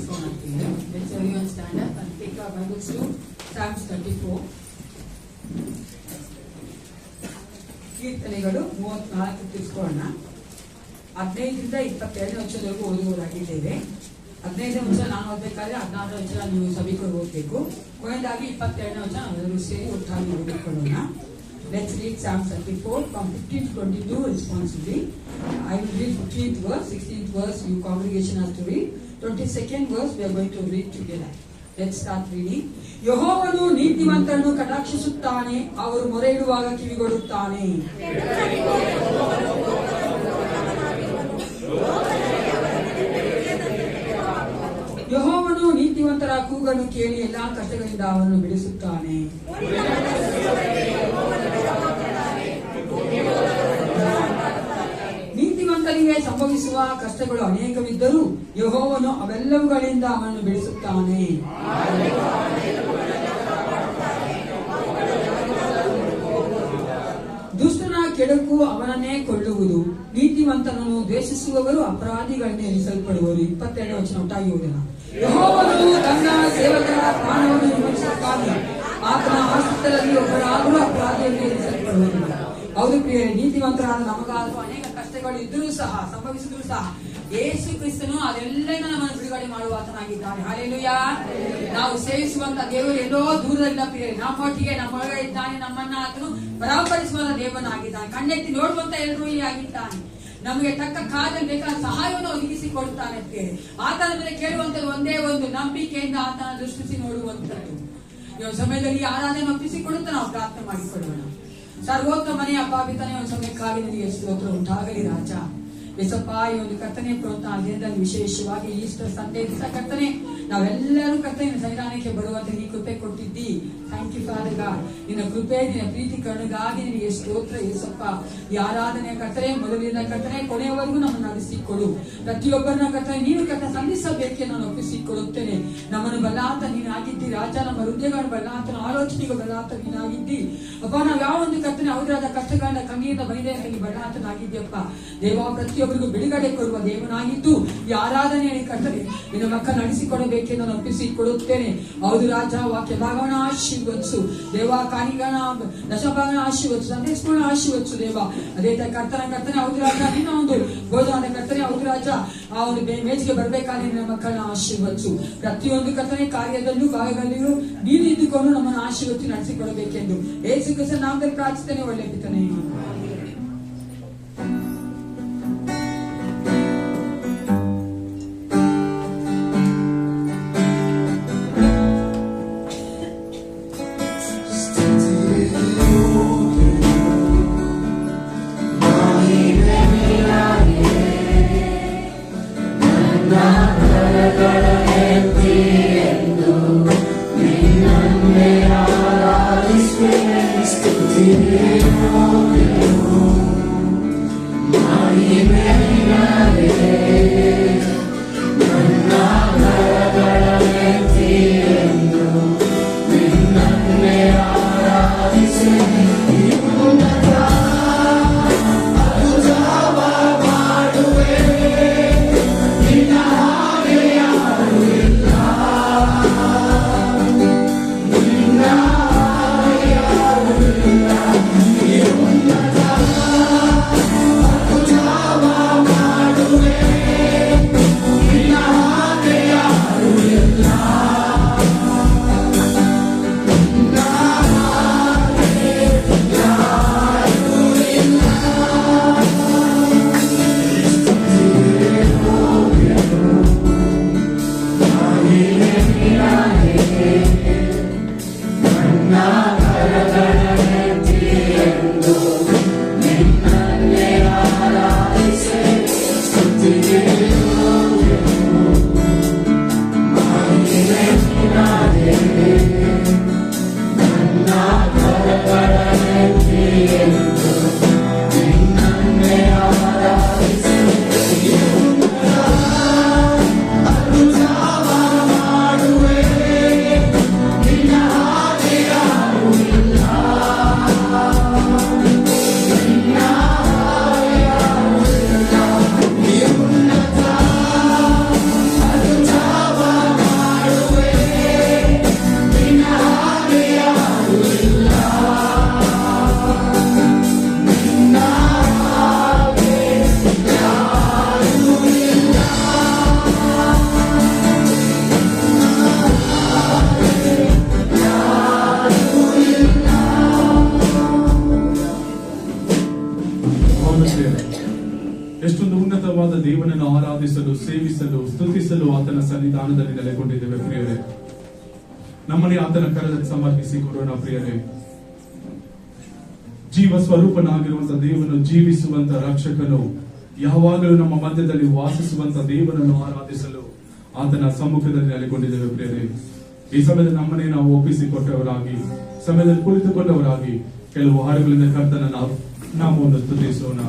ತಿಳ್ಸ್ಕೊಂಡ್ತೀನಿ. Let's everyone stand up and take our Bibles to Psalms 34. ಕೀರ್ತನೆಗಳು 34 ತಿಳ್ಸ್ಕೊಳ್ಳೋಣ. 15ರಿಂದ 22 ವರ್ಷದವರೆಗೂ ಓದುವವರಾಗಿದ್ದೇವೆ. 15ನೇ ವರ್ಷ ನಾನು ಓದಬೇಕಾದ್ರೆ 16ನೇ ವರ್ಷ ನೀವು ಸಭಿಕರು ಓದಬೇಕು. ಕೊನೆಯದಾಗಿ 22ನೇ ವರ್ಷ ನಾವೆಲ್ಲರೂ ಸೇರಿ ಒಟ್ಟಾಗಿ ಓದಿಕೊಳ್ಳೋಣ. Let's read Psalm 34 from 15 to 22 responsibly. I will read 15th verse, 16th verse you congregation has to read. 22nd verse we are going to read together. Let's start reading. ಯೆಹೋವನು ನೀತಿವಂತರನ್ನು ಕಟಾಕ್ಷಿಸುತ್ತಾನೆ, ಅವರು ಮೊರೆ ಇಡುವಾಗ ಕಿವಿಗೊಡುತ್ತಾನೆ. ಯೆಹೋವನು ನೀತಿವಂತರ ಕೂಗನ್ನು ಕೇಳಿ ಎಲ್ಲಾ ಕಷ್ಟಗಳಿಂದ ಅವರನ್ನು ಬಿಡಿಸುತ್ತಾನೆ. ನೀತಿವಂತನಿಗೆ ಸಂಭವಿಸುವ ಕಷ್ಟಗಳು ಅನೇಕವಿದ್ದರೂ ಯೆಹೋವನು ಅವೆಲ್ಲವುಗಳಿಂದ ಅವನನ್ನು ಬಿಡಿಸುತ್ತಾನೆ. ದುಷ್ಟನ ಕೆಡುಕು ಅವನನ್ನೇ ಕೊಲ್ಲುವುದು, ನೀತಿವಂತನನ್ನು ದ್ವೇಷಿಸುವವರು ಅಪರಾಧಿಗಳನ್ನೇ ಎನಿಸಲ್ಪಡುವರು. 22ನೇ ವಚನ ಒಟ್ಟಾಗಿ ಓದೋಣ. ಯೆಹೋವನು ತನ್ನ ಸೇವಕರ ಪ್ರಾಣವನ್ನು ವಿಮೋಚಿಸುತ್ತಾನೆ, ಆತನ ಆಶ್ರಿತರಲ್ಲಿ ಒಬ್ಬರಾದರೂ ಅಪರಾಧಿಯನ್ನು ಎನಿಸಲ್ಪಡುವುದಿಲ್ಲ. ಹೌದು ಪ್ರಿಯರೇ, ನೀತಿವಂತರಾದ ನಮಗಾದರೂ ಅನೇಕ ಕಷ್ಟಗಳು ಇದ್ರೂ ಸಹ ಸಂಭವಿಸಿದ್ರು ಸಹ ಯೇಸು ಕ್ರಿಸ್ತನು ಅದೆಲ್ಲನೂ ನಮ್ಮನ್ನು ಬಿಡುಗಡೆ ಮಾಡುವ ಆತನಾಗಿದ್ದಾನೆ. ಹಲ್ಲೆಲೂಯಾ. ನಾವು ಸೇವಿಸುವಂತ ದೇವರು ಎಲ್ಲೋ ದೂರದಿಂದ ಪ್ರಿಯರೇ, ನಮ್ಮೊಟ್ಟಿಗೆ ನಮ್ಮೊಳಗೆ ಇದ್ದಾನೆ. ನಮ್ಮನ್ನ ಆತನು ಪರಾಮರಿಸುವ ದೇವನಾಗಿದ್ದಾನೆ. ಕಣ್ಣೆತ್ತಿ ನೋಡುವಂತ ಎಲ್ಲರೂ ಆಗಿದ್ದಾನೆ. ನಮಗೆ ತಕ್ಕ ಕಾಲದಲ್ಲಿ ಬೇಕಾದ ಸಹಾಯವನ್ನು ಒದಗಿಸಿಕೊಡುತ್ತಾನೆ ಪ್ರಿಯರೇ. ಆತನ ಮೇಲೆ ಕೇಳುವಂತದ್ದು ಒಂದೇ ಒಂದು, ನಂಬಿಕೆಯಿಂದ ಆತನ ದೃಷ್ಟಿಸಿ ನೋಡುವಂತದ್ದು. ಈ ಸಮಯದಲ್ಲಿ ಆರಾಧನೆ ಒಪ್ಪಿಸಿಕೊಡುತ್ತಾ ನಾವು ಪ್ರಾರ್ಥನೆ ಮಾಡಿಕೊಳ್ಳೋಣ. ಸರ್ವೋತ್ತಮನೇ ಅಪ್ಪ ಪಿತನೇ, ಒಂದು ಸಮಯಕ್ಕಾಗಿ ನಿನಗೆ ಸ್ತೋತ್ರ ಉಂಟಾಗಲಿ ರಾಜ. ಯೇಸಪ್ಪ, ಈ ಒಂದು ಕರ್ತನೆ ಕೊಡುವಂತಹ ದಿನದಲ್ಲಿ ವಿಶೇಷವಾಗಿ ಈಸ್ಟರ್ ಸಂಡೇ ದಿವಸ ಕರ್ತನೆ ನಾವೆಲ್ಲರೂ ಕರ್ತನೆ ಸನ್ನಿಧಾನಕ್ಕೆ ಬರುವಂತೆ ನೀ ಕೃಪೆ ಕೊಟ್ಟಿದ್ದಿ. Thank you father God. ನಿನ್ನ ಕೃಪೆ, ನಿನ್ನ ಪ್ರೀತಿ ಕರುಣೆಗಾಗಿ ನಿನಗೆ ಸ್ತೋತ್ರ ಯೇಸಪ್ಪ. ಈ ಆರಾಧನೆ ಕರ್ತನೆ ಮೊದಲಿನ ಕರ್ತನೆ ಕೊನೆಯವರೆಗೂ ನಮ್ಮನ್ನು ನಡೆಸಿಕೊಡು. ಪ್ರತಿಯೊಬ್ಬರನ್ನ ಕರ್ತನೆ ನೀನು ಕರ್ತನೆ ಸಂಧಿಸಬೇಕೆ ನಾನು ಒಪ್ಪಿಸಿಕೊಡುತ್ತೇನೆ. ನಮ್ಮನ್ನು ಬಲ್ಲಾತ ನೀನಾಗಿದ್ದಿ ರಾಜ. ನಮ್ಮ ಹೃದಯಗಳ ಬಲ್ಲಾತನ ಆಲೋಚನೆಗೂ ಬಲ್ಲಾತ ನೀನಾಗಿದ್ದಿ ಅಪ್ಪ. ನಾವು ಯಾವ ಒಂದು ಕರ್ತನೆ ಅವರಾದ ಕಷ್ಟಗಳನ್ನ ಕಣ್ಣಿಯಿಂದ ಬೈದೆ ನೀ ಬಲ್ಲಾತನಾಗಿದ್ಯಪ್ಪ ದೇವ. ಪ್ರತಿಯೊಬ್ಬರಿಗೂ ಬಿಡುಗಡೆ ಕೊಡುವ ದೇವನಾಗಿದ್ದು ಈ ಆರಾಧನೆಯಲ್ಲಿ ಕರ್ತನೆ ನಿನ್ನ ಮಕ್ಕಳು ನಡೆಸಿಕೊಡಬೇಕೆಂದು ನಾನು ಒಪ್ಪಿಸಿಕೊಡುತ್ತೇನೆ. ಹೌದು ರಾಜ. ವಾಕ್ಯ ಭಾಗವನ್ನ ಆಶೀರ್ವದಿಸು ದೇವ. ಕಾಣಿಗಳ ದಶಭಾಗನ ಆಶೀರ್ವದಿಸು, ಸಂದೇಶಗಳನ್ನ ಆಶೀರ್ವದಿಸು ದೇವ. ಅದೇ ಕರ್ತನೆ ಹೌದು ರಾಜ. ನಿನ್ನ ಒಂದು ಬೋಧನ ಕರ್ತನೆ ಹೌದು ರಾಜ. ಆ ಒಂದು ಮೇಜಿಗೆ ಬರ್ಬೇಕಾದ್ರೆ ನಿನ್ನ ಮಕ್ಕಳನ್ನ ಆಶೀರ್ವದಿಸು. ಪ್ರತಿಯೊಂದು ಕರ್ತನೆ ಕಾರ್ಯದಲ್ಲೂ ಭಾಗದಲ್ಲಿಯೂ ನೀನು ಇದ್ದುಕೊಂಡು ನಮ್ಮನ್ನು ಆಶೀರ್ವದಿಸಿ ನಡೆಸಿಕೊಡಬೇಕೆಂದು ಯೇಸು ಕ್ರಿಸ್ತನ ನಾಮದಲ್ಲಿ ಪ್ರಾರ್ಥಿಸ್ತೇನೆ. ಒಳ್ಳೆ ಪಿತನೇ. ಉನ್ನತವಾದ ದೇವನನ್ನು ಆರಾಧಿಸಲು, ಸೇವಿಸಲು, ಸ್ತುತಿಸಲು ಆತನ ಸನ್ನಿಧಾನದಲ್ಲಿ ನೆಲೆಗೊಂಡಿದ್ದೇವೆ ಪ್ರಿಯರೇ. ನಮ್ಮನ್ನೇ ಆತನ ಕರದಲ್ಲಿ ಸಮರ್ಪಿಸಿ ಕೊಡೋಣ ಪ್ರಿಯರೇ. ಜೀವ ಸ್ವರೂಪನಾಗಿರುವಂತ ದೇವನು, ಜೀವಿಸುವಂತ ರಕ್ಷಕನು, ಯಾವಾಗಲೂ ನಮ್ಮ ಮಧ್ಯದಲ್ಲಿ ವಾಸಿಸುವಂತ ದೇವನನ್ನು ಆರಾಧಿಸಲು ಆತನ ಸಮ್ಮುಖದಲ್ಲಿ ನೆಲೆಗೊಂಡಿದ್ದೇವೆ ಪ್ರಿಯರೇ. ಈ ಸಮಯದಲ್ಲಿ ನಮ್ಮನ್ನೇ ನಾವು ಒಪ್ಪಿಸಿಕೊಟ್ಟವರಾಗಿ, ಸಮಯದಲ್ಲಿ ಕುಳಿತುಕೊಂಡವರಾಗಿ ಕೆಲವು ಹಾಡುಗಳಿಂದ ಕರ್ತನ ನಾಮವನ್ನು ಸ್ತುತಿಸೋಣ.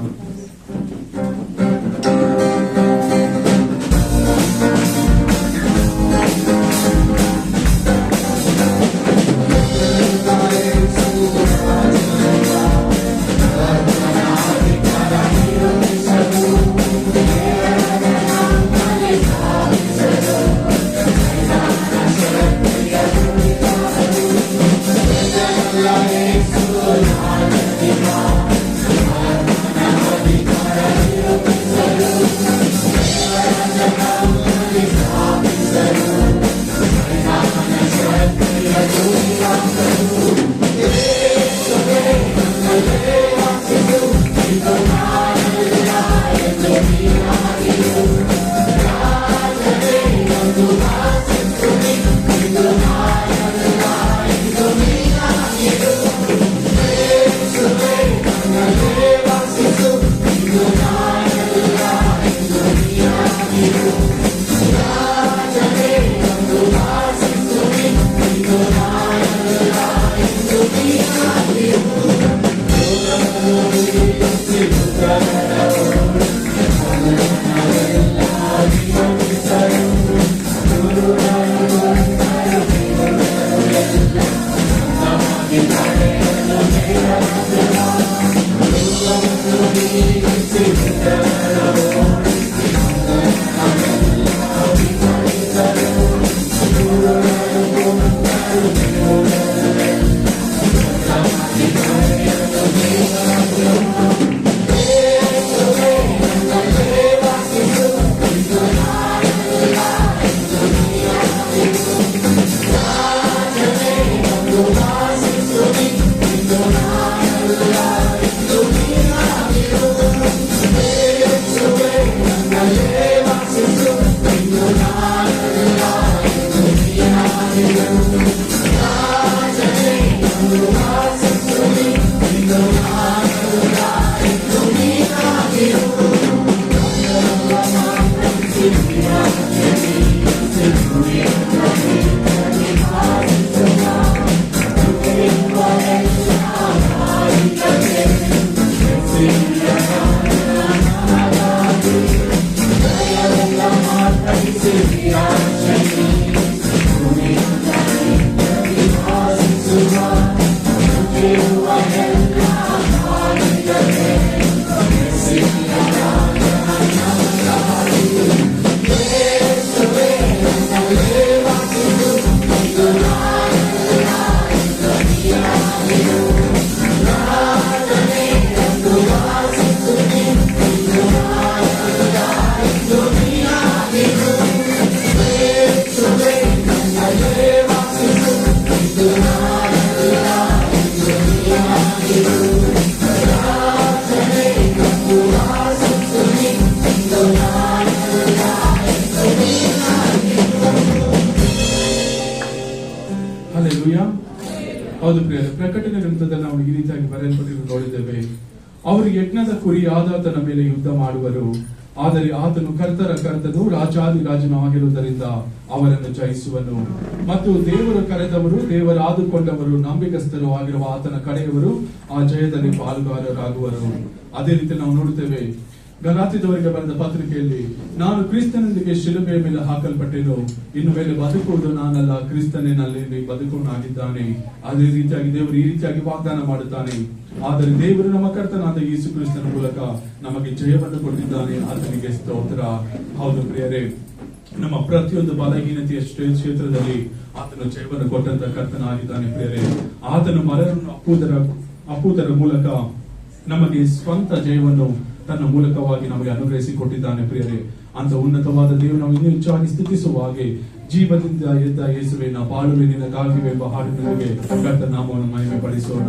ಹೌದು ಪ್ರಿಯರೇ, ಪ್ರಕಟಣೆ ಗ್ರಂಥದಲ್ಲಿ ನಾವು ಈ ರೀತಿಯಾಗಿ ಬರೆಯಲ್ಪಟ್ಟಿರುವುದು ನೋಡಿದ್ದೇವೆ. ಅವರು ಯಜ್ಞದ ಕುರಿಯಾದ ಆತನ ಮೇಲೆ ಯುದ್ಧ ಮಾಡುವರು, ಆದರೆ ಆತನು ಕರ್ತನು ರಾಜಾದಿರಾಜನು ಆಗಿರುವುದರಿಂದ ಅವರನ್ನು ಜಯಿಸುವನು. ಮತ್ತು ದೇವರು ಕರೆದವರು, ದೇವರ ಆದುಕೊಂಡವರು, ನಂಬಿಕಸ್ಥರು ಆಗಿರುವ ಆತನ ಕಡೆಯವರು ಆ ಜಯದಲ್ಲಿ ಪಾಲುಗಾರರಾಗುವರು. ಅದೇ ರೀತಿ ನಾವು ನೋಡುತ್ತೇವೆ ಗಲಾತ್ಯದವರಿಗೆ ಬರೆದ ಪತ್ರಿಕೆಯಲ್ಲಿ, ನಾನು ಕ್ರಿಸ್ತನೊಂದಿಗೆ ಶಿಲುಬೆಯ ಮೇಲೆ ಹಾಕಲ್ಪಟ್ಟೆನು, ಇನ್ನು ಮೇಲೆ ಬದುಕುವುದು ನಾನಲ್ಲ, ಕ್ರಿಸ್ತನೇ ನನ್ನಲ್ಲಿ ಬದುಕುವನಾಗಿದ್ದಾನೆ. ಅದೇ ರೀತಿಯಾಗಿ ದೇವರು ಈ ರೀತಿಯಾಗಿ ವಾಗ್ದಾನ ಮಾಡುತ್ತಾನೆ. ಆದರೆ ದೇವರು ನಮ್ಮ ಕರ್ತನಾದ ಯೇಸು ಕ್ರಿಸ್ತನ ಮೂಲಕ ನಮಗೆ ಜಯವನ್ನು ಕೊಟ್ಟಿದ್ದಾನೆ. ಆತನಿಗೆ ಸ್ತೋತ್ರ. ಹೌದು ಪ್ರಿಯರೇ, ನಮ್ಮ ಪ್ರತಿಯೊಂದು ಬಲಹೀನತೆಯ ಕ್ಷೇತ್ರದಲ್ಲಿ ಆತನು ಜಯವನ್ನು ಕೊಟ್ಟಂತ ಕರ್ತನಾಗಿದ್ದಾನೆ ಪ್ರಿಯರೇ. ಆತನು ಮರವನ್ನು ಅಪ್ಪುವುದರ ಮೂಲಕ ನಮಗೆ ಸ್ವಂತ ಜಯವನ್ನು ತನ್ನ ಮೂಲಕವಾಗಿ ನಮಗೆ ಅನುಗ್ರಹಿಸಿ ಕೊಟ್ಟಿದ್ದಾನೆ ಪ್ರಿಯರೇ. ಅಂತ ಉನ್ನತವಾದ ದೇವರು ನಾವು ಇನ್ನೂ ಹೆಚ್ಚಾಗಿ ಸ್ತುತಿಸುವ ಹಾಗೆ, ಜೀವದಿಂದ ಎದ್ದ ಯೇಸುವೆ ನಾ ಬಾಳುವೆ ನಿನಗಾಗಿವೆ ಎಂಬ ಹಾಡಿನೊಂದಿಗೆ ಕರ್ತನ ನಾಮವನ್ನು ಮಹಿಮೆ ಪಡಿಸೋಣ.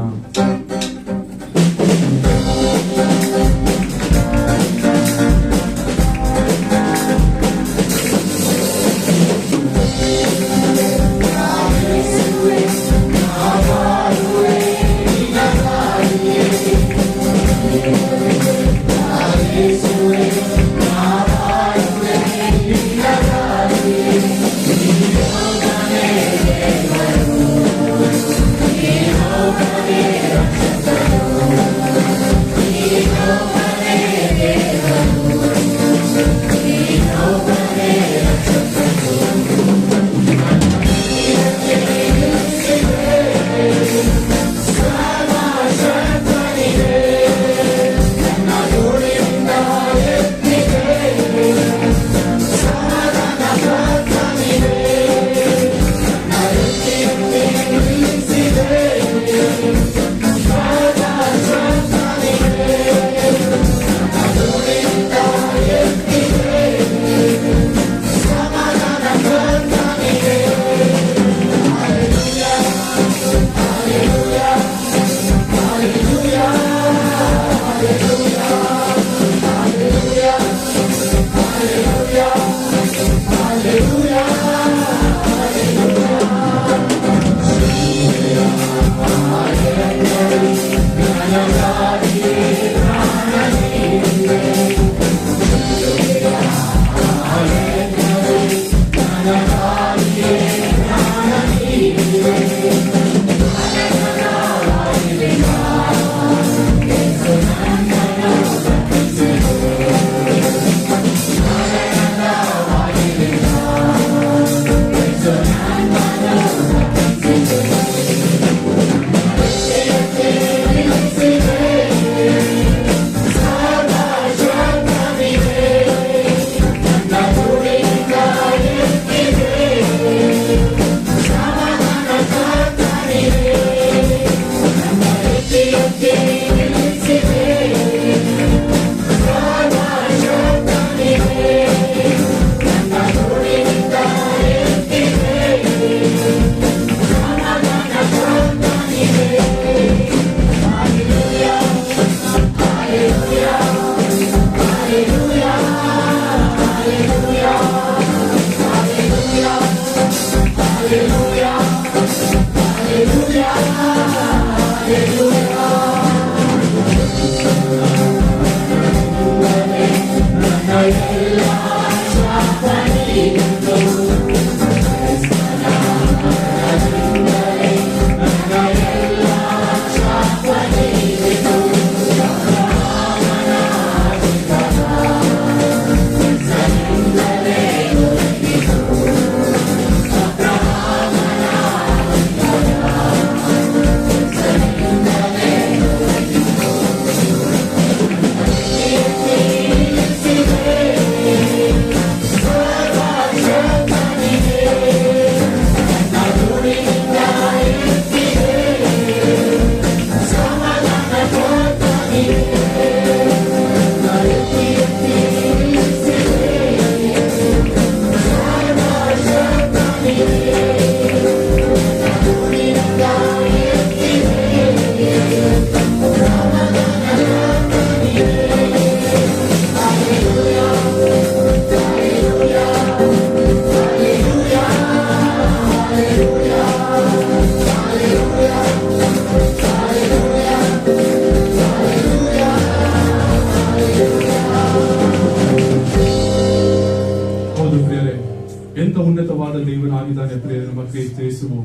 ಉನ್ನತವಾದ ದೇವನಾಗಿದ್ದಾನೆ ಪ್ರಿಯರೇ. ನಮ್ಮ ಕ್ರಿಸ್ತ ಯೇಸುವು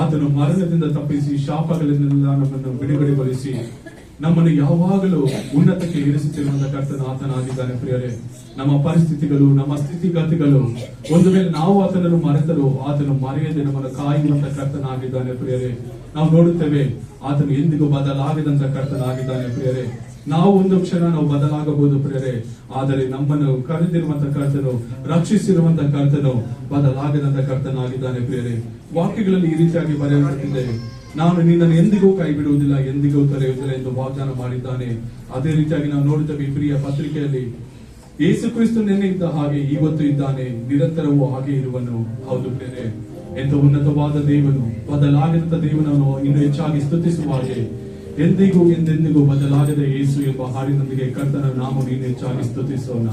ಆತನು ಮರಣದಿಂದ ತಪ್ಪಿಸಿ ಶಾಪಗಳಿಂದ ನಮ್ಮನ್ನು ಬಿಡುಗಡೆಗೊಳಿಸಿ ನಮ್ಮನ್ನು ಯಾವಾಗಲೂ ಉನ್ನತಕ್ಕೆ ಇರಿಸುತ್ತಿರುವಂತಹ ಕರ್ತನ ಆತನಾಗಿದ್ದಾನೆ ಪ್ರಿಯರೇ. ನಮ್ಮ ಪರಿಸ್ಥಿತಿಗಳು, ನಮ್ಮ ಸ್ಥಿತಿಗತಿಗಳು ಒಂದು ವೇಳೆ ನಾವು ಆತನನ್ನು ಮರೆತರೂ ಆತನು ಮರೆಯದೆ ನಮ್ಮನ್ನು ಕಾಯುವಂತ ಕರ್ತನಾಗಿದ್ದಾನೆ ಪ್ರಿಯರೇ. ನಾವು ನೋಡುತ್ತೇವೆ ಆತನು ಎಂದಿಗೂ ಬದಲಾಗದಂತ ಕರ್ತನಾಗಿದ್ದಾನೆ ಪ್ರಿಯರೇ. ನಾವು ಒಂದು ಕ್ಷಣ ನಾವು ಬದಲಾಗಬಹುದು ಪ್ರಿಯರೇ, ಆದರೆ ನಮ್ಮನ್ನು ಕರೆದಿರುವಂತ ಕರ್ತನು, ರಕ್ಷಿಸಿರುವಂತ ಕರ್ತನು ಬದಲಾಗದಂತ ಕರ್ತನಾಗಿದ್ದಾನೆ ಪ್ರಿಯರೇ. ವಾಕ್ಯಗಳಲ್ಲಿ ಈ ರೀತಿಯಾಗಿ ಬರೆಯಲ್ಪಟ್ಟಿದೆ, ನಾನು ನಿನ್ನನ್ನು ಎಂದಿಗೂ ಕೈ ಬಿಡುವುದಿಲ್ಲ, ಎಂದಿಗೂ ತೊರೆಯುವುದಿಲ್ಲ ಎಂದು ವಾಗ್ದಾನ ಮಾಡಿದ್ದಾನೆ. ಅದೇ ರೀತಿಯಾಗಿ ನಾವು ನೋಡುತ್ತೇವೆ ಇಬ್ರಿಯ ಪತ್ರಿಕೆಯಲ್ಲಿ, ಯೇಸು ಕ್ರಿಸ್ತು ನಿನ್ನೆ ಇದ್ದ ಹಾಗೆ ಇವತ್ತು ಇದ್ದಾನೆ, ನಿರಂತರವೂ ಹಾಗೆ ಇರುವನು. ಹೌದು ಪ್ರಿಯರೇ, ಎಂತ ಉನ್ನತವಾದ ದೇವನು, ಬದಲಾಗದಂತ ದೇವನನ್ನು ಇನ್ನು ಹೆಚ್ಚಾಗಿ ಸ್ತುತಿಸುವ ಹಾಗೆ ಎಂದಿಗೂ ಎಂದೆಂದಿಗೂ ಬದಲಾಗದ ಯೇಸು ಎಂಬ ಹಾಡಿನೊಂದಿಗೆ ಕರ್ತನ ನಾಮ ನೀನು ಹೆಚ್ಚಾಗಿ ಸ್ತುತಿಸೋಣ.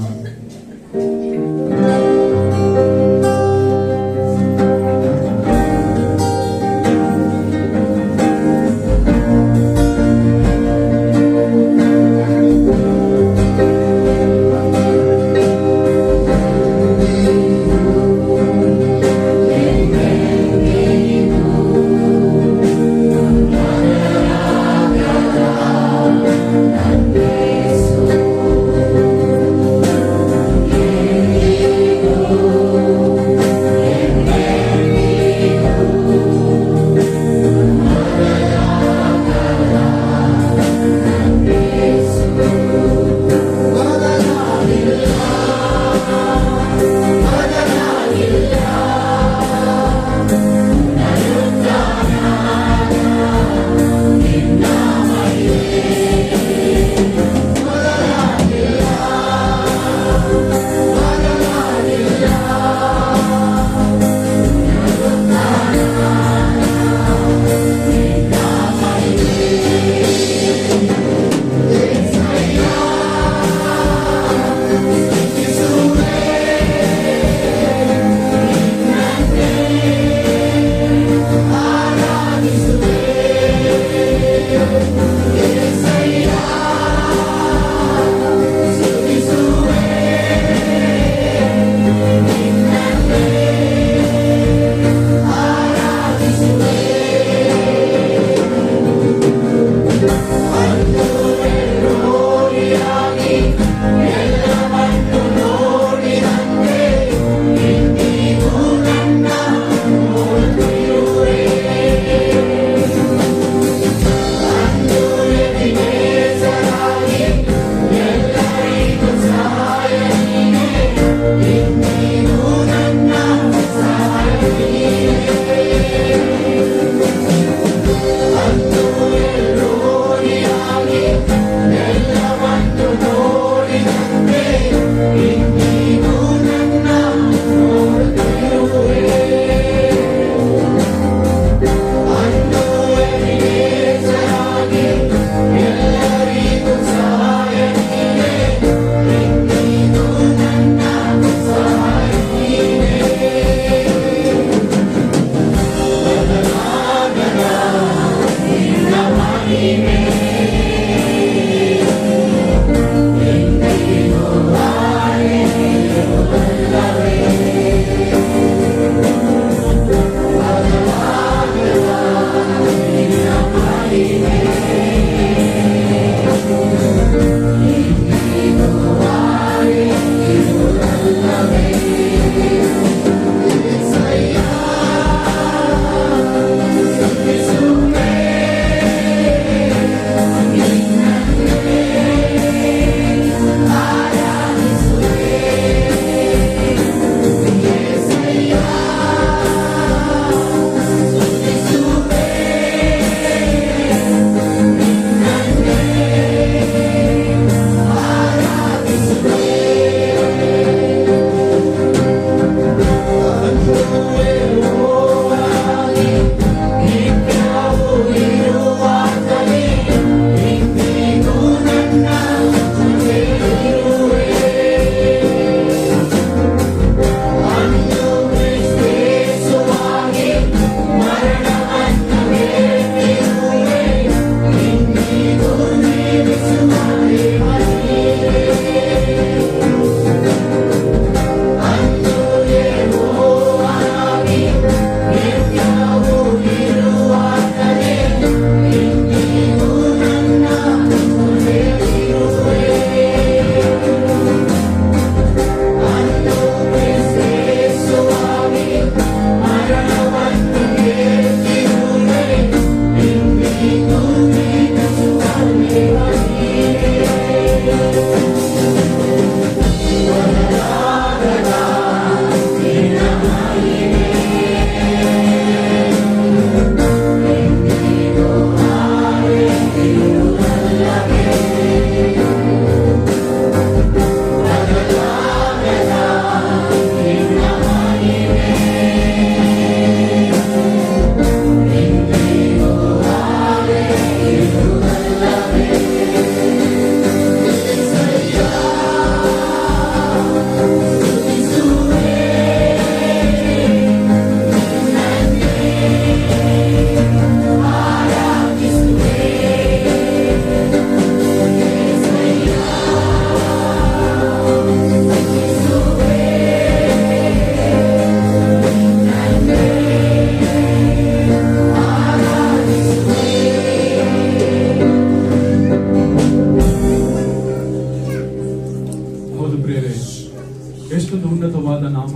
ಎಷ್ಟೊಂದು ಉನ್ನತವಾದ ನಾಮ,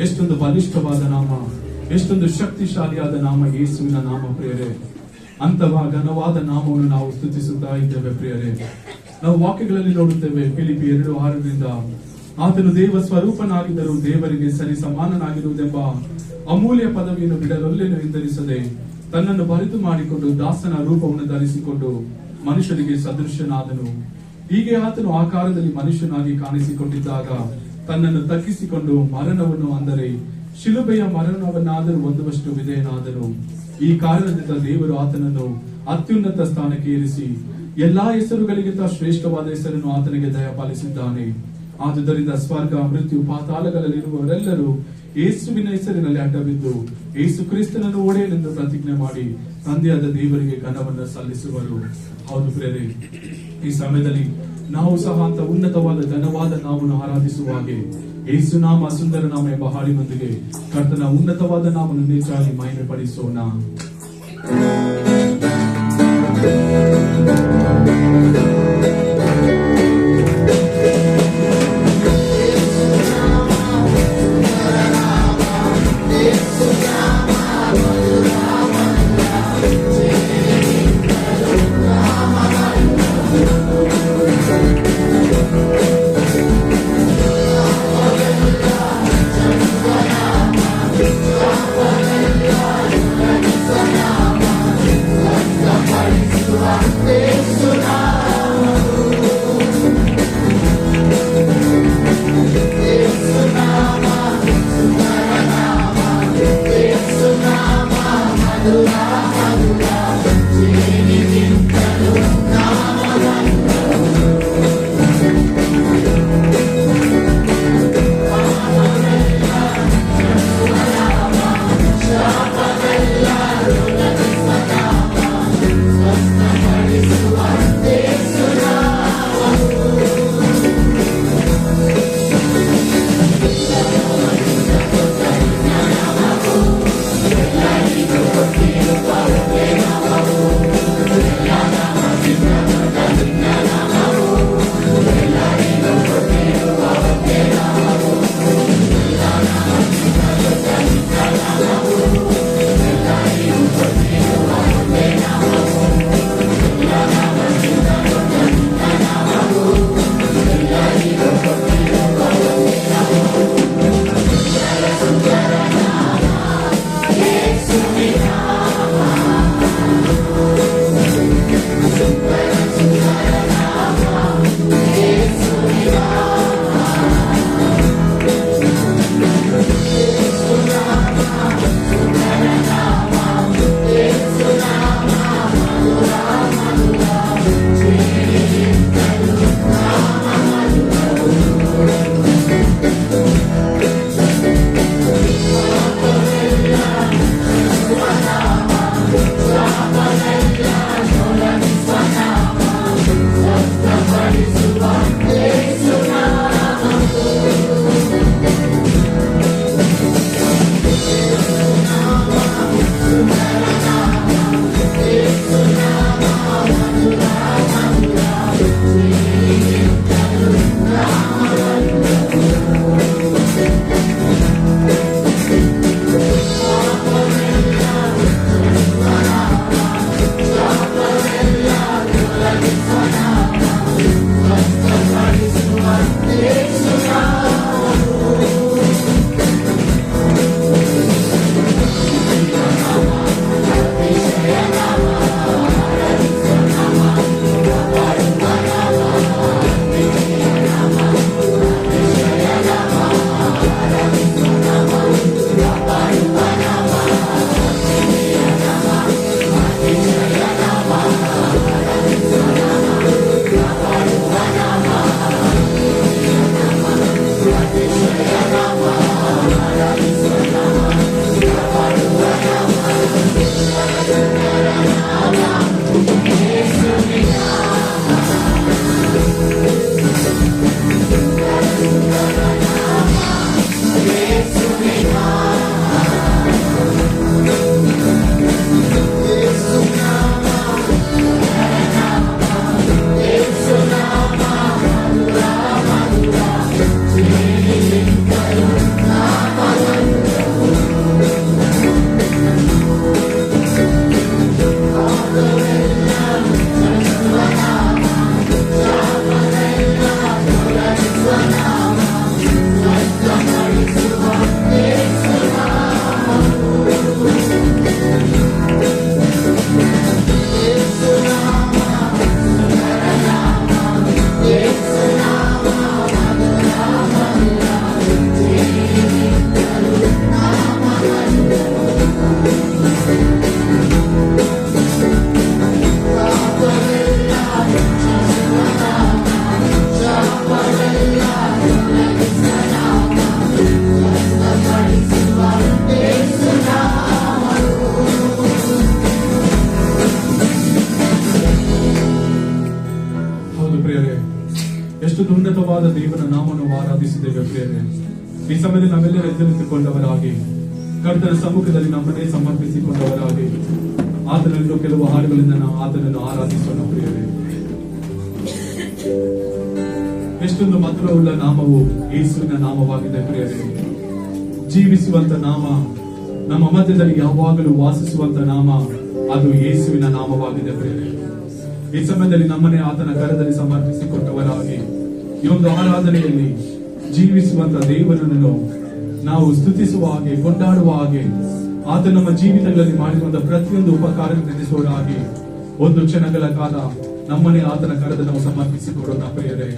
ಎಷ್ಟೊಂದು ಬಲಿಷ್ಠವಾದ ನಾಮ, ಎಷ್ಟೊಂದು ಶಕ್ತಿಶಾಲಿಯಾದ ನಾಮ ಯೇಸುವಿನ ನಾಮ ಪ್ರಿಯರೇ. ಅಂತವ ಘನವಾದ ನಾಮವನ್ನು ನಾವು ಸ್ತುತಿಸುತ್ತಾ ಇದ್ದೇವೆ ಪ್ರಿಯರೇ. ನಾವು ವಾಕ್ಯಗಳಲ್ಲಿ ನೋಡುತ್ತೇವೆ, ಫಿಲಿಪಿ 2:6 ಆತನು ದೇವ ಸ್ವರೂಪನಾಗಿದ್ದರೂ ದೇವರಿಗೆ ಸರಿ ಸಮಾನನಾಗಿರುವುದೆಂಬ ಅಮೂಲ್ಯ ಪದವಿಯನ್ನು ಬಿಡಲೊಲ್ಲೆನು ಎಂದರಿಸದೆ ತನ್ನನ್ನು ಬರಿದು ಮಾಡಿಕೊಂಡು ದಾಸನ ರೂಪವನ್ನು ಧರಿಸಿಕೊಂಡು ಮನುಷ್ಯನಿಗೆ ಸದೃಶನಾದನು. ಹೀಗೆ ಆತನು ಆಕಾರದಲ್ಲಿ ಮನುಷ್ಯನಾಗಿ ಕಾಣಿಸಿಕೊಂಡಿದ್ದಾಗ ತನ್ನನ್ನು ತಗ್ಗಿಸಿಕೊಂಡು ಮರಣವನ್ನು, ಅಂದರೆ ಶಿಲುಬೆಯ ಮರಣವನ್ನಾದರೂ ಹೊಂದುವಷ್ಟು ವಿಧೇಯನಾದನು. ಈ ಕಾರಣದಿಂದ ದೇವರು ಆತನನ್ನು ಅತ್ಯುನ್ನತ ಸ್ಥಾನಕ್ಕೆ ಏರಿಸಿ ಎಲ್ಲಾ ಹೆಸರುಗಳಿಗಿಂತ ಶ್ರೇಷ್ಠವಾದ ಹೆಸರನ್ನು ಆತನಿಗೆ ದಯಪಾಲಿಸಿದ್ದಾನೆ. ಆದುದರಿಂದ ಸ್ವರ್ಗ, ಮೃತ್ಯು, ಪಾತಾಳಗಳಲ್ಲಿರುವವರೆಲ್ಲರೂ ಯೇಸುವಿನ ಹೆಸರಿನಲ್ಲಿ ಅಡ್ಡಬಿದ್ದು ಯೇಸು ಕ್ರಿಸ್ತನನ್ನು ಒಡೆಯನೆಂದು ಪ್ರತಿಜ್ಞೆ ಮಾಡಿ ತಂದೆಯಾದ ದೇವರಿಗೆ ಘನವನ್ನು ಸಲ್ಲಿಸುವರು. ಹೌದು ಪ್ರಿಯರೇ, ಈ ಸಮಯದಲ್ಲಿ ನಾವು ಸಹ ಅಂತ ಉನ್ನತವಾದ ಘನವಾದ ನಾಮವನ್ನು ಆರಾಧಿಸುವ ಹಾಗೆ ಯೇಸು ನಾಮ ಸುಂದರ ನಾಮ ಎಂಬ ಹಾಡಿನೊಂದಿಗೆ ಕರ್ತನ ಉನ್ನತವಾದ ನಾಮವನ್ನು ಹೆಚ್ಚಾಗಿ ಮಹಿಮೆ ಪಡಿಸೋಣ. This ಅತ್ಯುನ್ನತವಾದ ದೇವರ ನಾಮವನ್ನು ಆರಾಧಿಸಿದ್ದೇವೆ ಪ್ರಿಯರೇ. ಈ ಸಮಯದಲ್ಲಿ ನಾವೆಲ್ಲರೂ ಎದ್ದು ನಿಂತುಕೊಂಡವರಾಗಿ ಕರ್ತನ ಸಮ್ಮುಖದಲ್ಲಿ ನಮ್ಮನ್ನೇ ಸಮರ್ಪಿಸಿಕೊಂಡವರಾಗಿ ಆತನನ್ನು ಕೆಲವು ಹಾಡುಗಳಿಂದ ನಾವು ಆತನನ್ನು ಆರಾಧಿಸೋಣ ಪ್ರಿಯರೇ. ಎಷ್ಟೊಂದು ಮಧುರವುಳ್ಳ ನಾಮವು ಯೇಸುವಿನ ನಾಮವಾಗಿದೆ ಪ್ರಿಯರೇ. ಜೀವಿಸುವಂತ ನಾಮ, ನಮ್ಮ ಮಧ್ಯದಲ್ಲಿ ಯಾವಾಗಲೂ ವಾಸಿಸುವಂತ ನಾಮ, ಅದು ಯೇಸುವಿನ ನಾಮವಾಗಿದೆ ಪ್ರಿಯರೇ. ಈ ಸಮಯದಲ್ಲಿ ನಮ್ಮನ್ನೇ ಆತನ ಕರದಲ್ಲಿ ಸಮರ್ಪಿಸಿಕೊಟ್ಟವರಾಗಿ ಈ ಒಂದು ಆರಾಧನೆಯಲ್ಲಿ ಜೀವಿಸುವಂತ ದೇವರನ್ನು ನಾವು ಸ್ತುತಿಸುವ ಹಾಗೆ, ಕೊಂಡಾಡುವ ಹಾಗೆ, ಆತ ನಮ್ಮ ಜೀವಿತಗಳಲ್ಲಿ ಮಾಡಿರುವಂತಹ ಪ್ರತಿಯೊಂದು ಉಪಕಾರ ನೆನೆಸುವ ಹಾಗೆ ಒಂದು ಕ್ಷಣಗಳ ಕಾಲ ನಮ್ಮನ್ನೇ ಆತನ ಕರದಲ್ಲಿ ನಾವು ಸಮರ್ಪಿಸಿಕೊಡೋಣ ಪ್ರಿಯರೇ.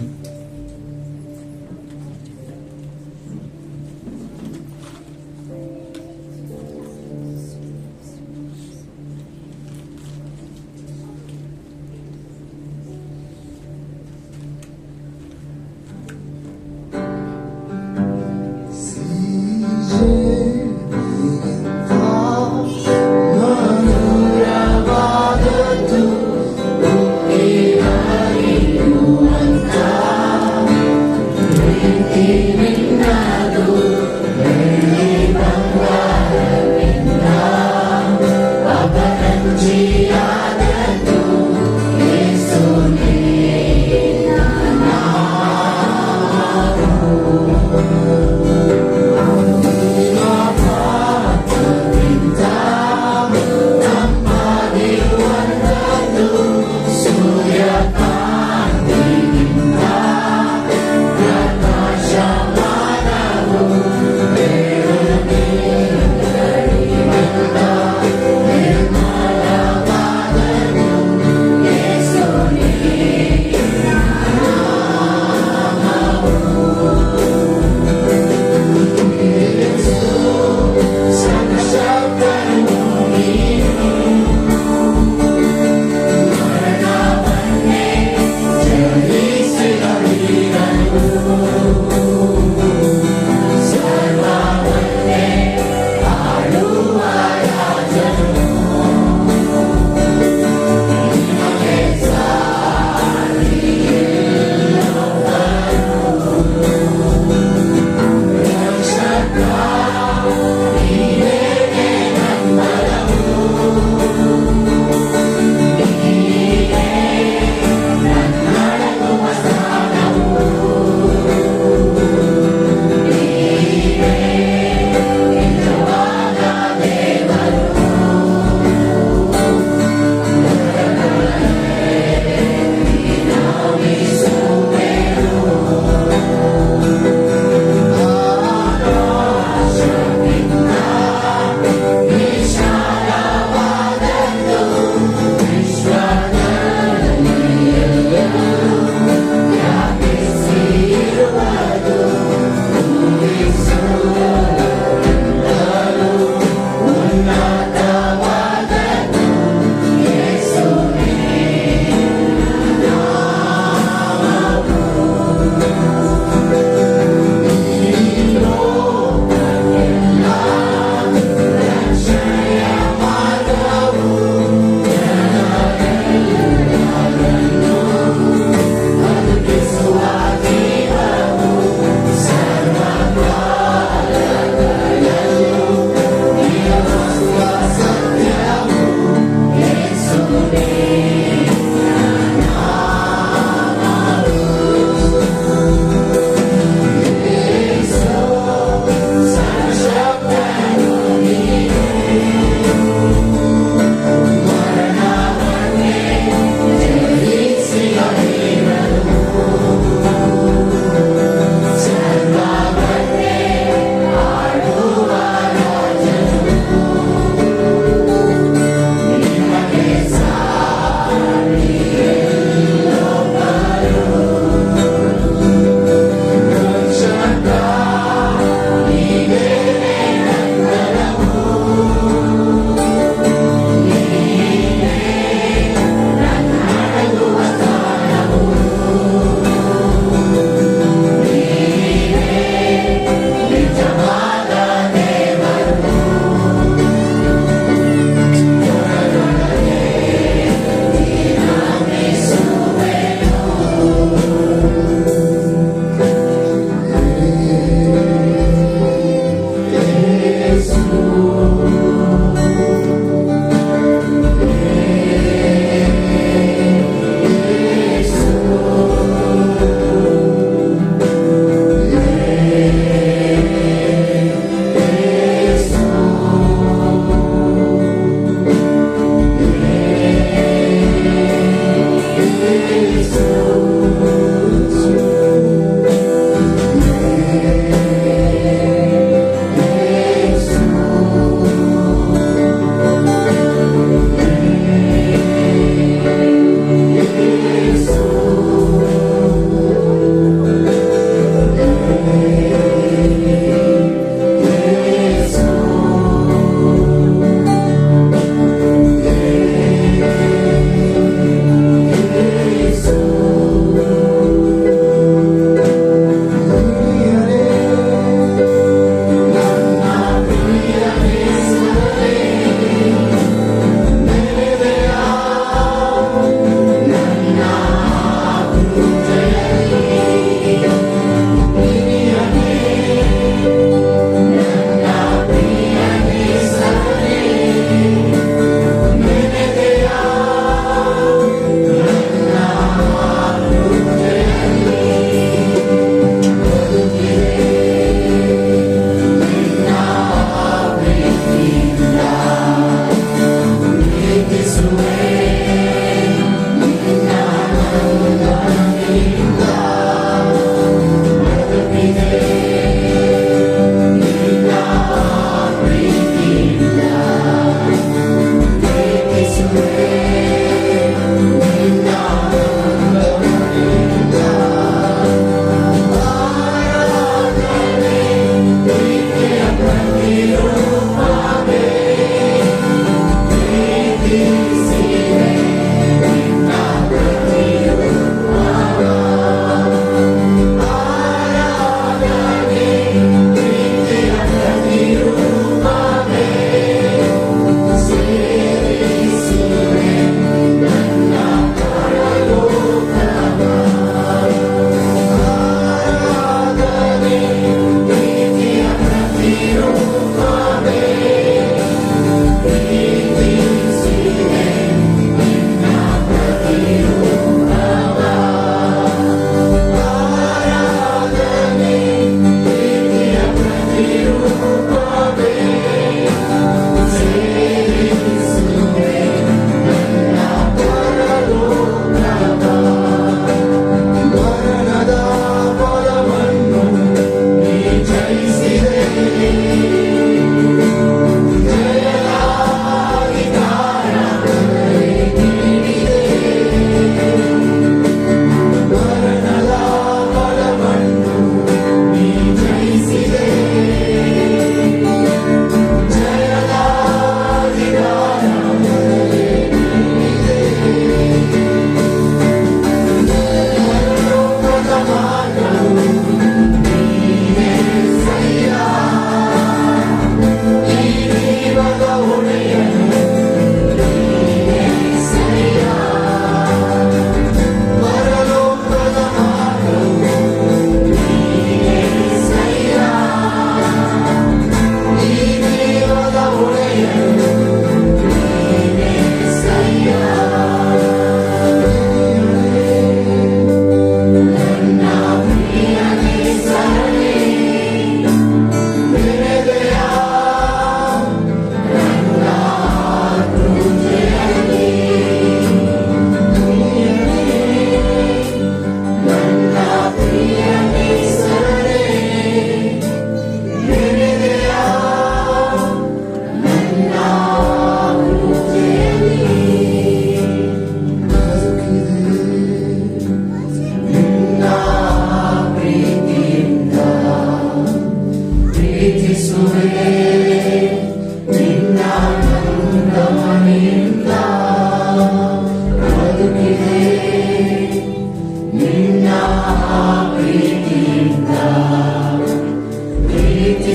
ಹೌದು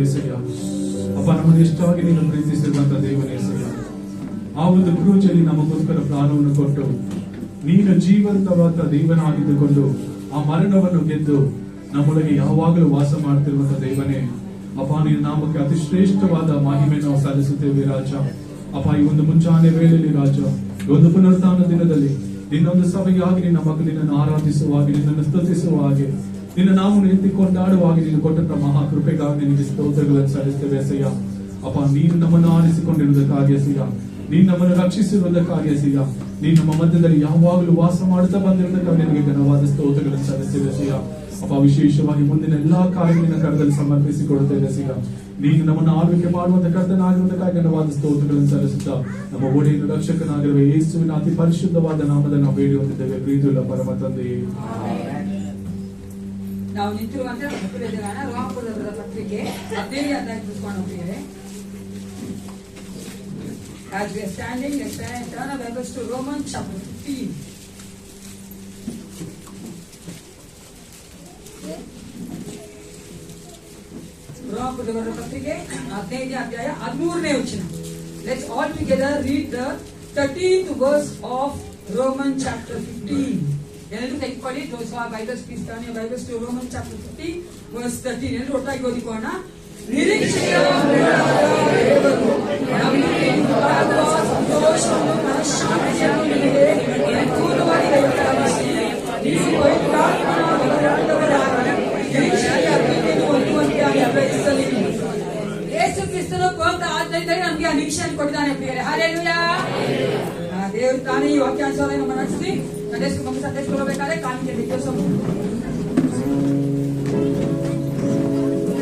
ಏಸಯ್ಯ, ಅಪ್ಪ ನಮ್ಮನ್ನು ಎಷ್ಟಾಗಿ ನೀನು ಪ್ರೀತಿಸಿರುವಂತ ದೇವನೇ ಏಸಯ್ಯ. ಆ ಒಂದು ಕ್ರೂಜಲ್ಲಿ ನಮಗೋಸ್ಕರ ಪ್ರಾಣವನ್ನು ಕೊಟ್ಟು ನೀನು ಜೀವಂತವಾದ ದೇವನಾಗಿದ್ದುಕೊಂಡು ಆ ಮರಣವನ್ನು ಗೆದ್ದು ನಮ್ಮೊಳಗೆ ಯಾವಾಗಲೂ ವಾಸ ಮಾಡ್ತಿರುವಂತ ದೇವನೇ ಅಪ್ಪ, ನಿನ್ನ ನಾಮಕ್ಕೆ ಅತಿ ಶ್ರೇಷ್ಠವಾದ ಮಹಿಮೆ ನಾವು ಸಲ್ಲಿಸುತ್ತೇವೆ ರಾಜ. ಅಪ್ಪ, ಈ ಒಂದು ಮುಂಜಾನೆ ವೇಳೆಯಲ್ಲಿ ರಾಜ, ಈ ಒಂದು ಪುನರುತ್ಥಾನ ದಿನದಲ್ಲಿ ನಿನ್ನೊಂದು ಸಭೆಯಾಗಿ ನಿನ್ನ ಮಕ್ಕಳನ್ನು ಆರಾಧಿಸುವ ಹಾಗೆ, ನಿನ್ನನ್ನು ಸ್ತುತಿಸುವ ಹಾಗೆ, ನಿನ್ನ ನಾಮವನ್ನು ಎತ್ತಿ ಕೊಂಡಾಡುವಾಗ ನೀನು ಕೊಟ್ಟಂತ ಮಹಾಕೃಪೆಗಾಗಿ ನಿನಗೆ ಸ್ತೋತ್ರಗಳನ್ನು ಸಲ್ಲಿಸ್ತೇವೆ ಎಸಯ್ಯ. ಅಪ್ಪ, ನೀನು ನಮ್ಮನ್ನು ಆರಿಸಿಕೊಂಡಿರುವುದಕ್ಕಾಗಿ ಎಸಯ್ಯ, ನೀನು ನಮ್ಮನ್ನು ರಕ್ಷಿಸಿರುವುದಕ್ಕಾಗಿ ಎಸಯ್ಯ, ನೀನು ನಮ್ಮ ಮಧ್ಯದಲ್ಲಿ ಯಾವಾಗಲೂ ವಾಸ ಮಾಡುತ್ತಾ ಬಂದಿರುವುದಕ್ಕಾಗಿ ನಿನಗೆ ಘನವಾದ ಸ್ತೋತ್ರಗಳನ್ನು ಸಲ್ಲಿಸ್ತೇವೆ ಎಸಯ್ಯ. ಅಪ್ಪ, ವಿಶೇಷವಾಗಿ ಮುಂದಿನ ಎಲ್ಲಾ ಕಾರ್ಯಗಳನ್ನ ಕರದಲ್ಲಿ ಸಮರ್ಪಿಸಿಕೊಡುತ್ತೇವೆ ಎಸಯ್ಯ. ನೀನು ನಮ್ಮನ್ನು ಆಳ್ವಿಕೆ ಮಾಡುವಂತ ಕರ್ತನಾಗಿರುವುದಕ್ಕಾಗಿ ಘನವಾದ ಸ್ತೋತ್ರಗಳನ್ನು ಸಲ್ಲಿಸುತ್ತಾ ನಮ್ಮ ಒಡೆಯನು ರಕ್ಷಕನಾಗಿರುವ ಯೇಸುವಿನ ಅತಿ ಪರಿಶುದ್ಧವಾದ ನಾಮದಲ್ಲಿ ನಾವು ಬೇಡಿ ಹೊಂದಿದ್ದೇವೆ ಪ್ರೀತಿಯುಳ್ಳ ಪರಮ ತಂದೆಯೇ. ನಾವು ನಿಂತಿರುವಂತೆ ರೋಮಾಪುರದ ಪತ್ರಿಕೆ 15ನೇ ಅಧ್ಯಾಯ ಕೂತ್ಕೊಂಡು ಹೋಗ್ತಿದ್ದೇವೆ. As we are standing, let's turn our Bibles to Romans chapter 15. ರೋಮಾಪುರದ ಪತ್ರಿಕೆ 15ನೇ ಅಧ್ಯಾಯ 13ನೇ ವಚನ. Let's all together read the 13th verse of Romans chapter 15. ಎಲ್ಲರೂ ತೆಗೆದುಕೊಳ್ಳಿ. Those who have Bibles, please turn your Bibles to Romans chapter 15 verse 13. ಎಲ್ಲರೂ ಒಟ್ಟಾಗಿ ಓದಿಕೊಳ್ಳೋಣ. ನಿರೀಕ್ಷೆಯ ದೇವರು ನಮಗೆ ಉಂಟಾಗುವ ಸಂತೋಷವನ್ನು ಮನಃಶಾಂತಿಯನ್ನು ನಿಮಗೆ ಅನುಕೂಲವಾಗಿ ದಯಪಾಲಿಸಿ, ನೀವು ಪವಿತ್ರಾತ್ಮನ ಬಲರಾದವರಾಗಿ ನಿರೀಕ್ಷೆಯ ಪ್ರೀತಿಯನ್ನು ಹೊಂದುವಂತೆಯಾಗಿ ಅಭ್ಯರ್ಥಿಸಲಿ. ಯೇಸು ಕ್ರಿಸ್ತನು ಕೋಪ ಆದ್ದರಿಂದ ನಮಗೆ ಆ ನಿರೀಕ್ಷೆಯನ್ನು ಕೊಟ್ಟಿದ್ದಾನೆ ಪ್ರಿಯರೇ. ಹಲ್ಲೆಲೂಯಾ. ದೇವರು ತಾನೇ ಈ ವಾಕ್ಯಾನುಸಾರ ನಮ್ಮ ನಡೆಸಿ ಸಂದೇಶಬೇಕಾದ್ರೆ ಕಾಣಿಕೆ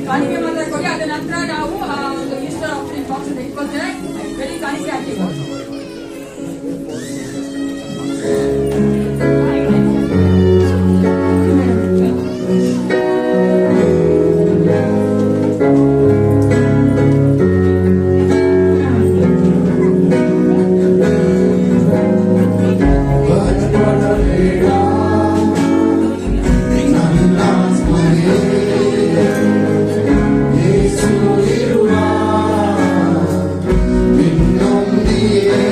ಕಾಣಿಕೆ ಮಾತ್ರ ಕೊಡಿ. ಅದ ನಂತರ ನಾವು ಆ ಒಂದು ಈಸ್ಟರ್ ಆಫ್ಟರ್ ಬಾಕ್ಸ್ ಇಟ್ಕೊಳ್ತೇವೆ. ಬೆಳಿ ಕಾಣಿಕೆ ಹಾಕಿಬೋದು. Yeah.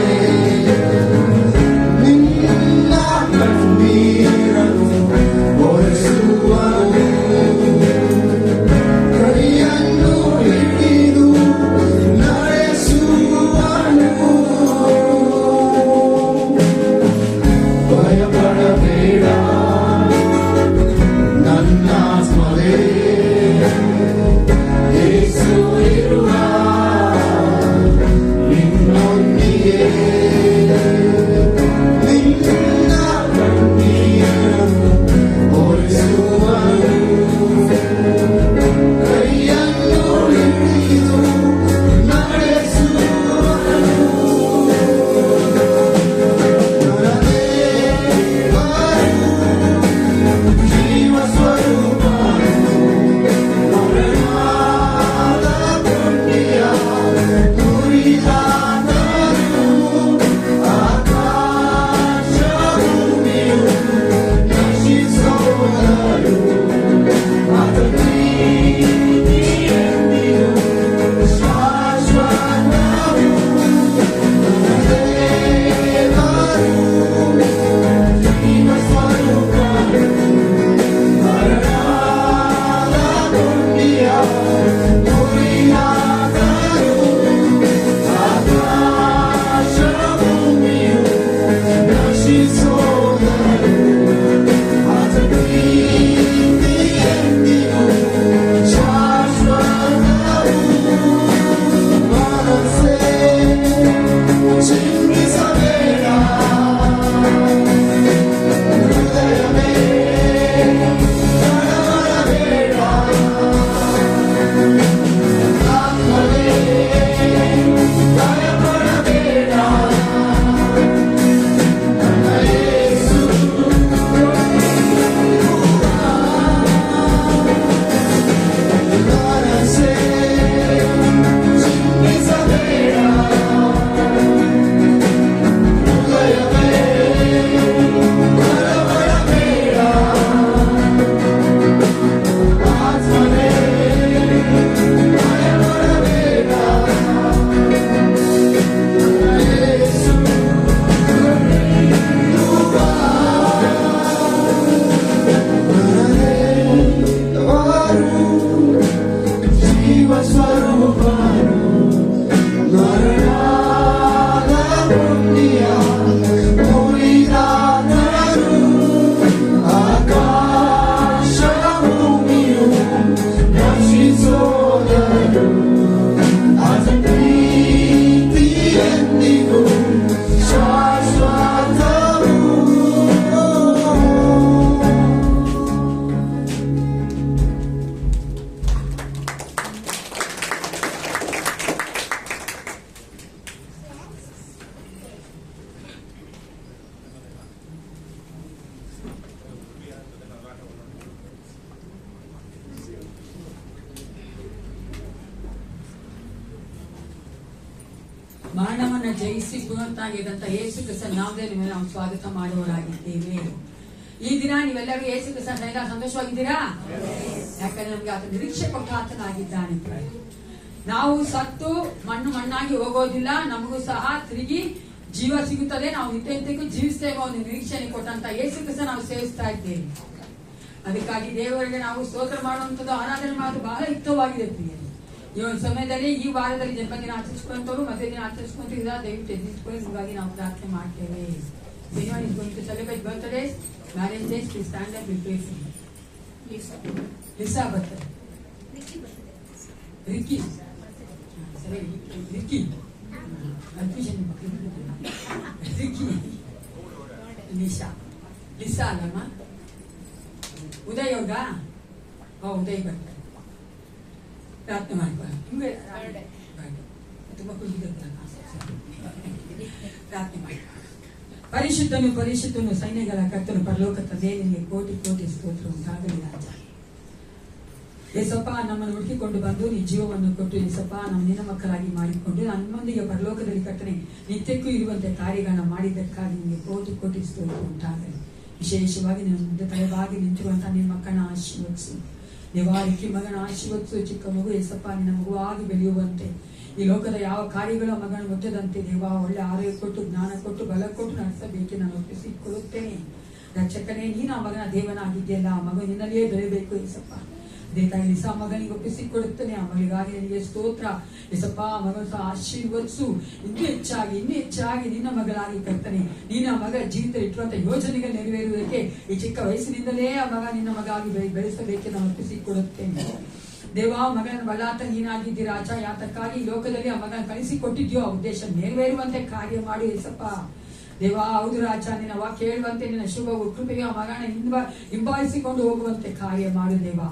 ಮರಣವನ್ನು ಜಯಿಸಿ ಪುನರುತ್ಥಾನವಾಗಿದ್ದಂತ ಯೇಸು ಕ್ರಿಸ್ತನ ನಾಮದಲ್ಲಿ ನಿಮ್ಮನ್ನು ನಾವು ಸ್ವಾಗತ ಮಾಡುವವರಾಗಿದ್ದೇವೆ. ಈ ದಿನ ನೀವೆಲ್ಲರೂ ಯೇಸು ಕ್ರಿಸ್ತನ ಸಂತೋಷವಾಗಿದ್ದೀರಾ? ಯಾಕಂದ್ರೆ ನಮ್ಗೆ ಆತ ನಿರೀಕ್ಷೆ ಕೊಟ್ಟ ಆತನಾಗಿದ್ದಾನೆ. ನಾವು ಸತ್ತು ಮಣ್ಣಾಗಿ ಹೋಗೋದಿಲ್ಲ, ನಮಗೂ ಸಹ ತಿರುಗಿ ಜೀವ ಸಿಗುತ್ತದೆ, ನಾವು ನಿತ್ಯಕ್ಕೂ ಜೀವಿಸ್ತೇವೆ ಒಂದು ನಿರೀಕ್ಷೆಯನ್ನು ಕೊಟ್ಟಂತ ಯೇಸು ಕ್ರಿಸ್ತ ನಾವು ಸೇವಿಸ್ತಾ ಇದ್ದೇವೆ. ಅದಕ್ಕಾಗಿ ದೇವರಿಗೆ ನಾವು ಸ್ತೋತ್ರ ಮಾಡುವಂಥದ್ದು, ಆರಾಧನೆ ಮಾಡೋದು ಬಹಳ ಯುಕ್ತವಾಗಿದೆ ಪ್ರಿಯರೇ. ಈ ಒಂದು ಸಮಯದಲ್ಲಿ ಈ ವಾರದಲ್ಲಿ ಜನ್ಮದಿನ ಆಚರಿಸಿಕೊಂಡವರು ಮಧ್ಯ ದಿನ ಆಚರಿಸಿಕೊಂಡಿದ್ದ ದಯವಿಟ್ಟು ಎದುರಿಸಿಕೊಂಡು ನಿಮಗಾಗಿ ನಾವು ಪ್ರಾರ್ಥನೆ ಮಾಡ್ತೇವೆ. Anyone is going to celebrate birthdays, marriage days, please stand up and pray for me. Lisa birthday. Ricky. Sorry, Ricky. Ricky. Lisa ಅಲ್ಲಮ್ಮ. ಉದಯ್ ಯೋಗ. ಉದಯ್ ಬರ್ತಾರೆ. ಪ್ರಾರ್ಥನೆ ಮಾಡ್ಕೊ. ನಿಮ್ಗೆ ತುಂಬಾ ಖುಷಿ ಪ್ರಾರ್ಥನೆ ಮಾಡಿ. ಪರಿಶುದ್ಧನು ಸೈನ್ಯಗಳ ಕರ್ತನು ಪರಲೋಕ ತಂದೆ, ನಿನಗೆ ಕೋಟಿ ಕೋಟಿ ಸ್ತೋತ್ರ ಉಂಟಾಗಲಿ ರಾಜ. ಏಸಪ್ಪ, ನಮ್ಮನ್ನು ಹುಡುಕಿಕೊಂಡು ಬಂದು ನೀ ಜೀವವನ್ನು ಕೊಟ್ಟು ಏಸಪ್ಪ ನಮ್ಮ ನಿನ್ನ ಮಕ್ಕಳಾಗಿ ಮಾಡಿಕೊಂಡು ನಮ್ಮೊಂದಿಗೆ ಪರಲೋಕದಲ್ಲಿ ಕರ್ತನೆ ನಿತ್ಯಕ್ಕೂ ಇರುವಂತೆ ಕಾರ್ಯಗಳನ್ನ ಮಾಡಿದ್ದಕ್ಕಾಗಿ ನಿಮಗೆ ಕೋಟಿ ಕೋಟಿ ಸ್ತೋತ್ರ ಉಂಟಾಗಲಿ. ವಿಶೇಷವಾಗಿ ನಿಮ್ಮ ಮುಂದೆ ತಲೆಬಾಗಿ ನಿಂತಿರುವಂತಹ ನಿಮ್ಮ ಮಕ್ಕಳನ್ನ ಆಶೀರ್ವದಿಸು. ನಿವಾರಿಕೆ ಮಗನ ಆಶೀರ್ವದಿಸು. ಚಿಕ್ಕ ಮಗು ಏಸಪ್ಪ ನಿನ್ನ ಮಗುವಾಗಿ ಬೆಳೆಯುವಂತೆ, ಈ ಲೋಕದ ಯಾವ ಕಾರ್ಯಗಳ ಮಗನ ಮುಚ್ಚದಂತೆ ದೇವ ಒಳ್ಳೆ ಆರೋಗ್ಯ ಕೊಟ್ಟು ಜ್ಞಾನ ಕೊಟ್ಟು ಬಲ ಕೊಟ್ಟು ನಡೆಸಬೇಕೆ ನಾನು ಒಪ್ಪಿಸಿಕೊಳ್ಳುತ್ತೇನೆ. ರಕ್ಷಕನೇ, ನೀನು ಆ ಮಗನ ದೇವನಾಗಿದೆಯಲ್ಲ, ಆ ಮಗು ನಿನ್ನಲ್ಲಿಯೇ ಬೆಳೆಯಬೇಕು ಏಸಪ್ಪ. ಅದೇ ತಾಯಿ ಲಿಸಾ ಮಗನಿಗೆ ಒಪ್ಪಿಸಿಕೊಡುತ್ತೇನೆ. ಆ ಮಗಳಿಗಾಗಿ ನನಗೆ ಸ್ತೋತ್ರ ಏಸಪ್ಪ. ಆ ಮಗನ ಸಹ ಆಶೀರ್ವದಿಸು. ಇನ್ನೂ ಹೆಚ್ಚಾಗಿ ನಿನ್ನ ಮಗಳಾಗಿ ಕರ್ತನೆ, ನೀನು ಆ ಮಗ ಜೀವಿತ ಇಟ್ಟುವಂತ ಯೋಜನೆಗಳು ನೆರವೇರುವುದಕ್ಕೆ ಈ ಚಿಕ್ಕ ವಯಸ್ಸಿನಿಂದಲೇ ಆ ಮಗ ನಿನ್ನ ಮಗಾಗಿ ಬೆಳೆಸಬೇಕೆ ನಾನು ಒಪ್ಪಿಸಿಕೊಡುತ್ತೇನೆ. ದೇವ, ಮಗನ ಬಲಾತ ನೀನಾಗಿದ್ದೀ ರಾಜ. ಯಾತಕ್ಕಾಗಿ ಈ ಲೋಕದಲ್ಲಿ ಆ ಮಗನ ಕಳಿಸಿಕೊಟ್ಟಿದ್ಯೋ ಆ ಉದ್ದೇಶ ನೆರವೇರುವಂತೆ ಕಾರ್ಯ ಮಾಡಿ ಏಸಪ್ಪ. ದೇವ, ಹೌದು ರಾಜ, ನಿನ್ನ ವಾಕ್ಯ ಹೇಳುವಂತೆ ನಿನ್ನ ಶುಭ ಕೃಪೆಗೆ ಆ ಮಗನ ಹಿಂಬಾಲಿಸಿಕೊಂಡು ಹೋಗುವಂತೆ ಕಾರ್ಯ ಮಾಡು ದೇವ.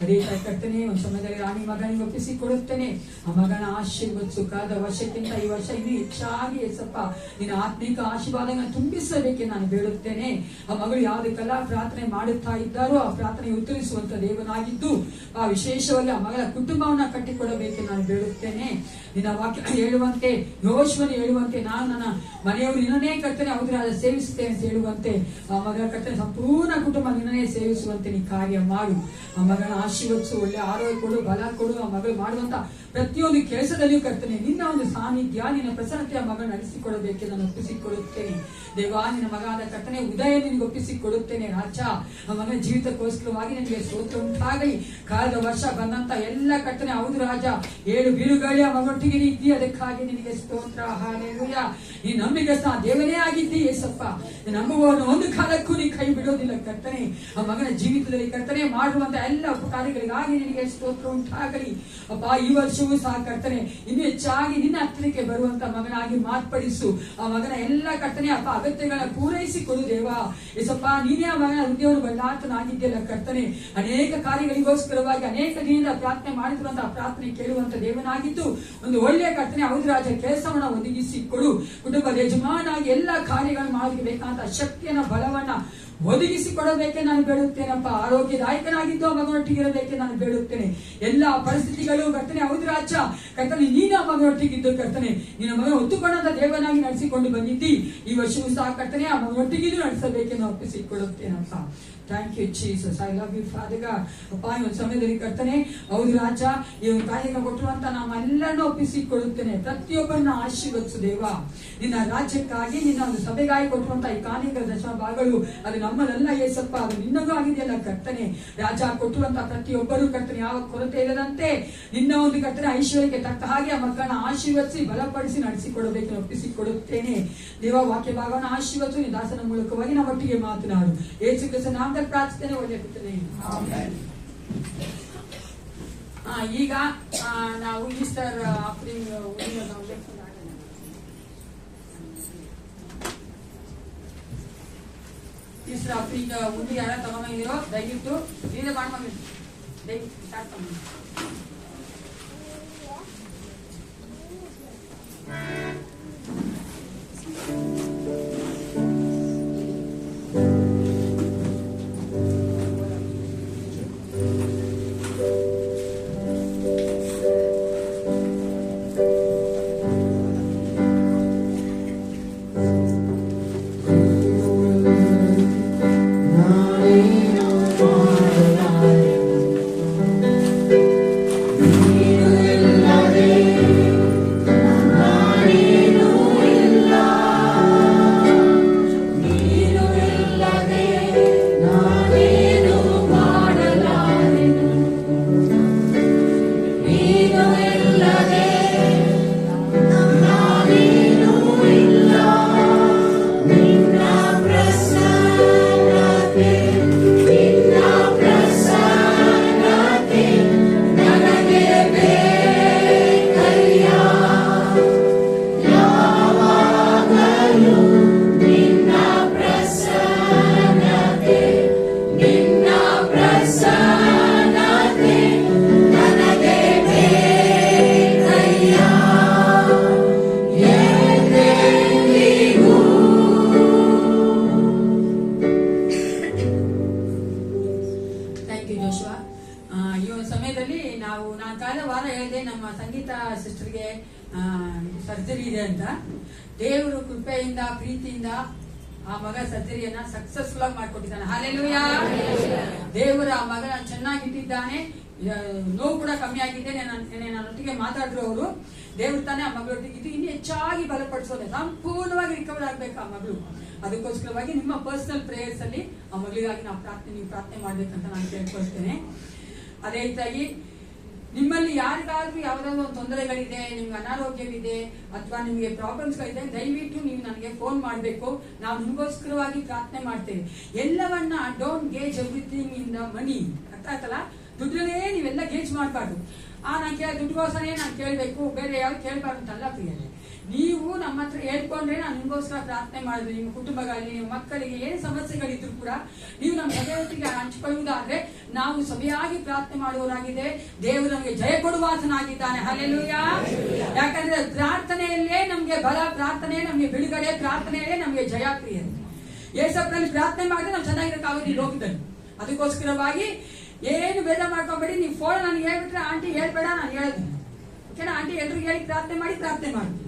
ಅದೇ ಕರ್ತನೆ, ಒಂದು ಸಮಯದಲ್ಲಿ ರಾಣಿ ಮಗನಿಗೆ ಒಪ್ಪಿಸಿಕೊಡುತ್ತೇನೆ. ಆ ಮಗನ ಆಶೀರ್ವದಿಸು. ಕಳೆದ ವರ್ಷಕ್ಕಿಂತ ಈ ವರ್ಷ ಇನ್ನೂ ಹೆಚ್ಚಾಗಿ ಏಸಪ್ಪ ನಿನ್ನ ಆತ್ಮಿಕ ಆಶೀರ್ವಾದಗಳನ್ನು ತುಂಬಿಸಬೇಕೆ ನಾನು ಬೇಡುತ್ತೇನೆ. ಆ ಮಗಳು ಯಾವುದಕ್ಕೆಲ್ಲ ಪ್ರಾರ್ಥನೆ ಮಾಡುತ್ತಾ ಇದ್ದಾರೋ ಆ ಪ್ರಾರ್ಥನೆ ಉತ್ತರಿಸುವಂತ ದೇವನಾಗಿದ್ದು ಆ ವಿಶೇಷವಾಗಿ ಆ ಮಗಳ ಕುಟುಂಬವನ್ನ ಕಟ್ಟಿಕೊಡಬೇಕೆ ನಾನು ಬೇಡುತ್ತೇನೆ. ನಿನ್ನ ವಾಕ್ಯ ಹೇಳುವಂತೆ, ಯೋಶುವನು ಹೇಳುವಂತೆ, ನಾನು ನನ್ನ ಮನೆಯವರು ನಿನ್ನನೇ ಕರ್ತನೆ ಹೌದು ಸೇವಿಸುತ್ತೇನೆ ಅಂತ ಹೇಳುವಂತೆ ಆ ಮಗಳ ಕರ್ತನೆ ಸಂಪೂರ್ಣ ಕುಟುಂಬ ನಿನ್ನನೇ ಸೇವಿಸುವಂತೆ ನೀ ಕಾರ್ಯ ಮಾಡು. ಆ ಮಗನ ಆಶೀರ್ವದಿಸು. ಒಳ್ಳೆ ಆರೋಗ್ಯ ಕೊಡು, ಬಲ ಕೊಡು. ಆ ಮಗಳು ಮಾಡುವಂತ ಪ್ರತಿಯೊಂದು ಕೆಲಸದಲ್ಲಿಯೂ ಕರ್ತನೆ ನಿನ್ನ ಒಂದು ಸಾನ್ನಿಧ್ಯ, ನಿನ್ನ ಪ್ರಸನ್ನತೆ ಆ ಮಗನ ನಡೆಸಿಕೊಡಬೇಕೆ ನಾನು ಒಪ್ಪಿಸಿಕೊಡುತ್ತೇನೆ. ದೇವಾ, ನಿನ್ನ ಮಗಾದ ಕರ್ತನೆ ಉದಯ ನಿನಗೆ ಒಪ್ಪಿಸಿಕೊಡುತ್ತೇನೆ ರಾಜ. ಆ ಮಗನ ಜೀವಿತಕ್ಕೋಸ್ಕರವಾಗಿ ನಿನಗೆ ಸ್ತೋತ್ರ ಉಂಟಾಗಲಿ. ಕಳೆದ ವರ್ಷ ಬಂದಂತ ಎಲ್ಲ ಕರ್ತನೆ ಹೌದು ರಾಜ, 7 ಬೀಳುಗಾಳಿ ಆ ಮಗನೊಟ್ಟಿಗೆ ಇದ್ದೀ, ಅದಕ್ಕಾಗಿ ನಿನಗೆ ಸ್ತೋತ್ರ. ಹಾಲೆಲೂಯಾ. ಈ ನಂಬಿಕೆಸ್ಥ ದೇವನೇ ಆಗಿದ್ದೀ ಏಸಪ್ಪ. ನಂಬುವವನು ಒಂದು ಕಾಲಕ್ಕೂ ನೀ ಕೈ ಬಿಡೋದಿಲ್ಲ ಕರ್ತನೆ. ಆ ಮಗನ ಜೀವಿತದಲ್ಲಿ ಕರ್ತನೆ ಮಾಡುವಂತ ಎಲ್ಲ ಉಪಕಾರಗಳಿಗಾಗಿ ನಿನಗೆ ಸ್ತೋತ್ರ ಉಂಟಾಗಲಿ. ಅಪ್ಪ, ಈ ವರ್ಷವೂ ಸಹ ಕರ್ತನೆ ಇನ್ನು ಹೆಚ್ಚಾಗಿ ನಿನ್ನ ಹತ್ತಿರಕ್ಕೆ ಬರುವಂತ ಮಗನಾಗಿ ಮಾರ್ಪಡಿಸು. ಆ ಮಗನ ಎಲ್ಲ ಕರ್ತನೆ ಅಪ್ಪ ಅಗತ್ಯಗಳನ್ನ ಪೂರೈಸಿಕೊಡು ದೇವಾ. ಏಸಪ್ಪ, ನೀನೇ ಆ ಮಗನ ಹೃದಯವನ್ನು ಬಲ್ಲಾತನಾಗಿದ್ದೆಲ್ಲ ಕರ್ತನೆ. ಅನೇಕ ಕಾರ್ಯಗಳಿಗೋಸ್ಕರವಾಗಿ ಅನೇಕ ದಿನದಿಂದ ಪ್ರಾರ್ಥನೆ ಮಾಡಿರುವಂತಹ ಪ್ರಾರ್ಥನೆ ಕೇಳುವಂತ ದೇವನಾಗಿದ್ದು ಒಂದು ಒಳ್ಳೆಯ ಕರ್ತನೆ ಹೌದು ರಾಜ ಕೆಲಸವನ್ನ ಒದಗಿಸಿ ಕೊಡು. ಕುಟುಂಬದ ಯಜಮಾನಾಗಿ ಎಲ್ಲ ಕಾರ್ಯಗಳನ್ನು ಮಾಡಬೇಕಾದ ಶಕ್ತಿಯನ್ನ ಬಲವನ್ನ ಒದಗಿಸಿ ಕೊಡಬೇಕೆ ನಾನು ಬೇಡುತ್ತೇನಪ್ಪ. ಆರೋಗ್ಯದಾಯಕನಾಗಿದ್ದು ಆ ಮಗನೊಟ್ಟಿಗೆ ಇರಬೇಕೆ ನಾನು ಬೇಡುತ್ತೇನೆ. ಎಲ್ಲಾ ಪರಿಸ್ಥಿತಿಗಳು ಕರ್ತನೆ ಹೌದು ರಾಜ ಕರ್ತನೆ ನೀನು ಆ ಮಗನೊಟ್ಟಿಗಿದ್ದು ಕರ್ತನೆ ನಿನ್ನ ಮಗನ ಹೊತ್ತುಕೊಂಡಂತ ದೇವನಾಗಿ ನಡೆಸಿಕೊಂಡು ಬಂದಿದ್ದಿ. ಈ ವರ್ಷವೂ ಸಹ ಕರ್ತನೆ ಆ ಮಗನೊಟ್ಟಿಗಿದ್ದು ನಡೆಸಬೇಕೆ ನಾನು ಒಪ್ಪಿಸಿಕೊಡುತ್ತೇನಪ್ಪ. Thank you Jesus. I love you father God. ಅಪ್ಪ, ಈ ಒಂದು ಸಮಯದಲ್ಲಿ ಕರ್ತನೆ ಹೌದು ರಾಜ ಈ ಒಂದು ಕಾರ್ಯಕ್ಕೆ ಕೊಟ್ಟಿರುವಂತ ನಮ್ಮೆಲ್ಲರನ್ನು ಒಪ್ಪಿಸಿಕೊಳ್ಳುತ್ತೇನೆ. ಪ್ರತಿಯೊಬ್ಬರನ್ನ ಆಶೀರ್ವದಿಸು ದೇವ. ನಿನ್ನ ರಾಜ್ಯಕ್ಕಾಗಿ ನಿನ್ನ ಒಂದು ಸಭೆಗಾಗಿ ಕೊಟ್ಟಿರುವಂತ ಈ ಕಾಣಿಕ ದಶ ಭಾಗಗಳು ಅದು ನಮ್ಮದೆಲ್ಲ ಏಸಪ್ಪ, ಅದು ನಿನ್ನಗೂ ಆಗಿದೆಯಲ್ಲ ಕರ್ತನೆ. ರಾಜ ಕೊಟ್ಟಿರುವಂತ ಪ್ರತಿಯೊಬ್ಬರು ಕರ್ತನೆ ಯಾವ ಕೊರತೆ ಇಲ್ಲದಂತೆ ನಿನ್ನ ಒಂದು ಕರ್ತನೆ ಐಶ್ವರ್ಯಕ್ಕೆ ತಕ್ಕ ಹಾಗೆ ಆ ಮಕ್ಕಳನ್ನ ಆಶೀರ್ವದಿಸಿ ಬಲಪಡಿಸಿ ನಡೆಸಿಕೊಡಬೇಕು ಒಪ್ಪಿಸಿಕೊಡುತ್ತೇನೆ ದೇವ. ವಾಕ್ಯ ಭಾಗವನ್ನು ಆಶೀರ್ವದಿಸು. ನಿನ್ನ ದಾಸನ ಮೂಲಕವಾಗಿ ನಾವು ಒಟ್ಟಿಗೆ ಮಾತನಾಡು. ಯೇಸು ಕ್ರಿಸ್ತನ ನಾಮದಲ್ಲಿ ಪ್ರಾರ್ಥನೆ ಒಳ್ಳೆಯ ಕರ್ತನೆ. ಈಗ ನಾವು ಈಸ್ಟರ್ ಆಫರಿಂಗ್ ಈಸ್ಟರ್ ಆಫರಿಂಗ್ ಉಂಡಿ ಯಾರ ತಗೊಂಡಿರೋ ದಯವಿಟ್ಟು ನೀವೇ ಮಾಡ್ಕೊಂಡು ದಯವಿಟ್ಟು ಸ್ಟಾರ್ಟ್ ಮಾಡಿ. ಅಂತ. ದೇವರು ಕೃಪೆಯಿಂದ ಪ್ರೀತಿಯಿಂದ ಆ ಮಗ ಸರ್ಜರಿಯನ್ನ ಸಕ್ಸಸ್ಫುಲ್ ಆಗಿ ಮಾಡ್ಕೊಟ್ಟಿದ್ದಾನೆ. ಹಲ್ಲೆಲೂಯಾ. ದೇವರು ಆ ಮಗನ ಚೆನ್ನಾಗಿಟ್ಟಿದ್ದಾನೆ. ನೋವು ಕೂಡ ಕಮ್ಮಿ ಆಗಿದೆ. ನನ್ನೊಟ್ಟಿಗೆ ಮಾತಾಡಿದ್ರು ಅವರು. ದೇವ್ರು ತಾನೇ ಆ ಮಗಳೊಟ್ಟಿಗೆ ಇದು ಇನ್ನು ಹೆಚ್ಚಾಗಿ ಬಲಪಡಿಸೋದೆ, ಸಂಪೂರ್ಣವಾಗಿ ರಿಕವರ್ ಆಗ್ಬೇಕು ಆ ಮಗಳು. ಅದಕ್ಕೋಸ್ಕರವಾಗಿ ನಿಮ್ಮ ಪರ್ಸನಲ್ ಪ್ರೇಯರ್ಸ್ ಅಲ್ಲಿ ಆ ಮಗಳಿಗಾಗಿ ನೀವು ಪ್ರಾರ್ಥನೆ ಮಾಡ್ಬೇಕಂತ ನಾನು ಕೇಳ್ಕೊಳ್ತೇನೆ. ಅದೇ ರೀತಿಯಾಗಿ ನಿಮ್ಮಲ್ಲಿ ಯಾರಿಗಾದ್ರೂ ಯಾವ್ದಾದ್ರು ಒಂದು ತೊಂದರೆಗಳಿದೆ, ನಿಮ್ಗೆ ಅನಾರೋಗ್ಯವಿದೆ ಅಥವಾ ನಿಮಗೆ ಪ್ರಾಬ್ಲಮ್ಸ್ಗಳಿದೆ, ದಯವಿಟ್ಟು ನೀವು ನನಗೆ ಫೋನ್ ಮಾಡಬೇಕು. ನಾವು ನಿಮಗೋಸ್ಕರವಾಗಿ ಪ್ರಾರ್ಥನೆ ಮಾಡ್ತೇವೆ. ಎಲ್ಲವನ್ನ don't gauge everything in the money. ಅರ್ಥ ಆಯ್ತಲ್ಲ? ದುಡ್ಡನ್ನೇ ನೀವೆಲ್ಲ ಗೇಜ್ ಮಾಡಬಾರ್ದು. ದುಡ್ಡುಗೋಸ್ಕರನೇ ನಾನು ಕೇಳಬೇಕು, ಬೇರೆ ಯಾವ್ದು ಕೇಳಬಾರ್ದು ಅಂತಲ್ಲ ಪ್ರಿಯರೇ. ನೀವು ನಮ್ಮ ಹತ್ರ ಹೇಳ್ಕೊಂಡ್ರೆ ನಾನು ನಿಮಗೋಸ್ಕರ ಪ್ರಾರ್ಥನೆ ಮಾಡಿದ್ವಿ. ನಿಮ್ಮ ಕುಟುಂಬಗಳಲ್ಲಿ, ನಿಮ್ಮ ಮಕ್ಕಳಿಗೆ ಏನು ಸಮಸ್ಯೆಗಳಿದ್ರು ಕೂಡ ನೀವು ನಮ್ಮ ಹೃದಯಕ್ಕೆ ಹಂಚಿಕೊಳ್ಳುವುದಾದ್ರೆ ನಾವು ಸಭೆಯಾಗಿ ಪ್ರಾರ್ಥನೆ ಮಾಡುವವರಾಗಿದೆ. ದೇವರು ನಮಗೆ ಜಯ ಕೊಡುವಾತನಾಗಿದ್ದಾನೆ. ಹಲ್ಲೆಲೂಯಾ. ಯಾಕಂದ್ರೆ ಪ್ರಾರ್ಥನೆಯಲ್ಲೇ ನಮ್ಗೆ ಬಲ, ಪ್ರಾರ್ಥನೆ ನಮ್ಗೆ ಬಿಡುಗಡೆ, ಪ್ರಾರ್ಥನೆಯಲ್ಲೇ ನಮ್ಗೆ ಜಯ. ಪ್ರಿಯರೇ, ಯೇಸಪ್ಪನಲ್ಲಿ ಪ್ರಾರ್ಥನೆ ಮಾಡಿದ್ರೆ ನಾವು ಚೆನ್ನಾಗಿರಕ್ಕಾಗೋದು ಈ ಲೋಕದಲ್ಲಿ. ಅದಕ್ಕೋಸ್ಕರವಾಗಿ ಏನು ಬೇಜ ಮಾಡ್ಕೊಂಬೇಡಿ. ನೀವು ಫೋನ್ ನನಗೆ ಹೇಳ್ಬಿಟ್ರೆ ಆಂಟಿ ಹೇಳ್ಬೇಡ, ನಾನು ಹೇಳಿದ್ದೀನಿ ಓಕೆನಾ. ಆಂಟಿ ಎಲ್ರಿಗೂ ಹೇಳಿ ಪ್ರಾರ್ಥನೆ ಮಾಡ್ತೀನಿ.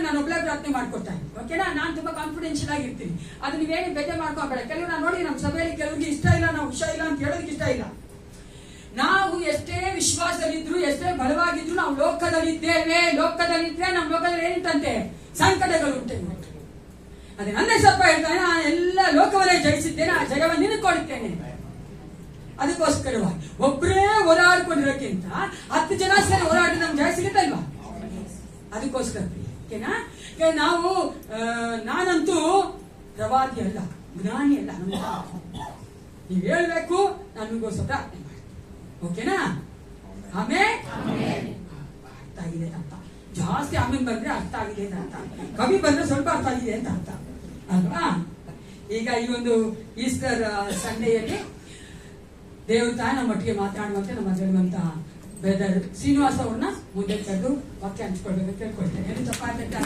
ನಾನು ಒಬ್ಬಳೇ ಪ್ರಾರ್ಥನೆ ಮಾಡ್ಕೊಡ್ತಾ ಇದ್ದೀನಿ ಓಕೆನಾ. ನಾನು ತುಂಬಾ ಕಾನ್ಫಿಡೆನ್ಷಿಯಲ್ ಆಗಿರ್ತೀನಿ. ಅದು ನೀವೇನು ಬೇಜಾರು ಮಾಡ್ಕೊಂಬೇಡ. ಕೆಲವರು ನಾನು ನೋಡಿ ನಮ್ಮ ಸಭೆಯಲ್ಲಿ ಕೆಲವರಿಗೆ ಇಷ್ಟ ಇಲ್ಲ, ನಾವು ಹುಷಾರಿಲ್ಲ ಅಂತ ಹೇಳೋದಕ್ಕೆ ಇಷ್ಟ ಇಲ್ಲ. ನಾವು ಎಷ್ಟೇ ವಿಶ್ವಾಸದಲ್ಲಿದ್ರು, ಎಷ್ಟೇ ಬಲವಾಗಿದ್ರು ನಾವು ಲೋಕದಲ್ಲಿದ್ದೇವೆ. ಲೋಕದಲ್ಲಿದ್ರೆ ನಮ್ಮ ಲೋಕದಲ್ಲಿ ಏನಿತ್ತಂತೆ ಸಂಕಟಗಳು ಉಂಟೆ. ಅದೇ ನನ್ನ ಸ್ವಲ್ಪ ಹೇಳ್ತಾನೆ, ನಾನು ಎಲ್ಲ ಲೋಕವನ್ನೇ ಜಯಿಸಿದ್ದೇನೆ, ಆ ಜಯವನ್ನು ನಿನಗೆ ಕೊಡುತ್ತೇನೆ. ಅದಕ್ಕೋಸ್ಕರವಾಗಿ ಒಬ್ಬರೇ ಓಡಾಡ್ಕೊಂಡಿರೋಕ್ಕಿಂತ 10 ಜನ ಸೇರಿ ಓಡಾಡಿ ನಮ್ಗೆ ಜಯ ಸಿಗುತ್ತಲ್ವಾ? ಅದಕ್ಕೋಸ್ಕರ ಓಕೆನಾ. ನಾವು ನಾನಂತೂ ಪ್ರವಾದಿ ಅಲ್ಲ, ಜ್ಞಾನಿ ಅಲ್ಲ. ನೀವು ಹೇಳ್ಬೇಕು, ನಮಗೋಸ್ಕರ ಪ್ರಾರ್ಥನೆ ಮಾಡಿ ಓಕೆನಾ. ಆಮೇಲೆ ಅರ್ಥ ಆಗಿದೆ ಅಂತ ಜಾಸ್ತಿ ಆಮೇಲೆ ಬಂದ್ರೆ ಅರ್ಥ ಆಗಿದೆ ಅಂತ, ಕಮ್ಮಿ ಬಂದ್ರೆ ಸ್ವಲ್ಪ ಅರ್ಥ ಆಗಿದೆ ಅಂತ ಅರ್ಥ ಅಲ್ವಾ. ಈಗ ಈ ಒಂದು ಈಸ್ಟರ್ ಸಂಡೆಯಲ್ಲಿ ದೇವರು ತಾಯಿ ನಮ್ಮೊಟ್ಟಿಗೆ ಮಾತನಾಡುವಂತೆ ನಮ್ಮ ಜರುವಂತ ಬ್ರದರ್ ಶ್ರೀನಿವಾಸ ಅವ್ರನ್ನ ಮುಂದೆ ಕರೆದು ವಾಕ್ಯ ಹಂಚ್ಕೊಳ್ಬೇಕು ಕೇಳ್ಕೊಳ್ತೇನೆ. ಏನು ತಪ್ಪಾಗ್ತೈತೆ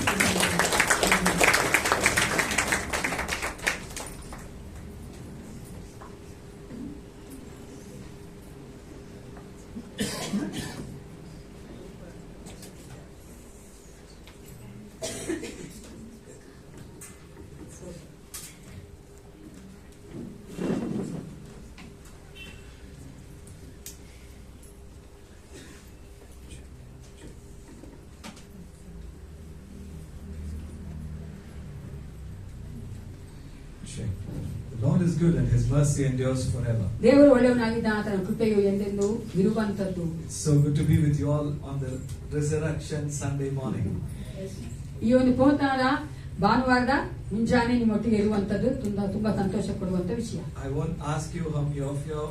The Lord is good and His mercy endures forever. ದೇವರು ಒಳ್ಳೆಯವನಾಗಿದ್ದಾನೆ, ಆತನ ಕೃಪೆಯು ಎಂದೆಂದೂ ಇರುವಂತದ್ದು. It's so good to be with you all on the Resurrection Sunday morning. ಈ ಒಂದು ಪುನರುತ್ಥಾನದ ಭಾನುವಾರದ ಮುಂಜಾನೆ ನಿಮ್ಮೊಟ್ಟಿಗೆ ಇರುವಂತದ್ದು ತುಂಬಾ ಸಂತೋಷ ಕೊಡುವಂತ ವಿಷಯ. I won't ask you how many of you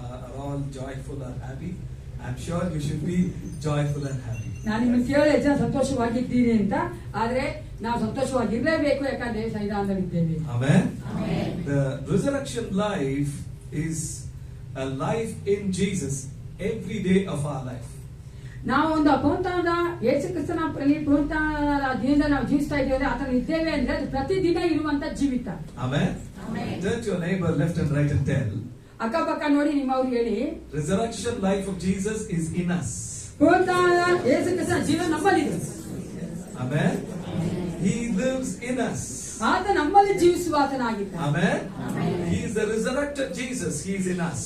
are all joyful or happy. I'm sure you should be joyful and happy. ನಾನು ನಿಮ್ಮನ್ನು ಕೇಳಿ ಎಷ್ಟು ಜನ ಸಂತೋಷವಾಗಿದ್ದೀನಿ ಅಂತ. ಆದ್ರೆ ನಾವು ಸಂತೋಷವಾಗಿರ್ಲೇಬೇಕು, ಯಾಕಂದ್ರೆ ಸನ್ನಿಧಾನದಲ್ಲಿದ್ದೇವೆ. Amen. The resurrection life is a life in Jesus every day of our life. ನಾವು ಒಂದು ಪುನರುತ್ಥಾನದ ಯೇಸು ಕ್ರಿಸ್ತನ ಪುನರುತ್ಥಾನದ ದಿನದಲ್ಲಿ ನಾವು ಜೀವಿಸ್ತಾ ಇದ್ದೇವೆ, ಆತನ ಇದ್ದೇವೆ ಅಂದ್ರೆ ಅದು ಪ್ರತಿದಿನ ಇರುವಂತ ಜೀವಿತ. Amen. Turn to your neighbor left and right and tell, ಅಕ್ಕಪಕ್ಕ ನೋಡಿ ನಿಮ್ಮವ್ರು ಹೇಳಿ, resurrection life of Jesus is in us. ಪುನರುತ್ಥಾನದ ಯೇಸು ಕ್ರಿಸ್ತನ ಜೀವನ ನಮ್ಮಲ್ಲಿದೆ. Amen. He lives in us. ಆತ ನಮ್ಮಲ್ಲಿ ಜೀವಿಸುವ ಆತನಾಗಿದ್ದಾನೆ. Amen. He is the resurrected Jesus. He is in us.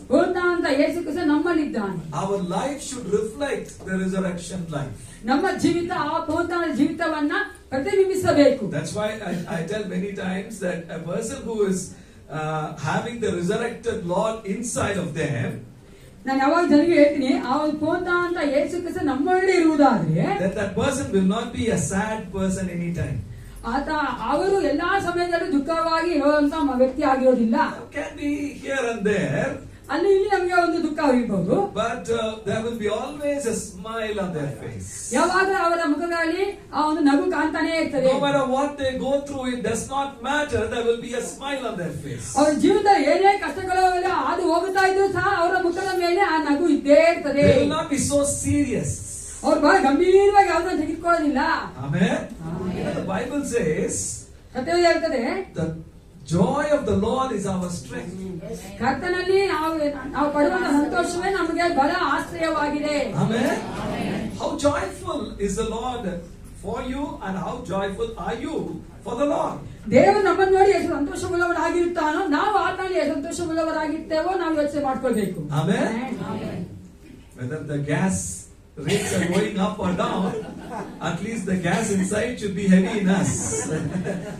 ಪುನರುತ್ಥಾನದ Yesu Krista ನಮ್ಮಲ್ಲಿದ್ದಾನೆ. Our life should reflect the resurrection life. ನಮ್ಮ ಜೀವಿತ ಆ ಪುನರುತ್ಥಾನದ ಜೀವಿತವನ್ನ ಪ್ರತಿಬಿಂಬಿಸಬೇಕು. That's why I tell many times that a person who is having the resurrected Lord inside of them, ನಾನು ಯಾವಾಗ ಜನರಿಗೆ ಹೇಳ್ತೀನಿ, ಆ ಒಂದು ಪುನರುತ್ಥಾನದ ಯೇಸು ಕ್ರಿಸ್ತ ನಮ್ಮಲ್ಲಿ ಇರುವುದಾದ್ರೆ that person will not be a sad person anytime. ಅವರು ಎಲ್ಲಾ ಸಮಯದಲ್ಲೂ ದುಃಖವಾಗಿ ಇರುವಂತ ವ್ಯಕ್ತಿ ಆಗಿರೋದಿಲ್ಲ. Can be here and there, ಅಲ್ಲಿ ಇಲ್ಲಿ ನಮಗೆ ಒಂದು ದುಃಖ ಇರಬಹುದು, but there will be always a smile on their face. ಯಾವಾಗ ಅವರ ಮುಖದಲ್ಲಿ ಆ ಒಂದು ನಗು ಕಾಣ್ತಾನೆ ಇರ್ತದೆ. No matter what they go through, it does not matter, there will be a smile on their face. ಅವರ ಜೀವನದಲ್ಲಿ ಏನೇ ಕಷ್ಟಗಳು ಅದು ಹೋಗುತ್ತಾ ಇದ್ರು ಸಹ ಅವರ ಮುಖದ ಮೇಲೆ ಆ ನಗು ಇದ್ದೇ ಇರ್ತದೆ. They will not be so serious. ಅವ್ರು ಬಹಳ ಗಂಭೀರವಾಗಿ ಯಾವ್ದನ್ನ ತೆಗೆದುಕೊಳ್ಳೋದಿಲ್ಲ. Amen. The Bible says ಸತ್ಯ ಹೇಳ್ತದೆ, the joy of the Lord is our strength. ಕರ್ತನಲ್ಲಿ ನಾವು ಪಡುವಂತ ಸಂತೋಷವೇ ನಮಗೆ ಬಹಳ ಆಶ್ರಯವಾಗಿದೆ. Amen. How joyful is the Lord for you and how joyful are you for the Lord? ದೇವರು ನಮ್ಮನ್ನು ನೋಡಿ ಎಷ್ಟು ಸಂತೋಷವುಳ್ಳವರಾಗಿರುತ್ತಾನೋ ನಾವು ಆತನಲ್ಲಿ ಎಷ್ಟು ಸಂತೋಷವುಳ್ಳವರಾಗಿರ್ತೇವೋ ನಾವು ಯೋಚನೆ ಮಾಡ್ಕೊಳ್ಬೇಕು. Amen. Whether the gas rates are going up or down, at least the gas inside should be heavy in us.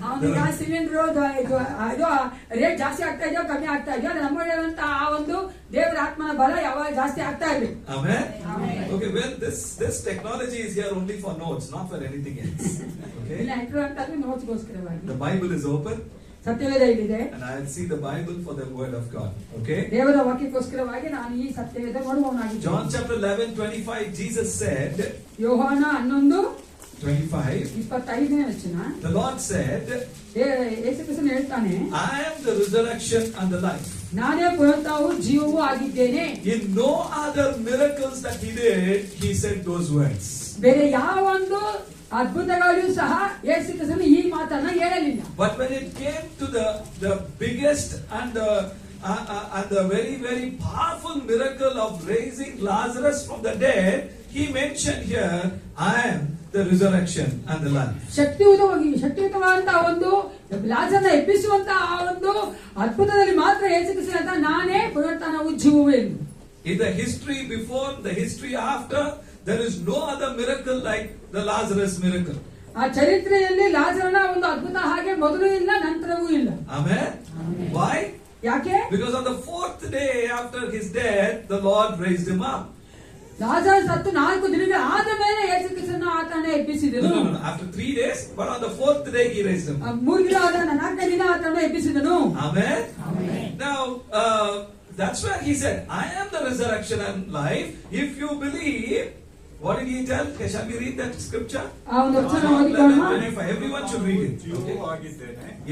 ಅವನು ಗ್ಯಾಸ್ ಸಿಲಿಂಡರ್ ಇದು ರೇಟ್ ಜಾಸ್ತಿ ಆಗ್ತಾ ಇದೆಯೋ ಕಮ್ಮಿ ಆಗ್ತಾ ಇದೆಯೋ ಅದು ನಮ್ಮಲ್ಲಿರುವಂತ ಆ ಒಂದು ದೇವರ ಆತ್ಮನ ಬಲ ಯಾವಾಗ ಜಾಸ್ತಿ ಆಗ್ತಾ ಇರಬೇಕು. Amen. Okay, well, this technology is here only for notes, not for anything else. Okay. ಇಲ್ಲ ಇಟ್ಟಿರುವಂತದ್ದು ನೋಟ್ಸ್ಗೋಸ್ಕರವಾಗಿ. The Bible is open. ಸತ್ಯವೇದ ಇಲ್ಲಿದೆ. And I'll see the Bible for the word of God. Okay. ದೇವರ ವಾಕ್ಯಕ್ಕೋಸ್ಕರವಾಗಿ ನಾನು ಈ ಸತ್ಯವೇದ ನೋಡುವವನಾಗಿದ್ದೇನೆ. John chapter 11:25, Jesus said. ಯೋಹಾನ 11:25 25. The Lord said, ಯೇಸು ಕ್ರಿಸ್ತನು ಹೇಳ್ತಾನೆ, I am the resurrection and the life. ನಾನೇ ಪುನರುತ್ಥಾನವೂ ಜೀವವೂ ಆಗಿದ್ದೇನೆ. In no other miracles that he did, he said those words. ಬೇರೆ ಯಾವ ಒಂದು ಅದ್ಭುತಗಳಿಯೂ ಸಹ ಯೇಸು ಕ್ರಿಸ್ತನು ಈ ಮಾತನ್ನ ಹೇಳಲಿಲ್ಲ. But when it came to the biggest and the very, very powerful miracle of raising Lazarus from the dead, he mentioned here, I am the resurrection and the life. ಶಕ್ತಿಯುತವಾದಂತಹ ಒಂದು ಲಾಜರನ ಎಬ್ಬಿಸುವಂತಹ ಆ ಒಂದು ಅದ್ಭುತದಲ್ಲಿ ಮಾತ್ರ ಯೇಸು ಕ್ರಿಸ್ತನು ಅಂತ ನಾನೇ ಪುನರುತ್ಥಾನವೂ ಜೀವವೂ ಎಂದು. In the history before, the history after, there is no other miracle like the Lazarus miracle. ಆ ಚರಿತ್ರೆಯಲ್ಲಿ ಲಾಜರನ ಒಂದು ಅದ್ಭುತ ಹಾಗೆ ಮೊದಲು ಇಲ್ಲ ನಂತರವೂ ಇಲ್ಲ. Amen. Why? ಯಾಕೆ? Because on the 4th day after his death, the Lord raised him up. ಲಾಜರ ಸತ್ತು 4 ದಿನಗಳ ಆದ ಮೇಲೆ ಯೇಸು ಕ್ರಿಸ್ತನು ಆತನ ಎಬ್ಬಿಸಿದನು. No. After 3 days, but on the 4th day he raised him up. 3 ದಿನ ಆದ 4ನೇ ದಿನ ಆತನ ಎಬ್ಬಿಸಿದನು. Amen. Now, that's where he said, I am the resurrection and life. If you believe, what did he tell? Okay, shall we read that scripture? Everyone should read it. Okay?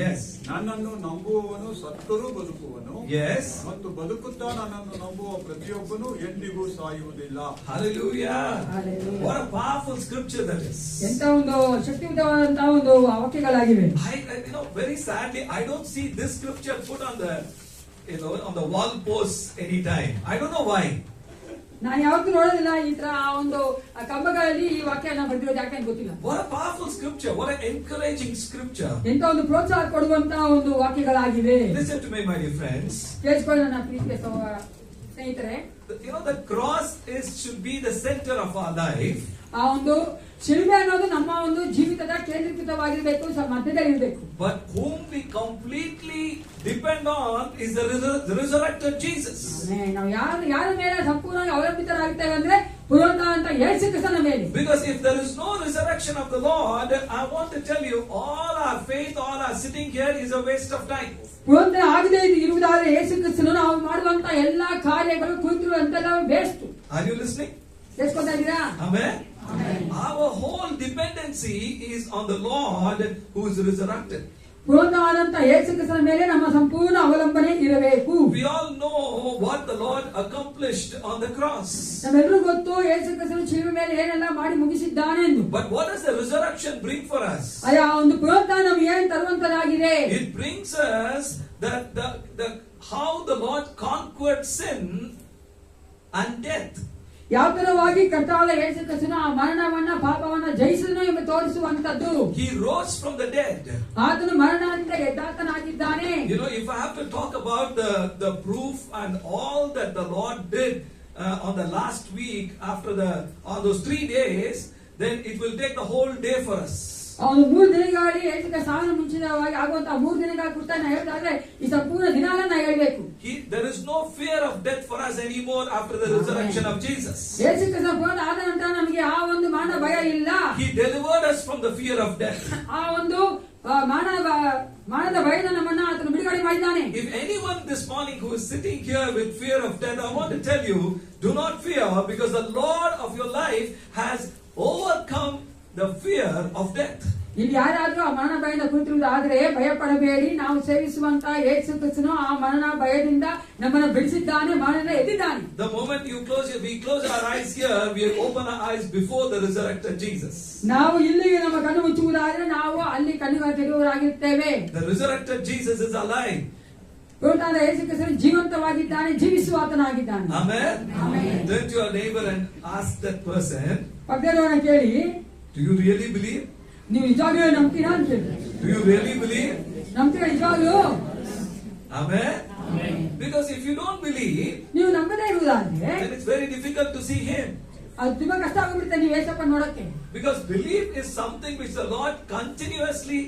Yes. ನನ್ನನ್ನು ನಂಬುವವನು ಸತ್ತರೂ ಬದುಕುವನು. Yes. ಮತ್ತು ಬದುಕುತ್ತಾ ನನ್ನನ್ನು ನಂಬುವ ಪ್ರತಿಯೊಬ್ಬನು ಎಂದಿಗೂ ಸಾಯುವುದಿಲ್ಲ. Hallelujah. What a powerful scripture that is. ಎಂತ ಒಂದು ಶಕ್ತಿಯುತವಾದಂತಹ ಒಂದು ವಾಕ್ಯಗಳಾಗಿವೆ. Very sadly, I don't see this scripture put on the on the wall posts anytime. I don't know why. ನಾನು ಯಾವತ್ತೂ ನೋಡೋದಿಲ್ಲ ಈ ತರ ಆ ಒಂದು ಕಂಬಗಳಲ್ಲಿ ಈ ವಾಕ್ಯನ ಬರೆದಿರೋದು ಯಾಕೆ ಅಂತ ಗೊತ್ತಿಲ್ಲ. What a powerful scripture. What an encouraging scripture. ಎಂತ ಒಂದು ಪ್ರೋತ್ಸಾಹ ಕೊಡುವಂತಹ ಒಂದು ವಾಕ್ಯಗಳಾಗಿವೆ. Listen to me, my dear friends. ಕೇಳಿಸ್ಕೊಳ್ಳಿ ನನ್ನ ಪ್ರೀತಿಯ ಸ್ನೇಹಿತರೆ. The cross should be the center of our life. ಆ ಒಂದು ಶಿಲುಬೆ ಅನ್ನೋದು ನಮ್ಮ ಒಂದು ಜೀವಿತದ ಕೇಂದ್ರೀಕೃತವಾಗಿರಬೇಕು, ಮಧ್ಯದಲ್ಲಿ ಇರಬೇಕು. But whom we completely depend on is the resurrected Jesus. ನಾವು ಯಾರ ಮೇಲೆ ಸಂಪೂರ್ಣವಾಗಿ ಅವಲಂಬಿತರಾಗ್ತೇವೆ ಅಂದ್ರೆ ಪುನರುತ್ಥಾನ ಅಂತ ಯೇಸು ಕ್ರಿಸ್ತನ ಮೇಲೆ. Because if there is no resurrection of the Lord, I want to tell you, all our faith, all our sitting here is a waste of time. ಪುನರುತ್ಥಾನ ಆಗದೇ ಇರುವುದಾದ್ರೆ ಯೇಸು ಕ್ರಿಸ್ತನು ನಾವು ಮಾಡುವಂತ ಎಲ್ಲಾ ಕಾರ್ಯಗಳು ಕುರಿತಿರುವಂತೆಲ್ಲ ವೇಸ್ಟ್. Are you listening? ಕೇಳಿಸ್ಕೊತಾ ಇದ್ದೀರಾ? Amen. Our whole dependency is on the Lord who is resurrected. ಪುನರುತ್ಥಾನಂತ ಯೇಸು ಕ್ರಿಸ್ತನ ಮೇಲೆ ನಮ್ಮ ಸಂಪೂರ್ಣ ಅವಲಂಬನೆ ಇರಬೇಕು. We all know what the Lord accomplished on the cross. ನಮ್ಮೆಲ್ಲರಿಗೂ ಗೊತ್ತು ಯೇಸು ಕ್ರಿಸ್ತನು ಶಿಲುಬೆ ಮೇಲೆ ಏನೆಲ್ಲ ಮಾಡಿ ಮುಗಿಸಿದ್ದಾನೆ ಎಂದು. But what does the resurrection bring for us? ಆ ಒಂದು ಪುನರುತ್ಥಾನ ಏನು ತರುವಂತದಾಗಿದೆ? It brings us the how the Lord conquered sin and death. ಯಾವ ತರವಾಗಿ ಕರ್ತಾವಾದ ಯೇಸು ಕ್ರಿಸ್ತನು ಆ ಮರಣವನ್ನ ಪಾಪವನ್ನ ಜಯಿಸಿದನು ಎಂದು ತೋರಿಸುವಂತದ್ದು. He rose from the dead. ಆತನು ಮರಣದಿಂದ ಎದ್ದಾತನಾಗಿದ್ದಾನೆ. If I have to talk about the proof and all that the Lord did on the last week after on those 3 days, then it will take the whole day for us. ಅವನು 3 ದಿನಗಳಲ್ಲಿ ಯೇಸುವಿನ ಸಾವಿನ ಮುಂಚಿತವಾಗಿ ಆಗುವಂತಹ 3 ದಿನಗಳ ಕುರಿತು ನಾನು ಹೇಳಿದ್ರೆ ಈ ಸಂಪೂರ್ಣ ದಿನಾನ ನಾನು ಹೇಳಬೇಕು. There is no fear of death for us anymore after the resurrection of Jesus. ಯೇಸು ಕ್ರಿಸ್ತನ ಪುನರುತ್ಥಾನ ಆದ ನಂತರ ನಮಗೆ ಆ ಒಂದು ಮರಣ ಭಯ ಇಲ್ಲ. He delivered us from the fear of death. ಆ ಒಂದು ಮರಣದ ಭಯದ ನಮ್ಮನ್ನ ಆತನು ಬಿಡುಗಡೆ ಮಾಡಿದ್ದಾನೆ. If anyone this morning who is sitting here with fear of death, I want to tell you, do not fear, because the Lord of your life has overcome the fear of death. ಇಲ್ಲಿ ಯಾರಾದ್ರೂ ಆ ಮರಣ ಭಯದ ಕುರಿತಿರುವುದಾದ್ರೆ ಭಯ ಪಡಬೇಡಿ, ನಾವು ಸೇವಿಸುವಂತ ಯೇಸು ಕ್ರಿಸ್ತನು ಆ ಮರಣ ಭಯದಿಂದ ನಮ್ಮನ್ನು ಬಿಡಿಸಿದ್ದಾನೆ, ಮರಣದಿಂದ ಎದ್ದಿದ್ದಾನೆ. The moment we close our eyes here, we open our eyes before the resurrected Jesus. ನಾವು ಇಲ್ಲಿಗೆ ನಮ್ಮ ಕಣ್ಣು ಮುಚ್ಚುವುದಾದ್ರೆ ನಾವು ಅಲ್ಲಿ ಕಣ್ಣುಗಳನ್ನು ತೆರೆಯುವವರಾಗಿರುತ್ತೇವೆ. The resurrected Jesus is alive. ಪುನರುತ್ಥಾನದ ಯೇಸು ಕ್ರಿಸ್ತನು ಜೀವಂತವಾಗಿದ್ದಾನೆ, ಜೀವಿಸುವಾತನಾಗಿದ್ದಾನೆ. Amen. Turn to your neighbor and ask that person. ಪಕ್ಕದವರನ್ನ ಕೇಳಿ, Do you really believe? ನೀವು ನಿಜವಾಗ್ಲೂ ನಂಬ್ತೀರಾ ಅಂತ ಹೇಳಿ. Do you really believe? ನಂಬ್ತೀರಾ ನಿಜವಾಗ್ಲೂ? Amen? Because if you don't believe, ನೀವು ನಂಬದೇ ಇರುವುದಾದ್ರೆ then it's very difficult to see Him. ಅದು ತುಂಬಾ ಕಷ್ಟ ಆಗೋಗ್ಬಿಡುತ್ತೆ ನೀವು ಏಸಪ್ಪ ನೋಡಕ್ಕೆ. Because belief is something which the Lord continuously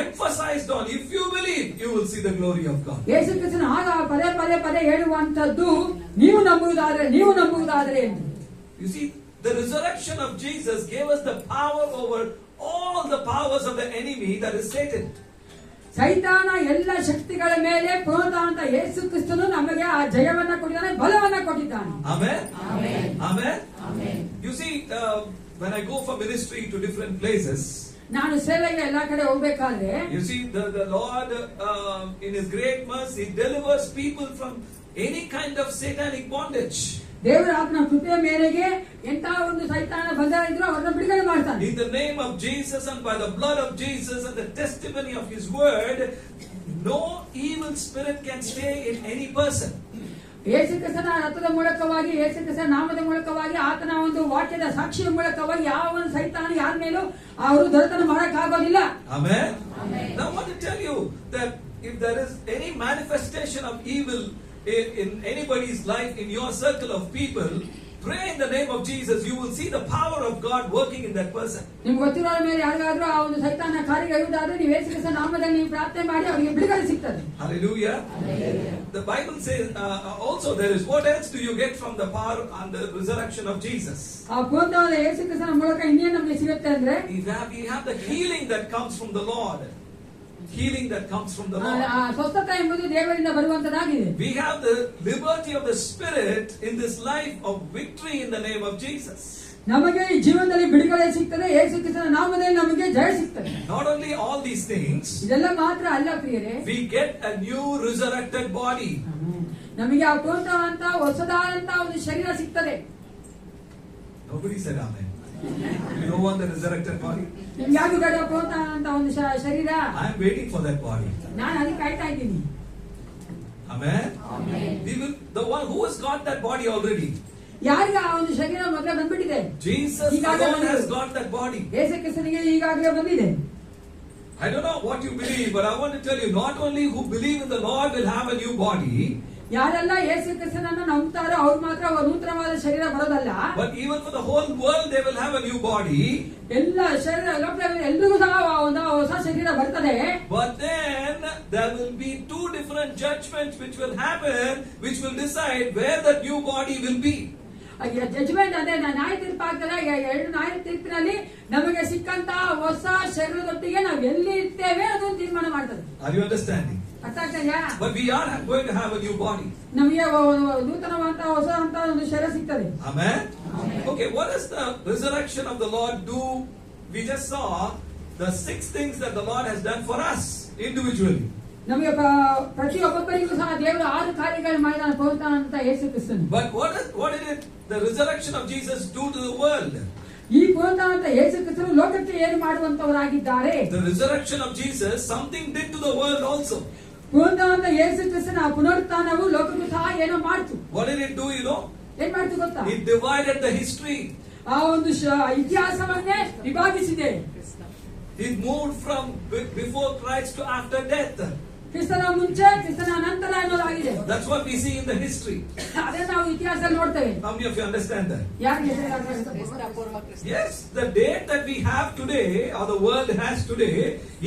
emphasized on. If you believe, you will see the glory of God. ಯೇಸು ಕ್ರಿಸ್ತನ ಆಗ ಪದೇ ಪದೇ ಪದೇ ಹೇಳುವಂತದ್ದು ನೀವು ನಂಬುವುದಾದ್ರೆ ಎಂದು. You see, the resurrection of Jesus gave us the power over all the powers of the enemy, that is Satan. ಸೈತಾನ ಎಲ್ಲ ಶಕ್ತಿಗಳ ಮೇಲೆ ಪುನರುತ್ಥಾನದ ಯೇಸು ಕ್ರಿಸ್ತನು ನಮಗೆ ಆ ಜಯವನ್ನ ಕೊಟ್ಟಿದ್ದಾನೆ, ಬಲವನ್ನ ಕೊಟ್ಟಿದ್ದಾನೆ. Amen? Amen? You see, when I go for ministry to different places, ನಾನು ಸೇವೆಗೆ ಎಲ್ಲಾ ಕಡೆ ಹೋಗ್ಬೇಕಾದ್ರೆ you see, the Lord in His great mercy delivers people from any kind of satanic bondage. ದೇವರ ಆತ್ಮನ ಕೃಪೆಯ ಮೇರೆಗೆ ಎಂತ ಒಂದು ಸೈತಾನ ಬಂಧ ಇದ್ರೂ ಅವರನ್ನ ಬಿಡುಗಡೆ ಮಾಡ್ತಾನೆ. In the name of Jesus and by the blood of Jesus and the testimony of His word, no evil spirit can stay in any person. ಯೇಸು ಕ್ರಿಸ್ತನ ರಕ್ತದ ಮೂಲಕವಾಗಿ, ಯೇಸು ಕ್ರಿಸ್ತನ ನಾಮದ ಮೂಲಕವಾಗಿ, ಆತನ ಒಂದು ವಾಕ್ಯದ ಸಾಕ್ಷಿಯ ಮೂಲಕವಾಗಿ ಯಾವ ಒಂದು ಸೈತಾನ ಯಾರ ಮೇಲೂ ಅವರು ದೊರೆತನ ಮಾಡಕ್ ಆಗೋದಿಲ್ಲ. Amen? Now I want to tell you that if there is any manifestation of evil in anybody's life, in your circle of people, pray in the name of Jesus. You will see the power of God working in that person. ನಿಮ್ಗೆ ಗೊತ್ತಿರೋ ಮೇಲೆ ಯಾರಿಗಾದ್ರೂ ಆ ಒಂದು ಸೈತಾನ ಕಾರ್ಯ ಇರುವುದಾದ್ರೆ ನೀವು ಯೇಸು ಕ್ರಿಸ್ತನ ನಾಮದಲ್ಲಿ ನೀವು ಪ್ರಾರ್ಥನೆ ಮಾಡಿ ಅವರಿಗೆ ಬಿಡುಗಡೆ ಸಿಗ್ತದೆ. Hallelujah. The Bible says also there is, what else do you get from the power and the resurrection of Jesus? ಆ ಪುನರುತ್ಥಾನದ ಯೇಸು ಕ್ರಿಸ್ತನ ಮೂಲಕ ಇನ್ನೇನು ನಮಗೆ ಸಿಗುತ್ತೆ ಅಂದ್ರೆ We have the healing that comes from the Lord. Healing that comes from the Lord. ಆ ಸ್ವಸ್ಥತೆ ಎಂಬುದು ದೇವರಿಂದ ಬರುವಂತದಾಗಿದೆ. We have the liberty of the Spirit in this life of victory in the name of Jesus. ನಮಗೆ ಈ ಜೀವನದಲ್ಲಿ ಬಿಡುಗಡೆ ಸಿಗ್ತದೆ, ಯೇಸು ಕ್ರಿಸ್ತನ ನಾಮದಲ್ಲಿ ನಮಗೆ ಜಯ ಸಿಗ್ತದೆ. Not only all these things, ಇದೆಲ್ಲ ಮಾತ್ರ ಅಲ್ಲ ಪ್ರಿಯರೇ, we get a new resurrected body. ನಮಗೆ ಆ ಪುನರುತ್ಥಾನ ಹೊಸದಾದಂತ ಒಂದು ಶರೀರ ಸಿಗ್ತದೆ. Nobody said amen. You don't want the resurrected body? ನಿಮ್ಗೆ ಯಾವುದು ಬೇಡ ಪುನರುತ್ಥಾನ ಅಂತ ಒಂದು ಶರೀರ? I am waiting for that body. ನಾನು ಅದಕ್ಕೆ ಕಾಯ್ತಾ ಇದ್ದೀನಿ. Amen? The one who has got that body already. ಯಾರಿಗೆ ಆ ಒಂದು ಶರೀರ ಮೊದಲೇ ಬಂದ್ಬಿಟ್ಟಿದೆ? Jesus alone has got that body. ಯೇಸು ಕ್ರಿಸ್ತನಿಗೆ ಈಗಾಗಲೇ ಬಂದಿದೆ. I don't know what you believe, but I want to tell you, not only who believe in the Lord will have a new body, ಯಾರೆಲ್ಲ ಯೇಸು ಕ್ರಿಸ್ತನನ್ನು ನಂಬುತ್ತಾರೋ ಅವ್ರು ಮಾತ್ರ ನೂತನವಾದ ಶರೀರ ಬರೋದಲ್ಲ, but even for the whole world they will have a new body. ಎಲ್ಲ ಶರೀರ ಎಲ್ರಿಗೂ ಸಹ ಒಂದು ಹೊಸ ಶರೀರ ಬರ್ತದೆ. But then there will be two different judgments which will happen, which will decide where that new body will be. Judgment ಅಂದ್ರೆ ನ್ಯಾಯ ತೀರ್ಪು ಆಗ್ತದೆ. ಎರಡು ನ್ಯಾಯ ತೀರ್ಪಿನಲ್ಲಿ ನಮಗೆ ಸಿಕ್ಕಂತ ಹೊಸ ಶರೀರದೊಟ್ಟಿಗೆ ನಾವು ಎಲ್ಲಿ ಇರ್ತೇವೆ ಅದನ್ನು ತೀರ್ಮಾನ ಮಾಡ್ತದೆ. Are you understanding? ಅರ್ಥ ಆಗ್ತದೆಯಾ? But we are going to have a new body. ನಮಗೆ ನೂತನವಾದ ಹೊಸ ಅಂತ ಒಂದು ಶರೀರ ಸಿಗ್ತದೆ. Amen? Okay, what does the resurrection of the Lord do? We just saw the 6 things that the Lord has done for us individually. ನಮಗೆ ಪ್ರತಿಯೊಬ್ಬರಿಗೂ ಸಹ ದೇವರು 6 ಕಾರ್ಯಗಳು ಮಾಡಿದ ಪುನರುತ್ಥಾನ ಅಂತ ಯೇಸು ಕ್ರಿಸ್ತನು. But what did the resurrection of Jesus do to the world? ಈ ಪುನರುತ್ಥಾನ ಅಂತ ಯೇಸು ಕ್ರಿಸ್ತನು ಲೋಕಕ್ಕೆ ಏನು ಮಾಡುವಂತವರಾಗಿದ್ದಾರೆ? The resurrection of Jesus something did to the world also. ಪುನರುತ್ಥಾನ ಅಂತ ಯೇಸು ಕ್ರಿಸ್ತನ ಪುನರುತ್ಥಾನವು ಲೋಕಕ್ಕೂ ಸಹ ಏನೋ ಮಾಡ್ತು. What did it do, you know? ಏನ್ ಮಾಡ್ತು ಗೊತ್ತಾ? It divided the history. ಆ ಒಂದು ಇತಿಹಾಸವನ್ನೇ ವಿಭಾಗಿಸಿದೆ. It moved from before Christ to after death. ಕ್ರಿಸ್ತನ ಮುಂಚೆ ಕ್ರಿಸ್ತನ ನಂತರ ಅನ್ನೋದಾಗಿದೆ. That's what we see in the history. ಅದೇ ನಾವು ಇತಿಹಾಸದಲ್ಲಿ ನೋಡ್ತೇವೆ. How many of you understand that? ಯಾರಿಗೆ? Yes, the date that we have today, or the world has today,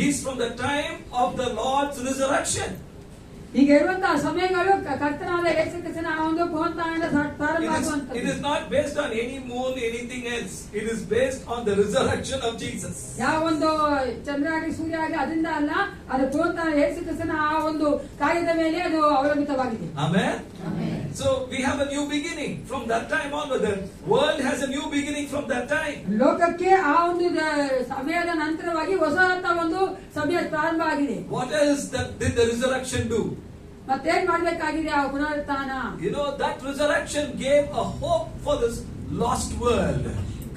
is from the time of the Lord's resurrection. ಈಗ ಇರುವಂತಹ ಸಮಯಗಳು ಕರ್ತನಾದ ಯೇಸು ಕ್ರಿಸ್ತನ ಆ ಒಂದು ಪುನರುತ್ಥಾನದ ಪ್ರಾರಂಭ ಆಗುವಂತದ್ದು. It is not based on any moon, anything else. It is based on the resurrection of Jesus. ಯಾವ ಒಂದು ಚಂದ್ರ ಆಗಲಿ ಸೂರ್ಯ ಆಗಲಿ ಅದರಿಂದ ಅಲ್ಲ, ಅದು ಪುನರುತ್ಥಾನ ಯೇಸು ಕ್ರಿಸ್ತನ ಆ ಒಂದು ಕಾರ್ಯದ ಮೇಲೆ ಅದು ಅವಲಂಬಿತವಾಗಿದೆ. Amen? So we have a new beginning from that time onward. The world has a new beginning from that time. ಲೋಕಕ್ಕೆ ಆ ಒಂದು ಸಮಯದ ನಂತರವಾಗಿ ಹೊಸ ಒಂದು ಸಮಯ ಪ್ರಾರಂಭ ಆಗಿದೆ. What else did the resurrection do? ಮತ್ತೇನ್ ಮಾಡ್ಬೇಕಾಗಿದೆ ಆ ಪುನರುತ್ಥಾನ? You know, that resurrection gave a hope for this lost world.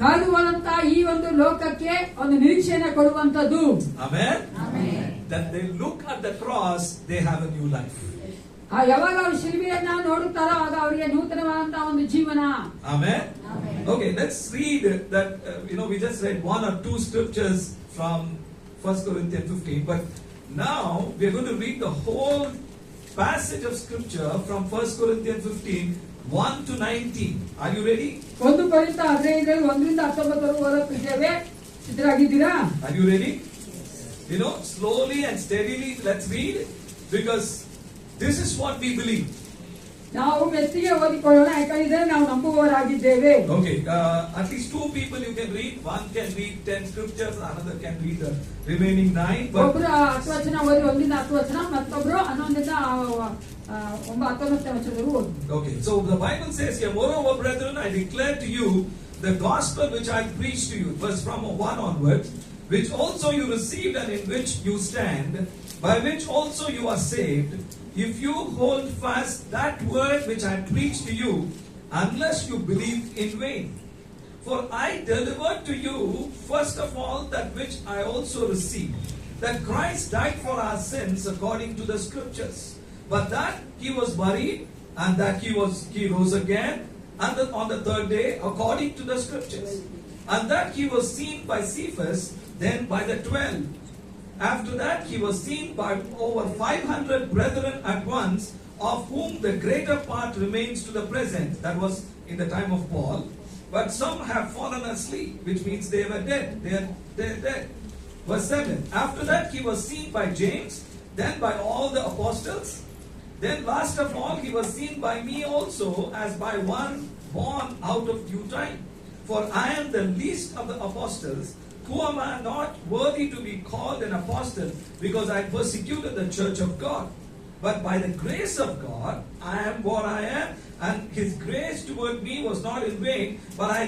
ಕಾದುವಂತ ಈ ಒಂದು ಲೋಕಕ್ಕೆ ಒಂದು ನಿರೀಕ್ಷೆಯನ್ನು ಕೊಡುವಂತದ್ದು. Amen? That they look at the cross, they have a new life. ಯಾವಾಗ ಅವರು ಶಿಲುಬೆಯನ್ನ ನೋಡುತ್ತಾರೋ ಆಗ ಅವರಿಗೆ ನೂತನವಾದಂತಹ ಒಂದು ಜೀವನ. Amen? Okay, let's read that. We just read one or two scriptures from 1 Corinthians 15, but now we are going to read the whole passage of scripture from 1 Corinthians 15, 1 to 19. Are you ready? 1 ಕೊರಿಂಥ 15 1ರಿಂದ 19 ಓದೋಕಿದ್ದೇವೆ. ಸಿದ್ಧರಾಗಿದ್ದೀರಾ? Are you ready? Slowly and steadily, let's read, because this is what we believe. ನಾವು ಮೆತ್ತಿಗೆ ಓದಿಕೊಳ್ಳೋಣ, ಯಾಕಂದ್ರೆ ನಾವು ನಂಬುವವರಾಗಿದ್ದೇವೆ. Okay, at least two people you can read. One can read 10 scriptures, another can read the remaining 9. ಒಬ್ಬರು 10 ವಚನ ಓದಿ 1ರಿಂದ 10 ವಚನ, ಮತ್ತೊಬ್ಬರು 11ರಿಂದ 19 ವಚನದವರೆಗೂ ಓದಿ. Okay, so the Bible says here, moreover, brethren, I declare to you the gospel which I preached to you, verse from 1 onwards, which also you received and in which you stand, by which also you are saved, if you hold fast that word which I preached to you, unless you believe in vain. For I delivered to you first of all that which I also received, that Christ died for our sins according to the scriptures, but that he was buried, and that he rose again on the third day according to the scriptures, and that he was seen by Cephas, then by the 12. After that he was seen by over 500 brethren at once, of whom the greater part remains to the present. That was in the time of Paul. But some have fallen asleep, which means they were dead. They're dead. Verse 7. After that he was seen by James, then by all the apostles. Then last of all he was seen by me also, as by one born out of due time. For I am the least of the apostles, who am I not worthy to be called an apostle, because I persecuted the church of God. But by the grace of God, I am what I am, and his grace toward me was not in vain, but I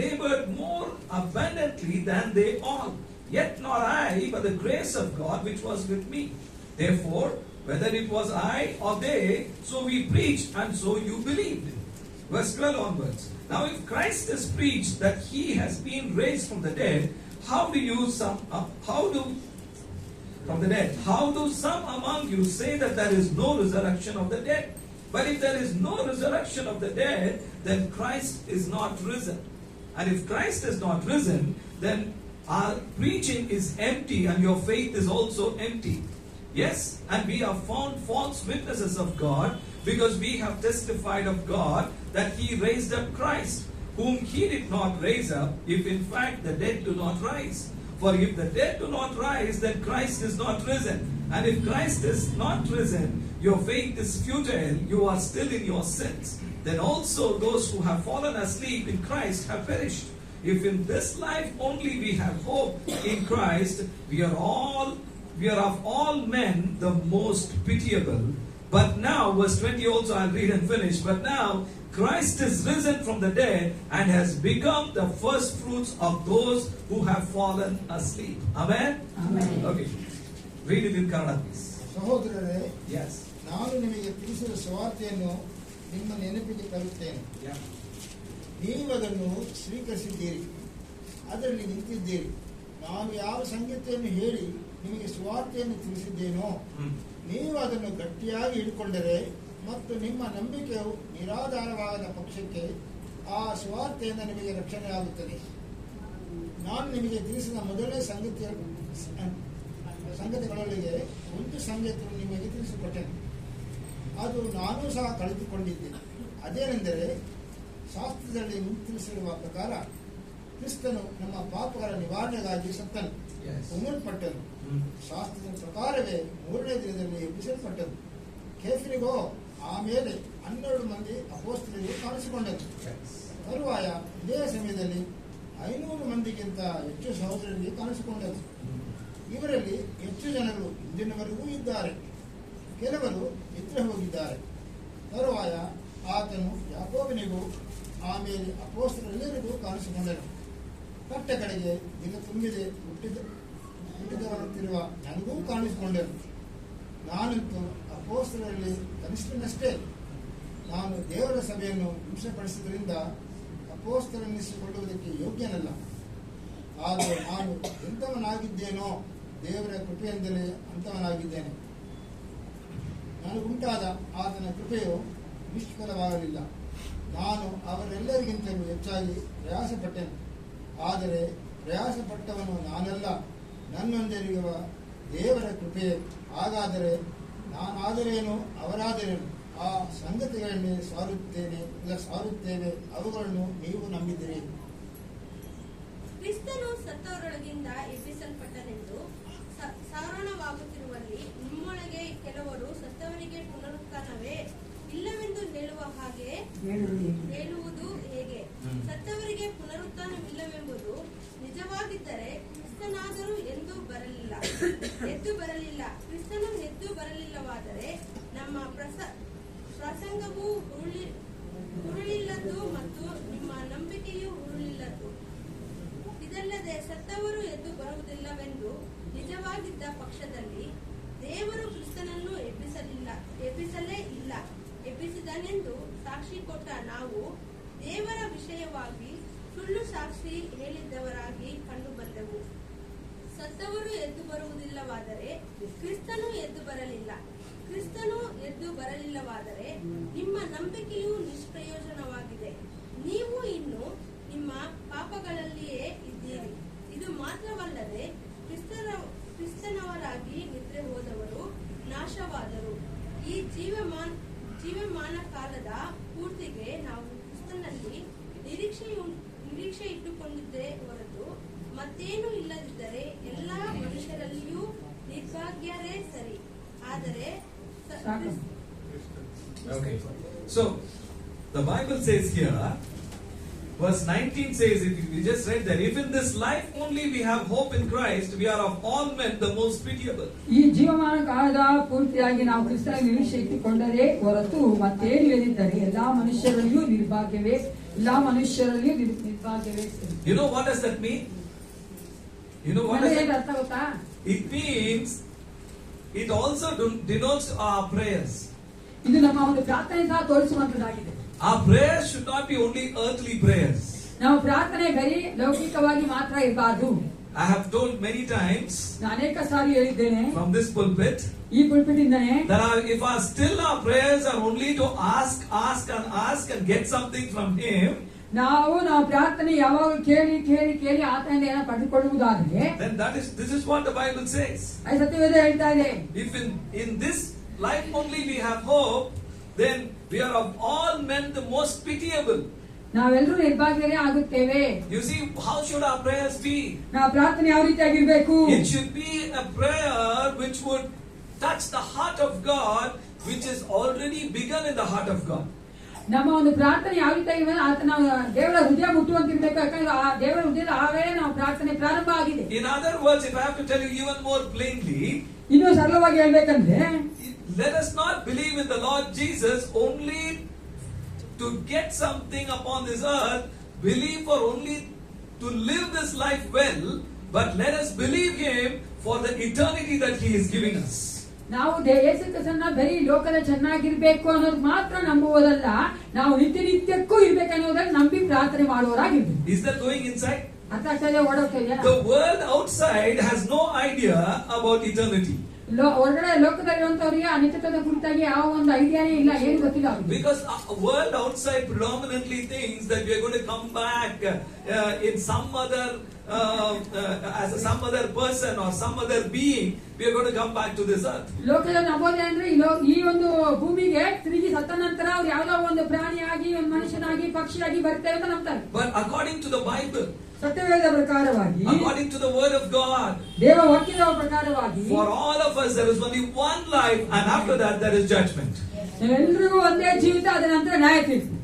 labored more abundantly than they all. Yet not I, but the grace of God which was with me. Therefore, whether it was I or they, so we preached, and so you believed. Verse 12 onwards. Now if Christ is preached that he has been raised from the dead, how do some among you say that there is no resurrection of the dead? But if there is no resurrection of the dead, then Christ is not risen. And if Christ is not risen, then our preaching is empty, and your faith is also empty. Yes, and we are found false witnesses of God, because we have testified of God that he raised up Christ, whom he did not raise up, if in fact the dead do not rise. For if the dead do not rise, then Christ is not risen. And if Christ is not risen, your faith is futile, you are still in your sins. Then also those who have fallen asleep in Christ have perished. If in this life only we have hope in Christ, we are of all men the most pitiable. But now, verse 20 also I'll read and finish. But now Christ is risen from the dead and has become the first fruits of those who have fallen asleep. Amen? Amen. Okay. Read it in Kannada, please. ಸಹೋದರರೇ, Yes. ನಾನು ನಿಮಗೆ ತಿಳಿಸಿದ ಸುವಾರ್ತೆಯನ್ನು ನಿಮ್ಮ ನೆನಪಿಗೆ ತರುತ್ತೇನೆ. Yeah. ನೀವದನ್ನು ಸ್ವೀಕರಿಸಿದ್ದೀರಿ, ಅದರಲ್ಲಿ ನಿಂತಿದ್ದೀರಿ. ನಾನು ಯಾವ ಸಂಗತಿಯನ್ನು ಹೇಳಿ ನಿಮಗೆ ಸುವಾರ್ತೆಯನ್ನು ತಿಳಿಸಿದ್ದೇನೋ ನೀವು ಅದನ್ನು ಗಟ್ಟಿಯಾಗಿ ಹಿಡ್ಕೊಂಡರೆ ಮತ್ತು ನಿಮ್ಮ ನಂಬಿಕೆಯು ನಿರಾಧಾರವಾದ ಪಕ್ಷಕ್ಕೆ ಆ ಸುವಾರ್ತೆಯಿಂದ ನಿಮಗೆ ರಕ್ಷಣೆ ಆಗುತ್ತದೆ. ನಾನು ನಿಮಗೆ ತಿಳಿಸಿದ ಮೊದಲನೇ ಸಂಗತಿಗಳೊಳಗೆ ಒಂದು ಸಂಗತಿಯನ್ನು ನಿಮಗೆ ತಿಳಿಸಿಕೊಟ್ಟೆನು. ಅದು ನಾನೂ ಸಹ ಕಳೆದುಕೊಂಡಿದ್ದೇನೆ. ಅದೇನೆಂದರೆ, ಶಾಸ್ತ್ರದಲ್ಲಿ ತಿಳಿಸಿರುವ ಪ್ರಕಾರ ಕ್ರಿಸ್ತನು ನಮ್ಮ ಪಾಪಗಳ ನಿವಾರಣೆಗಾಗಿ ಸತ್ತನು, ಉಮ್ಮಲ್ಪಟ್ಟನು. ಶಾಸ್ತ್ರದ ಪ್ರಕಾರವೇ ಮೂರನೇ ದಿನದಲ್ಲಿ ಎಬ್ಬಿಸಲ್ಪಟ್ಟನು. ಕೇಫರಿಗೋ ಆಮೇಲೆ 12 ಮಂದಿ ಅಪೊಸ್ತಲರಿಗೂ ಕಾಣಿಸಿಕೊಂಡರು. ತರುವಾಯ ಇದೇ ಸಮಯದಲ್ಲಿ 500 ಮಂದಿಗಿಂತ ಹೆಚ್ಚು ಸಹೋದರರಿಗೆ ಕಾಣಿಸಿಕೊಂಡರು. ಇವರಲ್ಲಿ ಹೆಚ್ಚು ಜನರು ಇಂದಿನವರೆಗೂ ಇದ್ದಾರೆ, ಕೆಲವರು ನಿದ್ರೆ ಹೋಗಿದ್ದಾರೆ. ತರುವಾಯ ಆತನು ಯಾಕೋಬನಿಗೂ ಆಮೇಲೆ ಅಪೊಸ್ತಲರೆಲ್ಲರಿಗೂ ಕಾಣಿಸಿಕೊಂಡನು. ಕಟ್ಟ ಕಡೆಗೆ ದಿನ ತುಂಬಿದೆ ಹುಟ್ಟಿದವರಂತಿರುವ ನನಗೂ ಕಾಣಿಸಿಕೊಂಡನು. ನಾನಂತೂ ಅಪೊಸ್ತಲರಲ್ಲಿ ಕನಿಷ್ಠನಷ್ಟೇ. ನಾನು ದೇವರ ಸಭೆಯನ್ನು ಹಿಂಸೆಪಡಿಸಿದ್ರಿಂದ ಅಪೊಸ್ತಲನೆನಿಸಿಕೊಳ್ಳುವುದಕ್ಕೆ ಯೋಗ್ಯನಲ್ಲ. ಆದರೆ ನಾನು ಎಂಥವನಾಗಿದ್ದೇನೋ ದೇವರ ಕೃಪೆಯಿಂದಲೇ ಅಂಥವನಾಗಿದ್ದೇನೆ. ನನಗುಂಟಾದ ಆತನ ಕೃಪೆಯು ನಿಷ್ಫಲವಾಗಲಿಲ್ಲ. ನಾನು ಅವರೆಲ್ಲರಿಗಿಂತಲೂ ಹೆಚ್ಚಾಗಿ ಪ್ರಯಾಸಪಟ್ಟೆನು. ಆದರೆ ಪ್ರಯಾಸಪಟ್ಟವನು ನಾನಲ್ಲ, ನನ್ನೊಂದಿರುವ ದೇವರ ಕೃಪೆ. ಹಾಗಾದರೆ ನಾನಾದರೇನು ಅವರಾದರೇನು ಆ ಸಂಗತಿಗಳಲ್ಲಿ ಸಾರುತ್ತೇವೆ, ಅವುಗಳನ್ನು ನೀವು ನಂಬಿದಿರಿ. ಕ್ರಿಸ್ತನು ಸತ್ತವರೊಳಗಿಂದ ಎಬ್ಬಿಸಲ್ಪಟ್ಟನೆಂದು ಸಾರೋಣವಾಗುತ್ತಿರುವಲ್ಲಿ ನಿಮ್ಮೊಳಗೆ ಕೆಲವರು ಸತ್ತವರಿಗೆ ಪುನರುತ್ಥಾನವೇ ಇಲ್ಲವೆಂದು ಹೇಳುವ ಹಾಗೆ ಹೇಳುವುದು ಹೇಗೆ? ಸತ್ತವರಿಗೆ ಪುನರುತ್ಥಾನವಿಲ್ಲವೆಂಬುದು ನಿಜವಾಗಿದ್ದರೆ ಕ್ರಿಸ್ತನಾದರೂ ಎದ್ದು ಬರಲಿಲ್ಲ. ಕ್ರಿಸ್ತನು ಎದ್ದು ಬರಲಿಲ್ಲವಾದರೆ ನಮ್ಮ ಪ್ರಸಂಗವು ಹುರುಳಿಲ್ಲದ್ದು ಮತ್ತು ನಿಮ್ಮ ನಂಬಿಕೆಯು ಹುರುಳಿಲ್ಲದ್ದು. ಇದಲ್ಲದೆ ಸತ್ತವರು ಎದ್ದು ಬರುವುದಿಲ್ಲವೆಂದು ನಿಜವಾಗಿದ್ದ ಪಕ್ಷದಲ್ಲಿ ದೇವರು ಕ್ರಿಸ್ತನನ್ನು ಎಬ್ಬಿಸಲೇ ಇಲ್ಲ. ಎಬ್ಬಿಸಿದನೆಂದು ಸಾಕ್ಷಿ ಕೊಟ್ಟ ನಾವು ದೇವರ ವಿಷಯವಾಗಿ ಸುಳ್ಳು ಸಾಕ್ಷಿ ಹೇಳಿದ್ದವರಾಗಿ ಕಂಡುಬಂದೆವು. ಸತ್ತವರು ಎದ್ದು ಬರುವುದಿಲ್ಲವಾದರೆ ಕ್ರಿಸ್ತನು ಎದ್ದು ಬರಲಿಲ್ಲ. ಕ್ರಿಸ್ತನು ಎದ್ದು ಬರಲಿಲ್ಲವಾದರೆ ನಿಮ್ಮ ನಂಬಿಕೆಯು ನಿಷ್ಪ್ರಯೋಜನವಾಗಿದೆ. ನೀವು ಇನ್ನು ನಿಮ್ಮ ಪಾಪಗಳಲ್ಲಿಯೇ ಇದ್ದೀರಿ. ಇದು ಮಾತ್ರವಲ್ಲದೆ ಕ್ರಿಸ್ತನವರಾಗಿ ನಿದ್ರೆ ಹೋದವರು ನಾಶವಾದರು. ಈ ಜೀವಮಾನ ಕಾಲದ ಪೂರ್ತಿಗೆ ನಾವು ಕ್ರಿಸ್ತನಲ್ಲಿ ನಿರೀಕ್ಷೆ ಇಟ್ಟುಕೊಂಡಿದ್ದೇ ಹೊರತು ಮತ್ತೇನು ಇಲ್ಲದಿದ್ದರೆ ಎಲ್ಲಾ ಮನುಷ್ಯರಲ್ಲಿಯೂ ನಿರ್ಭಾಗ್ಯರೇ ಸರಿ. ಆದರೆ Okay. So, the Bible says here, verse 19 says, if we just read that, if in this life only we have hope in Christ, we are of all men the most pitiable. ಈ ಜೀವಮಾನ ಕಾಲದ ಪೂರ್ತಿಯಾಗಿ ನಾವು ಕ್ರಿಸ್ತನ ನಿರೀಕ್ಷೆ ಇಟ್ಟುಕೊಂಡರೆ ಹೊರತು ಮತ್ತೇನು ಇಲ್ಲದಿದ್ದರೆ ಎಲ್ಲಾ ಮನುಷ್ಯರಲ್ಲಿಯೂ ನಿರ್ಭಾಗ್ಯವೇ ಸರಿ. You know what does that mean? You know what does that ಅರ್ಥ ಗೊತ್ತಾ? It means, it also denotes our prayers. ಇದು ನಮ್ಮ ಒಂದು ಪ್ರಾರ್ಥನೆ ಸಹ ತೋರಿಸುವಂತದ್ದಾಗಿದೆ. Our prayers should not be only earthly prayers. ನಾವು ಪ್ರಾರ್ಥನೆ ಬರೀ ಲೌಕಿಕವಾಗಿ ಮಾತ್ರ ಇರಬಾರದು. I have told many times ಅನೇಕ ಸಾರಿ ಹೇಳಿದ್ದೇನೆ from this pulpit ಈ ಪುಲ್ಪಿಟ್ ಇಂದನೇ that if our prayers are only to ask and get something from Him, ನಾವು ಪ್ರಾರ್ಥನೆ ಯಾವಾಗ ಕೇಳಿ ಆತನಿಂದ ಏನೋ ಪಡೆದುಕೊಳ್ಳುವುದಾದರೆ then this is what the Bible says. ಅದು ಸತ್ಯವೇದ ಹೇಳ್ತಾ ಇದೆ. If in this life only we have hope, then we are of all men the most pitiable. ನಾವೆಲ್ಲರೂ ನಿರ್ಭಾಗ್ಯರೇ ಆಗುತ್ತೇವೆ. You see, how should our prayers be? ನಾವು ಪ್ರಾರ್ಥನೆ ಯಾವ ರೀತಿಯಾಗಿರ್ಬೇಕು? It should be a prayer which would touch the heart of God, which is already begun in the heart of God. ನಮ್ಮ ಒಂದು ಪ್ರಾರ್ಥನೆ ಯಾವ ರೀತಿಯಾಗಿರ್ಬೇಕು? ಆತನ ದೇವರ ಹೃದಯ ಮುಟ್ಟುವಂತಿರ್ಬೇಕು. ಯಾಕಂದ್ರೆ ಆ ದೇವರ ಹೃದಯದ ಆವೇಳೆ ನಾವು ಪ್ರಾರ್ಥನೆ ಪ್ರಾರಂಭ ಆಗಿದೆ. In other words, if I have to tell you even more plainly, ಇನ್ನೂ ಸರಳವಾಗಿ ಹೇಳ್ಬೇಕಂದ್ರೆ, let us not believe in the Lord Jesus only to get something upon this earth, believe for only to live this life well, but let us believe Him for the eternity that He is giving us. ನಾವು ಯೇಸು ಕ್ರಿಸ್ತನ ಬರೀ ಲೋಕದ ಚೆನ್ನಾಗಿರ್ಬೇಕು ಅನ್ನೋದು ಮಾತ್ರ ನಂಬುವುದಲ್ಲ, ನಾವು ನಿತ್ಯಕ್ಕೂ ಇರ್ಬೇಕನ್ನೋದನ್ನ ನಂಬಿ ಪ್ರಾರ್ಥನೆ ಮಾಡುವವರಾಗಿರ್ಬೇಕು. Is that going inside? ಅರ್ಥ ಆಗ್ತದೆ? ಓಡೋಗ್ತದೆ. The world outside has no idea about eternity. ಹೊರಗಡೆ ಲೋಕದಲ್ಲಿರುವಂತವರಿಗೆ ಅನಿತ್ಯದ ಕುರಿತಾಗಿ ಯಾವ ಒಂದು ಐಡಿಯಾನೇ ಇಲ್ಲ, ಏನು ಗೊತ್ತಿಲ್ಲ. Because world outside predominantly thinks that we are going to come back in some other as some other person or some other being, we are going to come back to this earth. ಲೋಕದಲ್ಲಿ ನಂಬೋದೇ ಅಂದ್ರೆ ಈ ಒಂದು ಭೂಮಿಗೆ ತಿರುಗಿ ಸತ್ತ ನಂತರ ಅವ್ರು ಯಾವ್ದೋ ಒಂದು ಪ್ರಾಣಿಯಾಗಿ ಒಂದು ಮನುಷ್ಯನಾಗಿ ಪಕ್ಷಿಯಾಗಿ ಬರ್ತೇವೆ ಅಂತ ನಂಬ್ತಾರೆ. But according to the Bible, ಸತ್ಯವೇದ ಪ್ರಕಾರವಾಗಿ, according to the word of God, ದೇವ ವಾಕ್ಯದ ಪ್ರಕಾರವಾಗಿ, for all of us there is only one life, and after that there is judgment. ಎಲ್ರಿಗೂ ಒಂದೇ ಜೀವಿತ, ಅದ ನಂತರ ನ್ಯಾಯ ತೀರ್ಪು.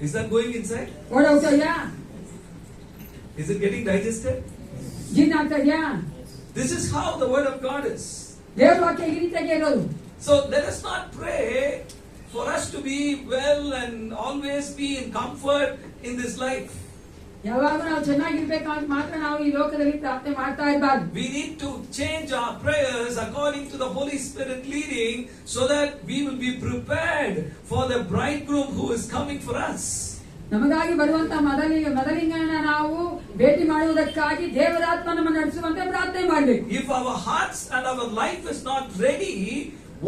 Is that going inside? ಓಡೋಗ್ತಾ ಇದೆಯಾ? Is it getting digested? ಜೀರ್ಣ ಆಗ್ತಾ ಇದೆಯಾ? This is how the word of God is. ದೇವರ ವಾಕ್ಯ ಈ ರೀತಿಯಾಗಿ ಇರೋದು. So let us not pray for us to be well and always be in comfort in this life. ಯಾವಾಗ ನಾವು ಚೆನ್ನಾಗಿರ್ಬೇಕು ಅಂತ ಮಾತ್ರ ನಾವು ಈ ಲೋಕದಲ್ಲಿ ಪ್ರಾರ್ಥನೆ ಮಾಡ್ತಾ ಇರಬಾರ್ದು. We need to change our prayers according to the Holy Spirit leading, so that we will be prepared for the bridegroom who is coming for us. ನಮಗಾಗಿ ಬರುವಂತ ಮೊದಲಿಂಗನ ನಾವು ಭೇಟಿ ಮಾಡುವುದಕ್ಕಾಗಿ ದೇವರಾತ್ಮ ನಮ್ಮನ್ನು ನಡೆಸುವಂತೆ ಪ್ರಾರ್ಥನೆ ಮಾಡಬೇಕು. If our hearts and our life is not ready,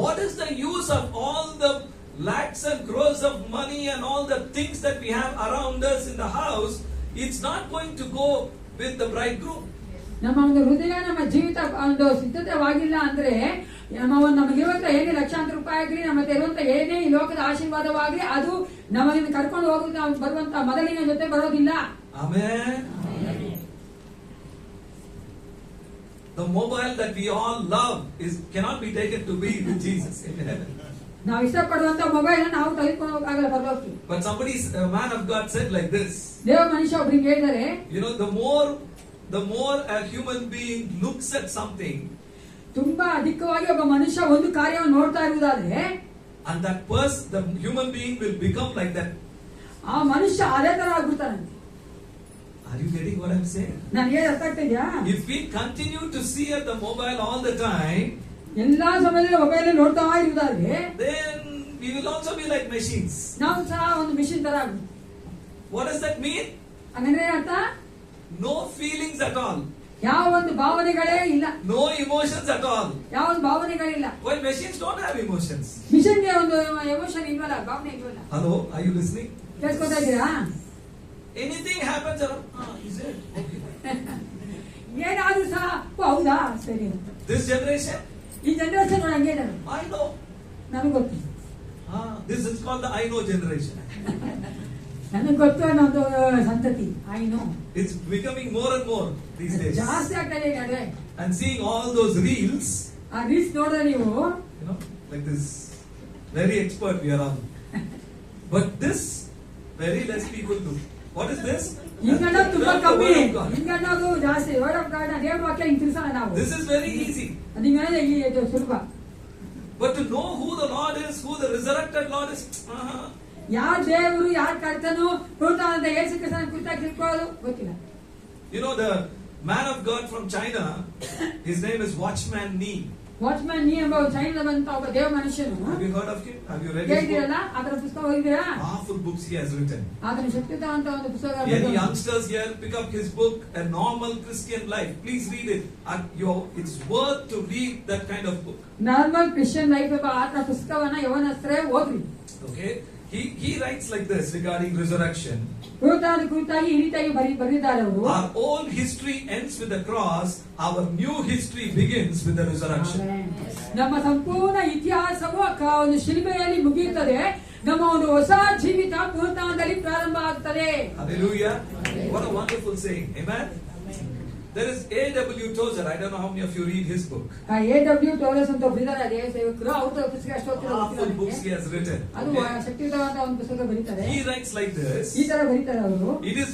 what is the use of all the lakhs and crores of money and all the things that we have around us in the house, it's not going to go with the bridegroom. ನಮ್ಮ ಒಂದು ಹೃದಯ ನಮ್ಮ ಜೀವಿತ ಒಂದು ಸಿದ್ಧತೆವಾಗಿಲ್ಲ ಅಂದ್ರೆ ನಮಗಿರುವಂತ ಏನೇ ಲಕ್ಷಾಂತರ ರೂಪಾಯಿ ಆಗಲಿ ನಮ್ಮ ಇರುವಂತ ಏನೇ ಈ ಲೋಕದ ಆಶೀರ್ವಾದವಾಗ್ಲಿ ಅದು ನಮಗೆ ಕರ್ಕೊಂಡು ಹೋಗುದು ನಾವು ಬರುವಂತ ಮೊದಲಿನ ಜೊತೆ ಬರೋದಿಲ್ಲ. Amen. The mobile that we all love cannot be taken to be with Jesus in heaven. ನಾವು ಇಷ್ಟಪಡುವಂತ ಮೊಬೈಲ್ ನಾವು ತೆಗೆದುಕೊಂಡು ಹೋಗಲ್ಲ ಪರಲೋಕಕ್ಕೆ. But a man of God said like this. ದೇವ ಮನುಷ್ಯ ಒಬ್ಬರಿಗೆ ಹೇಳಿದರೆ, the more a human being looks at something, ತುಂಬಾ ಅಧಿಕವಾಗಿ ಒಬ್ಬ ಮನುಷ್ಯ ಒಂದು ಕಾರ್ಯವನ್ನು ನೋಡ್ತಾ ಇರುವುದಾದ್ರೆ, and the human being will become like that. ಆ ಮನುಷ್ಯ ಅದೇ ತರ ಆಗ್ಬಿಡ್ತಾನೆ. Are you getting what I'm saying? ನನಗೆ ಅರ್ಥ ಆಗ್ತಾ ಇದೆಯಾ? If we continue to see at the mobile all the time, ಎಲ್ಲಾ ಸಮಯದಲ್ಲಿ ಮೊಬೈಲ್ ನೋಡ್ತಾ ಇರುವುದಾದ್ರೆ, then we will also be like machines. ನಾವು ಸಹ ಒಂದು ಮಿಷಿನ್ ತರ ಆಗ್ಬಿಡ್ತೀವಿ. What does that mean? ಹಂಗಂದ್ರೆ ಅರ್ಥ, No feelings at all. ಯಾವ ಒಂದು ಭಾವನೆಗಳೇ ಇಲ್ಲ, No emotions at all. ಯಾವ ಒಂದು ಭಾವನೆಗಳಿಲ್ಲ. Well, machines don't have emotions. ಮಿಷನ್ಗೆ ಒಂದು ಎಮೋಷನ್ ಇಲ್ವಲ್ಲ, ಭಾವನೆ ಇಲ್ವಲ್ಲ. Hello, are you listening? ಕೇಳಿಸ್ಕೊತಾ ಇದ್ದೀರಾ? Anything happens around, is it? Okay. ಏನಾದ್ರೂ ಸಹ ಹೌದಾ ಸರಿ. This generation, ಈ ಜನರೇಷನ್ ನೋಡಿ ಹಂಗೆ ಇದ್ದಾರೆ. I know. ನನಗೆ ಗೊತ್ತು, This is called the I know generation. ನನಗೆ ಗೊತ್ತು ಅನ್ನೋ ಒಂದು ಸಂತತಿ. I know. It's becoming more and more these days. ಜಾಸ್ತಿ ಆಗ್ತಾ ಇದೆ ನಡುವೆ. And seeing all those reels, ಆ ರೀಲ್ಸ್ ನೋಡಿದ್ರೆ ನೀವು, like this, very expert we are on. But this, very less people do. What is this? ಹಿಂಗನ್ನೋದು ತುಂಬಾ The ಕಮ್ಮಿ, word of God. ಹಿಂಗನ್ನೋದು ಜಾಸ್ತಿ. ವರ್ಡ್ ಆಫ್ ಗಾಡ್ ದೇವ್ರ ವಾಕ್ಯ ಹಿಂಗ್ ತಿಳಿಸೋಣ ನಾವು. This is very easy. ಅದಿಮೇಲೆ ಇದು ಸುಲಭ. But to know who the Lord is, who the resurrected Lord is, ಯಾರ ದೇವರು ಯಾರ ಕರ್ತನು ಪುರುಷಾದ ಯೇಸು ಕ್ರಿಸ್ತನ ಕುರಿತಾಗಿ ತಿಳ್ಕೊಳ್ಳೋದು ಗೊತ್ತಿಲ್ಲ. the man of God from China, his name is Watchman Nee. Watchman ನೀ ಎಂಬ ಚೈನಾದ ಬಂತ ಒಬ್ಬ ದೇವ ಮನುಷ್ಯನು. Have you heard of him? Have you read his book? ಕೇಳಿದಿರಲ್ಲ, ಅದರ ಪುಸ್ತಕ ಓದಿದಿರಾ? Powerful books he has written. ಅದರ ಶಕ್ತಿಯುತ ಅಂತ ಒಂದು ಪುಸ್ತಕ. Any youngsters here, pick up his book, A Normal Christian Life. Please read it. It's worth to read that kind of book. Normal Christian life ಎಂಬ ಆತನ ಪುಸ್ತಕವನ್ನ ಯವನಸ್ಥರೇ ಓದ್ರಿ. Okay? He writes like this regarding resurrection. ಪುರುಷಾದ ಕುರಿತಾಗಿ ಈ ರೀತಿಯಾಗಿ ಬರೆದಿದ್ದಾರೆ ಅವರು. Our old history ends with the cross. Our new history begins with the resurrection. ನಮ್ಮ ಸಂಪೂರ್ಣ ಇತಿಹಾಸವು ಒಂದು ಶಿಲುಬೆಯಲ್ಲಿ ಮುಗಿಯುತ್ತದೆ. ನಮ್ಮ ಒಂದು ಹೊಸ ಜೀವಿತ ಪುರುಷಾದಲ್ಲಿ ಪ್ರಾರಂಭ ಆಗ್ತದೆ. Hallelujah. What a wonderful saying. Amen. There is A.W. Tozer. I don't know how many of you read his book. A.W. Tozer ಅಂತ ಬರೆದಿದ್ದಾರೆ, ಅದೇ ಸೇವಕರು. ಅವರ ಪುಸ್ತಕ ಎಷ್ಟು ಓದ್ತೀರಾ? Powerful books he has written. ಅದು ಶಕ್ತಿಯುತವಾದ ಒಂದು ಪುಸ್ತಕ ಬರೀತಾರೆ. He writes like this. ಈ ತರ ಬರೀತಾರೆ ಅವರು. It is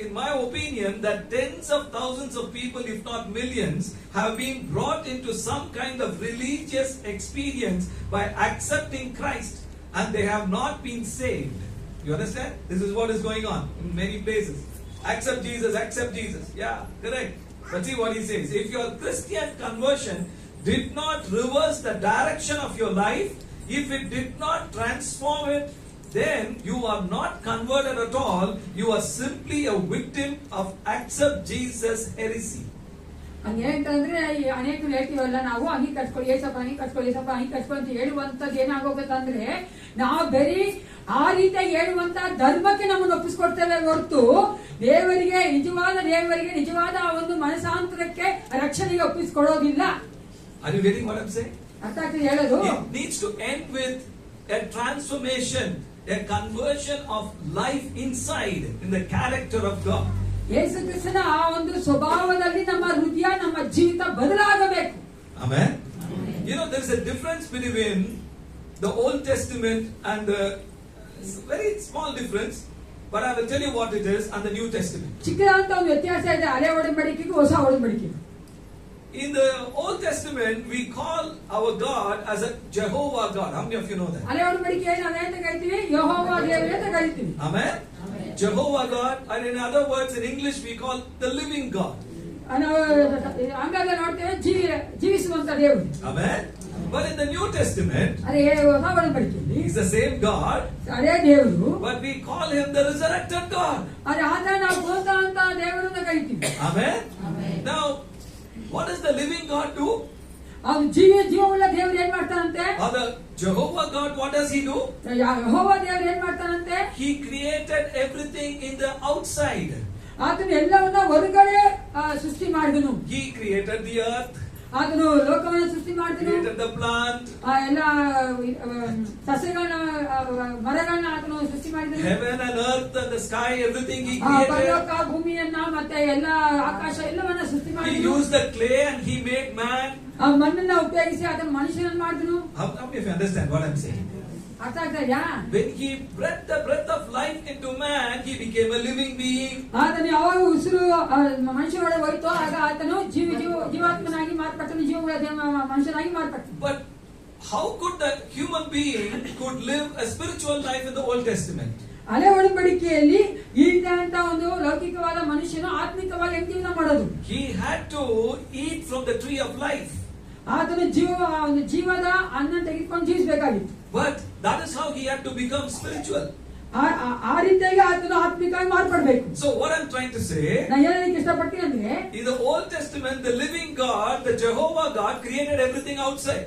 in my opinion that tens of thousands of people, if not millions, have been brought into some kind of religious experience by accepting Christ, and they have not been saved. You understand? This is what is going on in many places. Accept Jesus, accept Jesus. Yeah, correct. But see what he says. If your Christian conversion did not reverse the direction of your life, if it did not transform it, then you are not converted at all. You are simply a victim of accept Jesus heresy. ಹಂಗೇಂತಂದ್ರೆ ಅನೇಕರು ಹೇಳ್ತೀವಲ್ಲ ನಾವು, ಹಂಗೆ ಕಟ್ಕೊಳ್ಳಿ ಏಸಪ್ಪ, ಹಂಗೆ ಕಟ್ಕೊಳ್ಳಿ ಏಸಪ್ಪ, ಹಂಗೆ ಕಟ್ಕೊಳ್ಳಿ ಅಂತ ಹೇಳುವಂತದ್ದು ಏನಾಗೋಗುತ್ತಂದ್ರೆ, ನಾವು ಬರೀ ಆ ರೀತಿಯಾಗಿ ಹೇಳುವಂತ ಧರ್ಮಕ್ಕೆ ನಮ್ಮನ್ನು ಒಪ್ಪಿಸ್ಕೊಡ್ತೇವೆ ಹೊರತು ನಿಜವಾದ ಒಂದು ಮನಸಾಂತರಕ್ಕೆ ರಕ್ಷಣೆಗೆ ಒಪ್ಪಿಸ್ಕೊಡೋದಿಲ್ಲ. Are you getting what I'm saying? ಅರ್ಥ ಆಗ್ತದೆ ಹೇಳೋದು? It needs to end with a transformation, a conversion of life inside in the character of God. ಯೇಸು ಕ್ರಿಸ್ತನ ಆ ಒಂದು ಸ್ವಭಾವದಲ್ಲಿ ನಮ್ಮ ಹೃದಯ, ನಮ್ಮ ಜೀವಿತ ಬದಲಾಗಬೇಕು. Amen. There is a difference between the Old Testament and very small difference, but I will tell you what it is, and the New Testament. ಚಿಕ್ಕದಾದಂತ ಒಂದು ವ್ಯತ್ಯಾಸ ಇದೆ ಹಳೆ ಒಡಂಬಡಿಕೆಗೂ ಹೊಸ ಒಡಂಬಡಿಕೆಗೂ. In the Old Testament, we call our God as a Jehovah God. How many of you know that? ಹಳೆ ಒಡಂಬಡಿಕೆಯಲ್ಲಿ ನಾವು ಏನಂತ ಕರಿತೀವಿ? ಯೆಹೋವ ದೇವರು ಅಂತ ಕರಿತೀವಿ. Amen. Jehovah God, and in other words, in English, we call the living God. ನಾವು ಹಂಗಾಗ ನೋಡ್ತೇವೆ ಜೀವಿಸುವಂತ ದೇವರು. Amen. But in the New Testament, ಅದೇ ಹೊಸ ಒಡಂಬಡಿಕೆಯಲ್ಲಿ He's the same God, ಅದೇ ದೇವರು, but we call Him the resurrected God. ಅದೇ ಆತ ನಾವು ಪುನರುತ್ಥಾನ ದೇವರು ಅಂತ ಕರಿತೀವಿ. Amen. Now, what does the living God do? ಅವನು ಜೀವವುಳ್ಳ ದೇವರು ಏನ್ ಮಾಡ್ತಾನಂತೆ? Or the Jehovah God, what does he do? ಯೆಹೋವ ದೇವರು ಏನ್ ಮಾಡ್ತಾನಂತೆ? He created everything in the outside. ಆತನು ಎಲ್ಲವನ್ನ ಹೊರಗಡೆ ಸೃಷ್ಟಿ ಮಾಡಿದನು. He created the earth. ಆತನು ಲೋಕವನ್ನು ಸೃಷ್ಟಿ ಮಾಡಿದನು. Created the plant. ಎಲ್ಲ ಸಸ್ಯಗಳನ್ನ ಮರಗಳನ್ನ ಆತನು ಸೃಷ್ಟಿ ಮಾಡಿದನು. Heaven and earth and the sky, everything he created. ಪರಲೋಕ ಭೂಮಿಯನ್ನ ಮತ್ತೆ ಎಲ್ಲ ಆಕಾಶ ಎಲ್ಲವನ್ನ ಸೃಷ್ಟಿ He ಮಾಡಿದನು. used the clay and he made man. ಆ ಮಣ್ಣನ್ನ ಉಪಯೋಗಿಸಿ ಆತನು ಮನುಷ್ಯನನ್ನು ಮಾಡಿದನು. How many of you understand what I'm saying? ಅರ್ಥ ಆಗ್ತಾ ಇದೆಯಾ? When he breathed the breath of life into man, he became a living being. ಆತನು ಯಾವಾಗ ಉಸಿರು ಮನುಷ್ಯನೊಳಗೆ ಹೋಯ್ತೋ ಆಗ ಆತನು ಜೀವಾತ್ಮನಾಗಿ ಮಾರ್ಪಟ್ಟನು, ಮನುಷ್ಯನಾಗಿ ಮಾರ್ಪಟ್ಟನು. But how could the human being could live a spiritual life in the Old Testament? ಹಳೆ ಒಡಂಬಡಿಕೆಯಲ್ಲಿ ಇಂಥ ಒಂದು ಲೌಕಿಕವಾದ ಮನುಷ್ಯನು ಆತ್ಮಿಕವಾಗಿ ಹೆಂಗ್ ಜೀವನ ಮಾಡೋದು? He had to eat from the tree of life. ಆತನು ಒಂದು ಜೀವದ ಅನ್ನ ತೆಗೆದುಕೊಂಡು ಜೀವಿಸಬೇಕಾಗಿತ್ತು. But that is how he had to become spiritual. ಆ ರೀತಿಯಾಗಿ ಆತನು ಆತ್ಮಿಕವಾಗಿ ಮಾರ್ಪಡಬೇಕು. So what I'm trying to say, ನಾನು ಹೇಳಲಿಕ್ಕೆ ಇಷ್ಟಪಡ್ತೀನಿ ಅಂದ್ರೆ, in the Old Testament, the living God, the Jehovah God, created everything outside.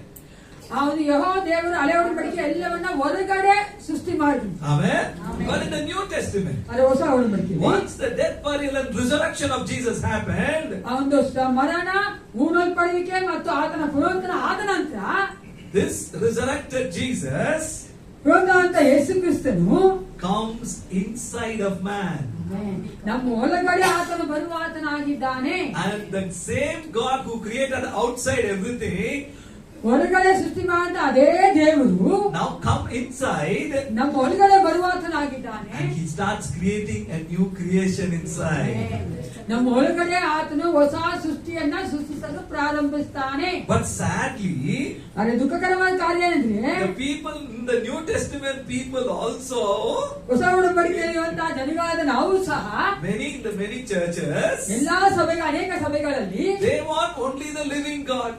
ಅವನು ಯೆಹೋವ ದೇವರು ಹಳೆ ಒಡಂಬಡಿಕೆ ಎಲ್ಲವನ್ನ ಹೊರಗಡೆ ಸೃಷ್ಟಿ ಮಾಡಿದ್ರು. Amen. But in the New Testament, ಅದೇ ಹೊಸ ಒಡಂಬಡಿಕೆ, once the death, burial, and resurrection of Jesus happened, ಒಂದು ಮರಣ, ಹೂಣಲ್ಪಡುವಿಕೆ ಮತ್ತು ಆತನ ಪುನರುತ್ಥಾನ ಆದ ನಂತರ, this resurrected Jesus ಪುನರುತ್ಥಾನ ಯೇಸು ಕ್ರಿಸ್ತನು comes inside of man. ನಮ್ಮ ಒಳಗಡೆ ಆತನು ಬರುವ ಆತನಾಗಿದ್ದಾನೆ. And the same God who created outside everything ಹೊರಗಡೆ ಸೃಷ್ಟಿ ಮಾಡಿದ ಅದೇ ದೇವರು now come inside ನಮ್ಮ ಒಳಗಡೆ ಬರುವಾತನಾಗಿದ್ದಾನೆ. and he starts creating a new creation inside. ನಮ್ಮ ಒಳಗಡೆ ಆತನು ಹೊಸ ಸೃಷ್ಟಿಯನ್ನ ಸೃಷ್ಟಿಸಲು ಪ್ರಾರಂಭಿಸ್ತಾನೆ. But sadly, ಅದೇ ದುಃಖಕರವಾದ ಕಾರ್ಯ ಏನಂದ್ರೆ, the people in the New Testament people also, ಹೊಸ ಒಡಂಬಡಿಕೆಯಲ್ಲಿರುವಂತಹ ಜನಗಳಾದ ನಾವು ಸಹ many in the many churches, ಎಲ್ಲಾ ಅನೇಕ ಸಭೆಗಳಲ್ಲಿ they want only the living God.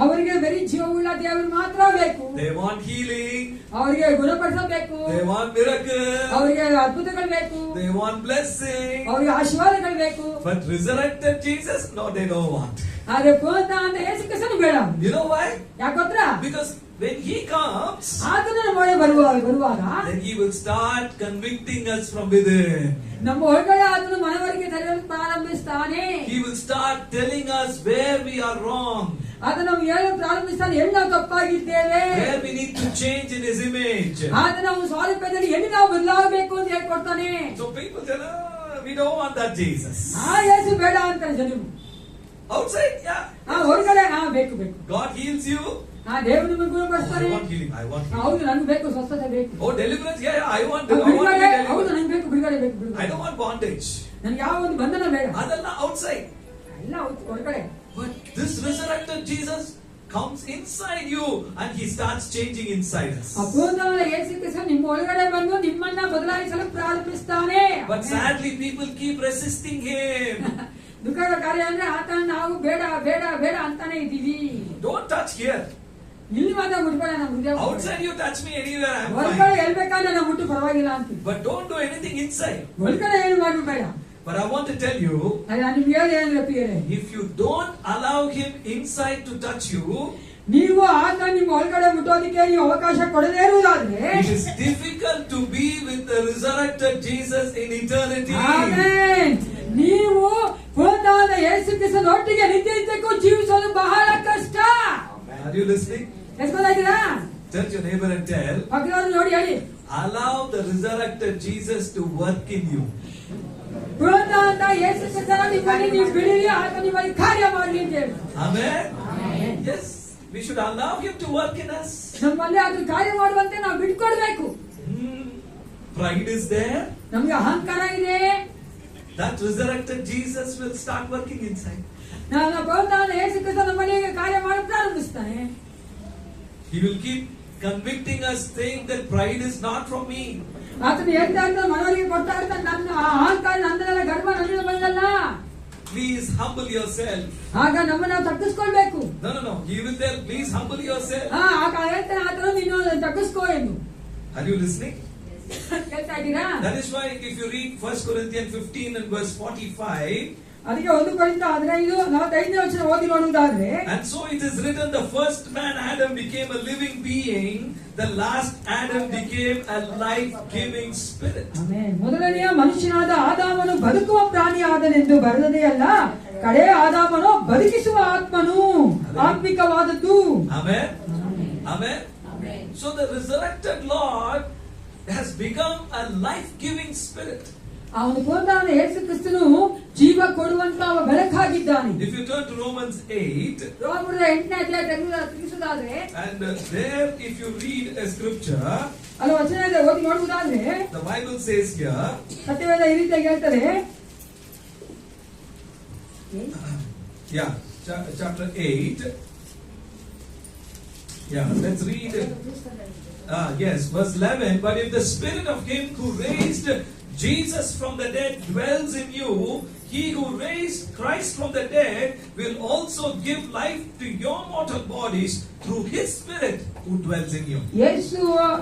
ಅವರಿಗೆ ಬರೀ ಜೀವವುಳ್ಳ ದೇವರು ಮಾತ್ರ ಬೇಕು. They want healing. ಅವರಿಗೆ ಗುಣಪಡಿಸಬೇಕು. They want miracle. ಅವರಿಗೆ ಅದ್ಭುತಗಳು ಬೇಕು. They want blessing. ಅವರಿಗೆ ಆಶೀರ್ವಾದಗಳು ಬೇಕು. But resurrected Jesus, no, they don't want. ಆದ್ರೆ ಪುನರುತ್ಥಾನ ಅಂತ ಯೇಸು ಕ್ರಿಸ್ತನು ಬೇಡ. You know why? ಯಾಕೋತ್ರ? Because when he comes, ಆತನು ನಮ್ಮ ಒಳಗೆ ಬರುವಾಗ then he will start convicting us from within. ನಮ್ಮ ಒಳಗಡೆ ಆತನು ಮನವರಿಕೆ ತರಲು ಪ್ರಾರಂಭಿಸ್ತಾನೆ. He will start telling us where we are wrong. ಆತನು ನಾವು ಹೇಳಲು ಪ್ರಾರಂಭಿಸ್ತಾನೆ, ಎಲ್ಲಿ ನಾವು ತಪ್ಪಾಗಿದ್ದೇವೆ, Where we need to change in his image. ಆತನು ನಾವು ಸ್ವಾರೂಪ್ಯದಲ್ಲಿ ಎಲ್ಲಿ ನಾವು ಬದಲಾಗಬೇಕು ಅಂತ ಹೇಳ್ಕೊಡ್ತಾನೆ. So people say, no, we don't want that Jesus. ಆ ಯೇಸು ಬೇಡ ಅಂತಾರೆ ಜನರು. Outside, yeah. ಹೊರಗಡೆ ಬೇಕು. God heals you. ದೇವರು ನಿಮಗೆ Oh, ಗುಣಪಡಿಸ್ತಾನೆ. I want healing. I want healing. ಹೌದು, ನನಗೆ ಬೇಕು ಸ್ವಸ್ಥತೆ ಬೇಕು. Oh, deliverance. Yeah, I want ಬಿಡುಗಡೆ, to be ಹೌದು, delivered. ನನಗೆ ಬೇಕು ಬಿಡುಗಡೆ ಬೇಕು. I don't want bondage. ನನಗೆ ಯಾವ ಒಂದು ಬಂಧನ ಬೇಡ. ಅದೆಲ್ಲ outside. ಎಲ್ಲ ಹೊರಗಡೆ. But this resurrected Jesus comes inside you and he starts changing inside us. ಅಪೂರ್ಣವಾದ ಯೇಸು ಕ್ರಿಸ್ತನು ನಿಮ್ಮ ಒಳಗಡೆ ಬಂದು ನಿಮ್ಮನ್ನ ಬದಲಾಯಿಸಲು ಪ್ರಾರಂಭಿಸ್ತಾನೆ. But sadly people keep resisting him. ದುಃಖದ ಕಾರ್ಯ ಅಂದ್ರೆ ಆತನ ನಾವು ಬೇಡ ಬೇಡ ಬೇಡ ಅಂತಾನೆ ಇದ್ದೀವಿ. Don't touch here. ಇಲ್ಲಿ ಮಾತ್ರ ಮುಟ್ಬೇಡ, ನಮ್ಮ ಹೃದಯ. Outside you touch me anywhere, I'm ಹೊರಗಡೆ fine. ಹೇಳ್ಬೇಕಾದ್ರೆ ನಾವು ಮುಟ್ಟು ಪರವಾಗಿಲ್ಲ ಅಂತೀವಿ. But don't do anything inside. ಒಳಗಡೆ ಏನು ಮಾಡಬೇಡ. But I want to tell you, ನಾನು ನಿಮ್ಗೆ ಹೇಳಿ ಏನಂದ್ರೆ ಪ್ರಿಯರೇ, if you don't allow him inside to touch you, ನೀವು ಆತ ನಿಮ್ಮ ಒಳಗಡೆ ಮುಟ್ಟೋದಕ್ಕೆ ನೀವು ಅವಕಾಶ ಕೊಡದೇ ಇರುವುದಾದ್ರೆ, it is difficult to be with the resurrected Jesus in eternity. Amen. ನೀವು ಪುನರುತ್ಥಾನದ ಯೇಸು ಕ್ರಿಸ್ತನೊಟ್ಟಿಗೆ ನಿತ್ಯಕ್ಕೂ ಜೀವಿಸೋದು ಬಹಳ ಕಷ್ಟ. Are you listening? ಎಸ್ಕೊಳ್ತಾ Touch your neighbor and tell, ಪಕ್ಕದವ್ರನ್ನ ನೋಡಿ ಹೇಳಿ, allow the resurrected Jesus to work in you. ಪುನರುತ್ಥಾನದ ಯೇಸು ಕ್ರಿಸ್ತನ ನಿಮ್ಮಲ್ಲಿ ನೀವು ಬಿಡಿರಿ, ಆತ ನಿಮ್ಮಲ್ಲಿ ಕಾರ್ಯ ಮಾಡಲಿ ಅಂತ ಹೇಳಿ. Amen? Yes, we should allow him to work in us. ನಮ್ಮಲ್ಲಿ ಅದು ಕಾರ್ಯ ಮಾಡುವಂತೆ ನಾವು ಬಿಟ್ಕೊಡ್ಬೇಕು. Pride is there. ನಮ್ಗೆ ಅಹಂಕಾರ ಇದೆ. That resurrected Jesus will start working inside. ನಾನು ಪುನರುತ್ಥಾನದ ಯೇಸು ಕ್ರಿಸ್ತ ನಮ್ಮಲ್ಲಿ ಕಾರ್ಯ ಮಾಡಿ ಪ್ರಾರಂಭಿಸ್ತಾನೆ. He will keep convicting us, saying that pride is not from me. ಆತನು ಹೇಳ್ತಾ ಇರ್ತಾನೆ, ಮನವರಿಗೆ ಕೊಡ್ತಾ ಇರ್ತಾನೆ, ನನ್ನ ಅಹಂಕಾರ ನಂದಲ್ಲ, ಗರ್ವ ನನ್ನಿಂದ ಬಂದಲ್ಲ. Please humble yourself. ಆಗ ನಮ್ಮನ್ನ ನಾವು ತಗ್ಗಿಸ್ಕೊಳ್ಬೇಕು. No. He will tell, please humble yourself. ಆಗ ಹೇಳ್ತಾನೆ ಆತನು, ನೀನು ತಗ್ಗಿಸ್ಕೋ ಎಂದು. Are you listening? ಹೇಳ್ತಾ ಇದ್ದೀರಾ? That is why if you read 1 Corinthians 15 and verse 45, ಅದಕ್ಕೆ 1 ಕೊರಿಂಥ 15:45 ವಚನ ಓದಿ ನೋಡುವುದಾದ್ರೆ, And so it is written, the first man Adam became a living being, the last Adam became a life-giving spirit. Amen. ಮೊದಲನೆಯ ಮನುಷ್ಯನಾದ ಆದಾಮನು ಬದುಕುವ ಪ್ರಾಣಿಯಾದನೆಂದು ಬರೆದದೇ ಅಲ್ಲ, ಕಡೆಯ ಆದಾಮನು ಬದುಕಿಸುವ ಆತ್ಮನು, ಆತ್ಮಿಕವಾದದ್ದು. Amen. Amen. So the resurrected Lord has become a life-giving spirit. ಅವನು ಪುನರುತ್ಥಾನ ಯೇಸು ಕ್ರಿಸ್ತನು ಜೀವ ಕೊಡುವಂತಹ ಬೆಳಕಾಗಿದ್ದಾನೆ. If you turn to Romans 8, ರೋಮರ 8ನೇ ಅಧ್ಯಾಯ ತಿಳಿಸುವುದಾದ್ರೆ, and there if you read a scripture, ಅಲ್ಲಿ ವಚನ ಇದೆ, ಓದಿ ನೋಡುವುದಾದ್ರೆ, the Bible says here, ಸತ್ಯವೇದ ಈ ರೀತಿಯಾಗಿ ಹೇಳ್ತಾರೆ. yeah, chapter 8. Yeah, let's read. Yes, verse 11. But if the spirit of him who raised Jesus from the dead dwells in you, he who raised Christ from the dead will also give life to your mortal bodies through his spirit who dwells in you.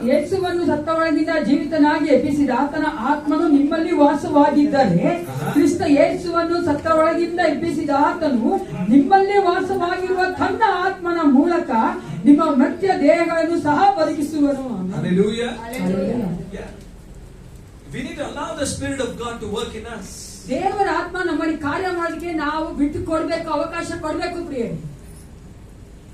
ಯೇಸುವನ್ನು ಸತ್ತವಳಗಿಂದ ಜೀವಿತನಾಗಿ ಎಬ್ಬಿಸಿದ ಆತನ ಆತ್ಮನು ನಿಮ್ಮಲ್ಲಿ ವಾಸವಾಗಿದ್ದರೆ, ಕ್ರಿಸ್ತ ಯೇಸುವನ್ನು ಸತ್ತವಳಗಿಂದ ಎಬ್ಬಿಸಿದ ಆತನು ನಿಮ್ಮಲ್ಲಿ ವಾಸವಾಗಿರುವ ತನ್ನ ಆತ್ಮನ ಮೂಲಕ ನಿಮ್ಮ ಮರ್ತ್ಯ ದೇಹಗಳನ್ನು ಸಹ ಬದುಕಿಸುವನು. Hallelujah. Yeah. We need to allow the Spirit of God to work in us. ದೇವರ ಆತ್ಮ ನಮ್ಮಲ್ಲಿ ಕಾರ್ಯ ಮಾಡಲಿಕ್ಕೆ ನಾವು ಬಿಟ್ಟು ಕೊಡಬೇಕು, ಅವಕಾಶ ಕೊಡಬೇಕು ಪ್ರಿಯರೇ.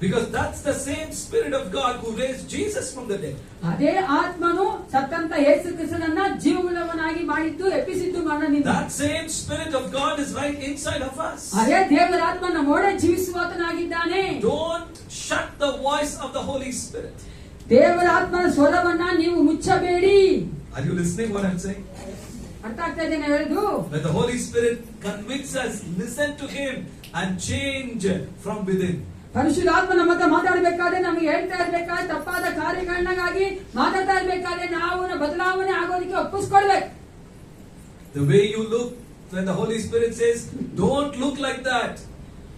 Because that's the same Spirit of God who raised Jesus from the dead. ಅದೇ ಆತ್ಮನು ಸತ್ತಂತ ಯೇಸು ಕ್ರಿಸ್ತನನ್ನ ಜೀವವುಳ್ಳವನಾಗಿ ಮಾಡಿದ್ದು, ಎಬ್ಬಿಸಿದ್ದು ಮರಣದಿಂದ. That same Spirit of God is right inside of us. ಅದೇ ದೇವರ ಆತ್ಮ ನಮ್ಮೊಳಗೆ ಜೀವಿಸುವಾತನಾಗಿದ್ದಾನೆ. Don't shut the voice of the Holy Spirit. ದೇವರ ಆತ್ಮನ ಸ್ವರವನ್ನ ನೀವು ಮುಚ್ಚಬೇಡಿ. Are you listening what I'm saying? ಅರ್ಥ ಆಗ್ತಾ ಇದೆ ನಾನು ಹೇಳುದು? When the Holy Spirit convicts us, listen to him and change from within. ಪರಿಶುದ್ಧಾತ್ಮ ನಮ್ಮ ಹತ್ರ ಮಾತಾಡಬೇಕಾದ್ರೆ, ನಮಗೆ ಹೇಳ್ತಾ ಇರ್ಬೇಕಾದ್ರೆ, ತಪ್ಪಾದ ಕಾರ್ಯಕಾರಣಗಾಗಿ ಮಾತಾಡ್ತಾ ಇರ್ಬೇಕಾದ್ರೆ ನಾವು ಬದಲಾವಣೆ ಆಗೋದಕ್ಕೆ ಒಪ್ಪಿಸ್ಕೊಳ್ಬೇಕು. The way you look, when the Holy Spirit says, don't look like that.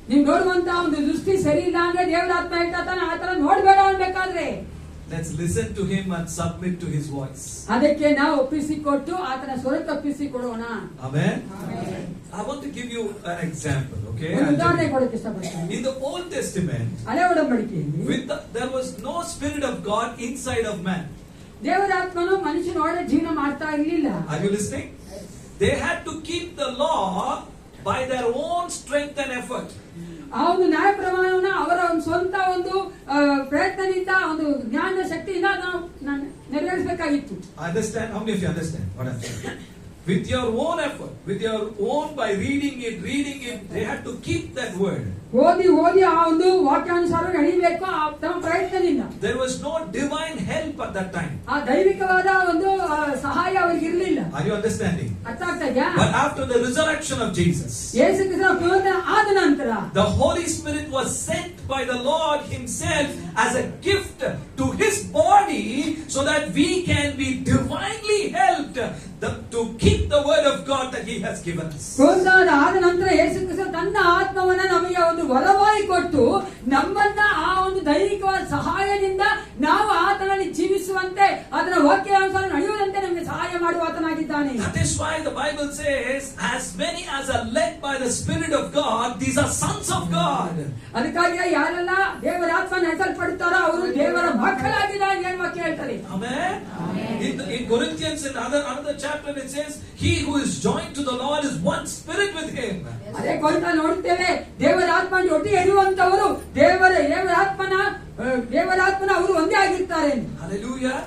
ನೀವು ನೋಡುವಂತ ಒಂದು ದೃಷ್ಟಿ ಸರಿ ಇಲ್ಲ ಅಂದ್ರೆ ದೇವರ ಆತ್ಮ ಹೇಳ್ತಾ ತಾನೆ ಆತರ ನೋಡ್ಬೇಡ ಅನ್ಬೇಕಾದ್ರೆ. Let's listen to him and submit to his voice. ಅದಕ್ಕೆ ನಾವು ಒಪ್ಪಿಸಿಕೊಟ್ಟು ಆತನ ಸ್ವರಕ್ಕೆ ಒಪ್ಪಿಸಿಕೊಡೋಣ. Amen. I want to give you an example, okay? ಒಂದು ಉದಾಹರಣೆ ಕೊಡಕ್ಕೆ ಇಷ್ಟಪಡ್ತೀನಿ. In the Old Testament, ಹಳೆ ಒಡಂಬಡಿಕೆಯಲ್ಲಿ there was no Spirit of God inside of man. ದೇವರ ಆತ್ಮನು ಮನುಷ್ಯನೊಳಗೆ ಜೀವನ ಮಾಡ್ತಾ ಇರಲಿಲ್ಲ. Are you listening? They had to keep the law by their own strength and effort. ಆ ಒಂದು ನ್ಯಾಯ ಪ್ರಮಾಣವನ್ನ ಅವರ ಒಂದು ಸ್ವಂತ ಒಂದು ಪ್ರಯತ್ನದಿಂದ, ಒಂದು ಜ್ಞಾನ ಶಕ್ತಿಯಿಂದ ನಾವು ನೆರವೇರಿಸಬೇಕಾಗಿತ್ತು. Understand? How many of you understand what I'm saying? With your own effort, with your own, by reading it, they had to keep that word. ಓದಿ ಆ ಒಂದು ವಾಕ್ಯಾನುಸಾರ ನಡೀಬೇಕು ತಮ್ಮ ಪ್ರಯತ್ನದಿಂದ. There was no divine help at that time. ಆ ದೈವಿಕವಾದ ಒಂದು ಸಹಾಯ ಅವರಿಗೆ ಇರಲಿಲ್ಲ. Are you understanding? ಅರ್ಥ ಆಗ್ತಾ ಇದೆಯಾ? But after the resurrection of Jesus, ಯೇಸು ಕ್ರಿಸ್ತನ ಪುನರುತ್ಥಾನ ಆದ ನಂತರ the Holy Spirit was sent by the Lord himself as a gift to his body so that we can be divinely helped to keep the word of God that he has given us. ಪುನರುತ್ಥಾನ ಆದ ನಂತರ ಯೇಸು ಕ್ರಿಸ್ತ ತನ್ನ ಆತ್ಮವನ್ನ ನಮಗೆ ಒಂದು ವರವಾಗಿ ಕೊಟ್ಟು ನಮ್ಮನ್ನ ಆ ಒಂದು ದೈವಿಕವಾದ ಸಹಾಯದಿಂದ ನಾವು ಆತನಲ್ಲಿ ಜೀವಿಸುವಂತೆ, ಅದರ ವಾಕ್ಯಾನುಸಾರ ನಡೆಯುವಂತೆ ನಮಗೆ ಸಹಾಯ ಮಾಡುವ ಆತನಾಗಿದ್ದಾನೆ. That is why the Bible says, as many as are led by the Spirit of God, these are sons of God. ಅದಕ್ಕಾಗಿ ಯಾರೆಲ್ಲ ದೇವರ ಆತ್ಮ ನಡೆಸಲ್ಪಡುತ್ತಾರೋ ಅವರು ದೇವರ ಮಕ್ಕಳಾಗಿದ್ದಾರೆ ಎಂದು ವಾಕ್ಯ ಹೇಳ್ತಾರೆ. Amen. In Corinthians, in another chapter, it says, he who is joined to the Lord is one spirit with him. ಅದೇ ಕೊರಿತ ನೋಡುತ್ತೇವೆ, ದೇವರ ಆತ್ಮ ಒಟ್ಟಿಗೆ ಇರುವಂತವರು ದೇವರ ಆತ್ಮನ ಅವರು ಒಂದೇ ಆಗಿರ್ತಾರೆ. Hallelujah.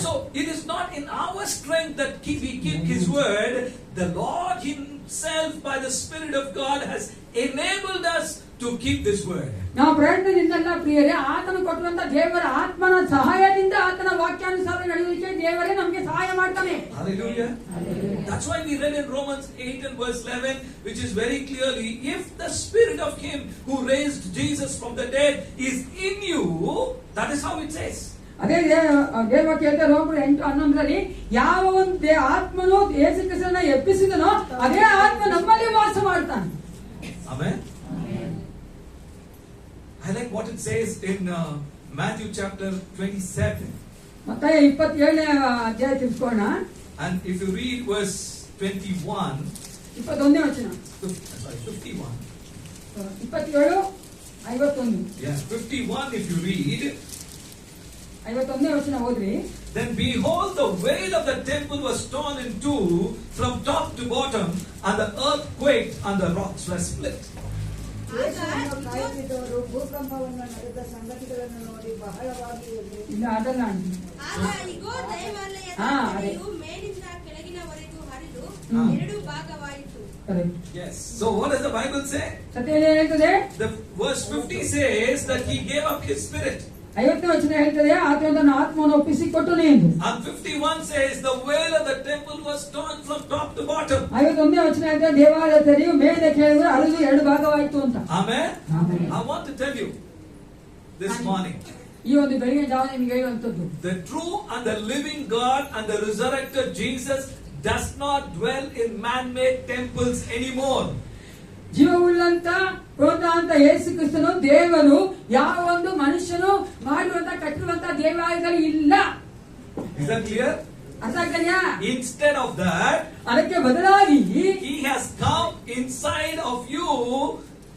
So it is not in our strength that we keep his word. The Lord himself by the Spirit of God has enabled us to keep this word. ನಾವು ಪ್ರಯತ್ನದಿಂದಲ್ಲ ಪ್ರಿಯರೇ, ಆತನು ಕೊಟ್ಟಂತ ದೇವರ ಆತ್ಮನ ಸಹಾಯದಿಂದ ಆತನ ವಾಕ್ಯಾನುಸಾರ ನಡೆಯುವುದಕ್ಕೆ ದೇವರೇ ನಮಗೆ ಸಹಾಯ ಮಾಡ್ತಾನೆ. Hallelujah. That's why we read in Romans 8 and verse 11, which is very clearly, if the Spirit of him who raised Jesus from the dead is in you, that is how it says. ಅದೇ ದೇವ ಕೇಳ್ತಾ ರೋಮರು 8:11 ಯಾವ ಒಂದು ಆತ್ಮನು ಯೇಸು ಕ್ರಿಸ್ತನನ್ನ ಎಬ್ಬಿಸಿದನೋ ಅದೇ ಆತ್ಮ ನಮ್ಮಲ್ಲಿ ವಾಸ ಮಾಡ್ತಾನೆ. Amen. I like what it says in Matthew chapter 27. ಮತ್ತಾಯ 27ನೇ ಅಧ್ಯಾಯ ತಿಳ್ಕೊಳ್ಳೋಣ. And if you read verse 21, 21ನೇ ವಚನ. 51. 27, 51. Yeah, 51 if you read. 51ನೇ ವಚನ ಓದ್ರಿ. Then behold, the veil of the temple was torn in two from top to bottom, and the earth quaked, and the rocks were split. ಯೇಸುವನ್ನು ಕಾಯುತ್ತಿದ್ದವರು ಭೂಕಂಪವನ್ನು ನಡೆದ ಸಂಗತಿಗಳನ್ನು ನೋಡಿ ಬಹಳವಾಗಿ ಇಲ್ಲ ಅದಲ್ಲ ಆಂಟಿ. ಆಗ ಇಗೋ ದೇವಾಲಯದ ಹಾ, ಗೋಡೆಯು ಮೇಲಿಂದ ಕೆಳಗಿನವರೆಗೂ ಹರಿದು ಹಾ. 2 ಭಾಗವಾಯಿತು. Correct. Yes. So what does the Bible say? ಸತ್ಯವೇದ ಹೇಳ್ತದೆ, The verse 50 says that he gave up his spirit. 50ನೇ ವಚನ ಹೇಳ್ತದೆ, ಆತನು ತನ್ನ ಆತ್ಮವನ್ನು ಒಪ್ಪಿಸಿ ಕೊಟ್ಟನು ಎಂದು. And 51 says the veil of the temple was torn from top to bottom. 51ನೇ ವಚನ ಹೇಳ್ತದೆ, ದೇವಾಲಯ ತೆರೆಯು ಮೇಲಿಂದ ಕೆಳಗೆ ಹರಿದು 2 ಭಾಗವಾಯಿತು ಅಂತ. Amen. Amen. I want to tell you this morning, ಈ ಒಂದು ಬೆಳಗಿನ ಜಾವ ನಿಮಗೆ ಹೇಳುವಂತದ್ದು, the true and the living God and the resurrected Jesus does not dwell in man-made temples anymore. ಜೀವವುಳ್ಳಂತ ಪ್ರೋತ್ಸಾಹಂತ ಯೇಸು ಕ್ರಿಸ್ತನು ದೇವರು ಯಾವ ಒಂದು ಮನುಷ್ಯನು ಮಾಡುವಂತ ಕಟ್ಟಿರುವಂತ ದೇವಾಲಯದಲ್ಲಿ ಇಲ್ಲ. Is that clear? ಅರ್ಥ ಆಗ್ತದೆಯಾ? Instead of that, ಅದಕ್ಕೆ ಬದಲಾಗಿ he has come inside of you,